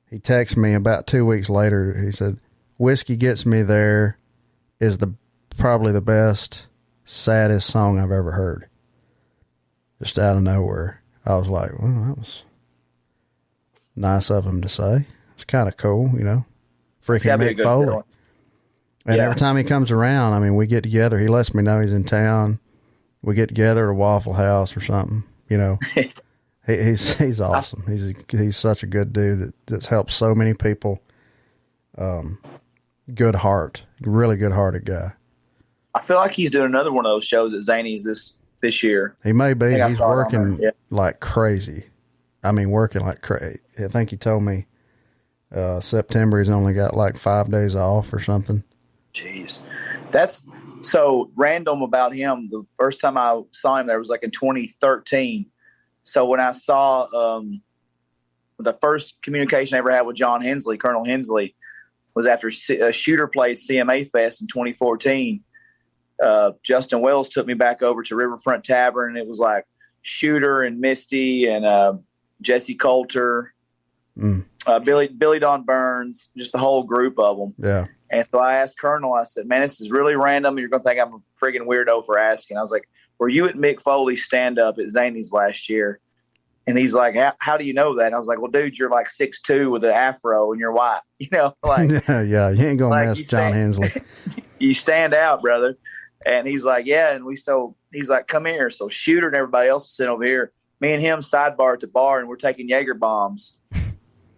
he texted me about 2 weeks later. He said, "Whiskey Gets Me There is probably the best saddest song I've ever heard. Just out of nowhere. I was like, well, that was nice of him to say. It's kind of cool, you know. Freaking Mick Foley. Feeling. And every time he comes around, I mean, we get together. He lets me know he's in town. We get together at a Waffle House or something, you know. He's awesome. He's such a good dude that's helped so many people. Good heart, really good hearted guy. I feel like he's doing another one of those shows at Zany's this year. He may be. He's working like crazy. I mean, working like crazy. I think he told me September he's only got like 5 days off or something. Jeez, that's so random about him. The first time I saw him there was like in 2013. So when I saw the first communication I ever had with John Hensley, Colonel Hensley, was after Shooter played CMA Fest in 2014. Justin Wells took me back over to Riverfront Tavern, and it was like Shooter and Misty and Jesse Coulter, Billy Don Burns, just the whole group of them. Yeah. And so I asked Colonel, I said, man, this is really random. You're going to think I'm a friggin' weirdo for asking. I was like, were you at Mick Foley's stand-up at Zany's last year? And he's like, how do you know that? And I was like, well, dude, you're like 6'2" with an afro and you're white. You know, like. Yeah, you ain't going to mess John Hensley. You stand out, brother. And he's like, yeah. And he's like, come here. So Shooter and everybody else is sitting over here. Me and him sidebar at the bar, and we're taking Jaeger bombs.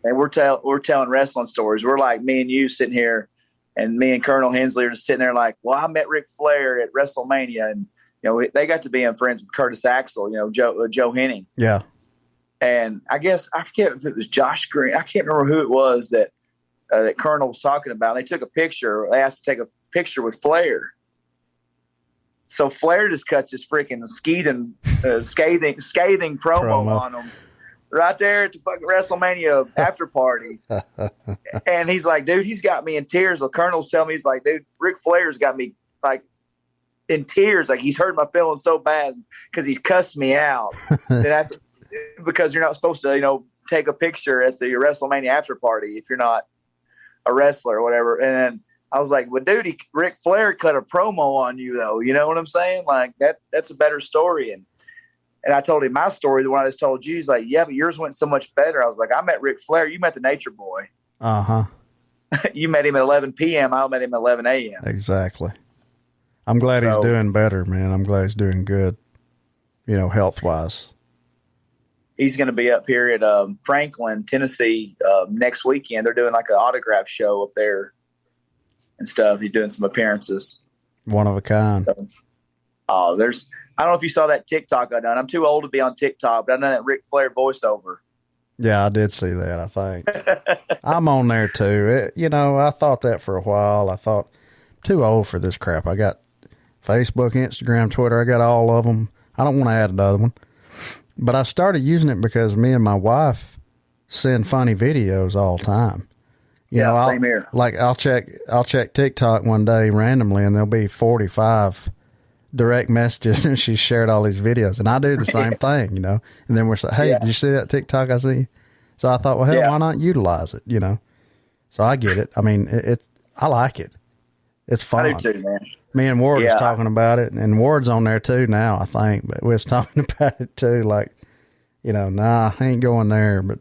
And we're telling wrestling stories. We're like me and you sitting here, and me and Colonel Hensley are just sitting there like, well, I met Ric Flair at WrestleMania, and you know they got to be friends with Curtis Axel, you know, Joe Henning. Yeah. And I forget if it was Josh Green. I can't remember who it was that Colonel was talking about. They took a picture. They asked to take a picture with Flair. So Flair just cuts his freaking scathing promo on him right there at the fucking WrestleMania after party. And he's like, dude, he's got me in tears. The Colonel's telling me, he's like, dude, Ric Flair's got me like in tears. Like he's hurt my feelings so bad because he's cussed me out. Because you're not supposed to, you know, take a picture at the WrestleMania after party if you're not a wrestler or whatever. And then I was like, well, dude, Ric Flair cut a promo on you, though. You know what I'm saying? Like, that's a better story. And I told him my story, the one I just told you. He's like, yeah, but yours went so much better. I was like, I met Ric Flair. You met the Nature Boy. Uh-huh. You met him at 11 p.m. I met him at 11 a.m. Exactly. I'm glad he's doing better, man. I'm glad he's doing good, you know, health-wise. He's going to be up here at Franklin, Tennessee next weekend. They're doing like an autograph show up there and stuff. He's doing some appearances. One of a kind. So, I don't know if you saw that TikTok I done. I'm too old to be on TikTok, but I done that Ric Flair voiceover. Yeah, I did see that, I think. I'm on there too. You know, I thought that for a while. I thought, too old for this crap. I got Facebook, Instagram, Twitter. I got all of them. I don't want to add another one. But I started using it because me and my wife send funny videos all the time. You know, same here. Like I'll check TikTok one day randomly, and there'll be 45 direct messages, and she shared all these videos, and I do the same thing, you know. And then we're like, hey, did you see that TikTok I see? So I thought, well, hell, why not utilize it, you know? So I get it. I mean, I like it. It's fun. I do too, man. Me and Ward was talking about it, and Ward's on there too now, I think. But we was talking about it too, like, you know, nah, I ain't going there. But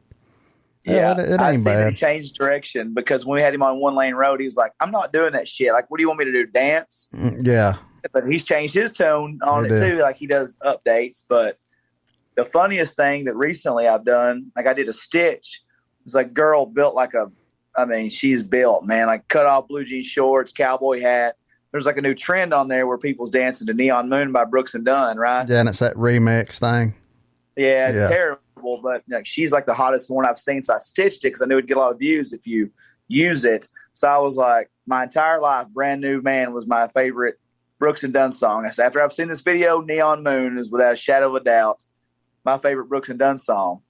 it ain't I've seen bad. him change direction because when we had him on One Lane Road, he was like, I'm not doing that shit. Like, what do you want me to do, dance? Yeah. But he's changed his tone on it too. Like he does updates. But the funniest thing that recently I've done, like I did a stitch. It's like girl built like she's built, man, like cut off blue jean shorts, cowboy hat. There's like a new trend on there where people's dancing to Neon Moon by Brooks and Dunn, right? Yeah, and it's that remix thing. Yeah, it's terrible, but like, she's like the hottest one I've seen. So I stitched it because I knew it'd get a lot of views if you use it. So I was like, my entire life, Brand New Man was my favorite Brooks and Dunn song. I said, after I've seen this video, Neon Moon is without a shadow of a doubt my favorite Brooks and Dunn song.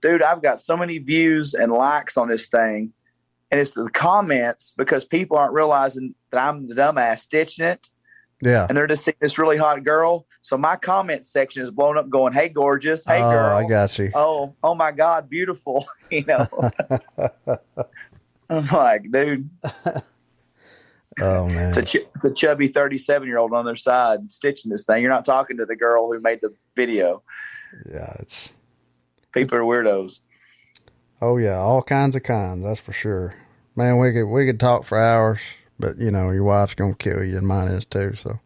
Dude, I've got so many views and likes on this thing. And it's the comments because people aren't realizing that I'm the dumbass stitching it. Yeah. And they're just seeing this really hot girl. So my comment section is blown up going, hey, gorgeous. Hey, girl. I got you. Oh my God, beautiful. You know, I'm like, dude. Oh man, it's a chubby 37-year-old on their side stitching this thing. You're not talking to the girl who made the video. Yeah, it's people are weirdos. Oh yeah, all kinds of kinds. That's for sure. Man, we could talk for hours, but you know your wife's gonna kill you, and mine is too. So,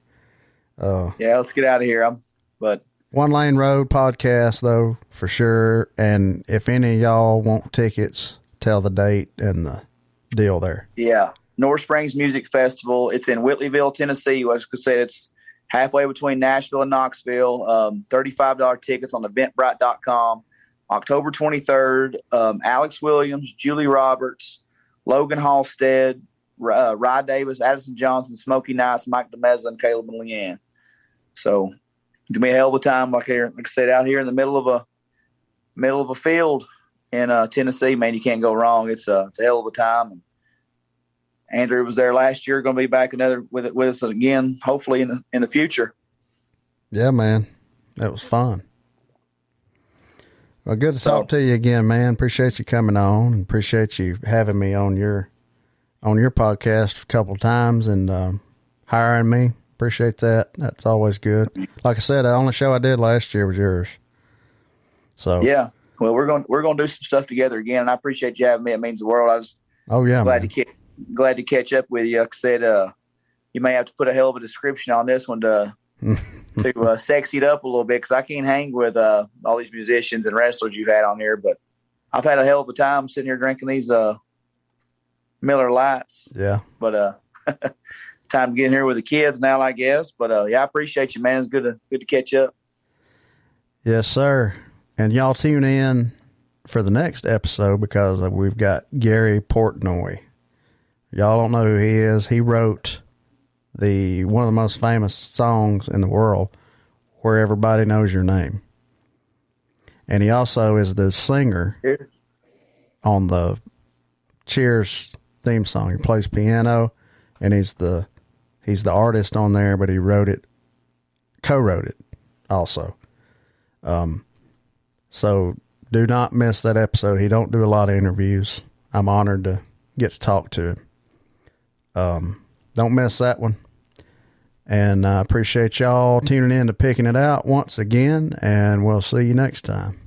yeah, let's get out of here. But One Lane Road podcast though for sure. And if any of y'all want tickets, tell the date and the deal there. Yeah, North Springs Music Festival. It's in Whitleyville, Tennessee. Like I said, it's halfway between Nashville and Knoxville. $35 tickets on Eventbrite.com. October 23rd. Alex Williams, Julie Roberts, Logan Halsted, Rye Davis, Addison Johnson, Smokey Nice, Mike DeMeza, and Caleb and Leanne. So it's gonna be a hell of a time. Like I said, out here in the middle of a field in Tennessee, man, you can't go wrong. It's a hell of a time. And Andrew was there last year. Going to be back with us again, hopefully in the future. Yeah, man, that was fun. Well, good to talk to you again, man. Appreciate you coming on, and appreciate you having me on your podcast a couple of times and hiring me. Appreciate that. That's always good. Like I said, the only show I did last year was yours. So yeah, well, we're going to do some stuff together again, and I appreciate you having me. It means the world. I was glad to catch up with you. Like I said, you may have to put a hell of a description on this one to sexy it up a little bit, because I can't hang with all these musicians and wrestlers you've had on here. But I've had a hell of a time sitting here drinking these Miller Lights. Yeah. But time to get in here with the kids now, I guess. But yeah, I appreciate you, man. It's good to catch up. Yes, sir. And y'all tune in for the next episode, because we've got Gary Portnoy. Y'all don't know who he is. He wrote one of the most famous songs in the world, Where Everybody Knows Your Name. And he also is the singer on the Cheers theme song. He plays piano, and he's the artist on there, but he co-wrote it also. So do not miss that episode. He don't do a lot of interviews. I'm honored to get to talk to him. Don't miss that one. And I appreciate y'all tuning in to Picking It Out once again, and we'll see you next time.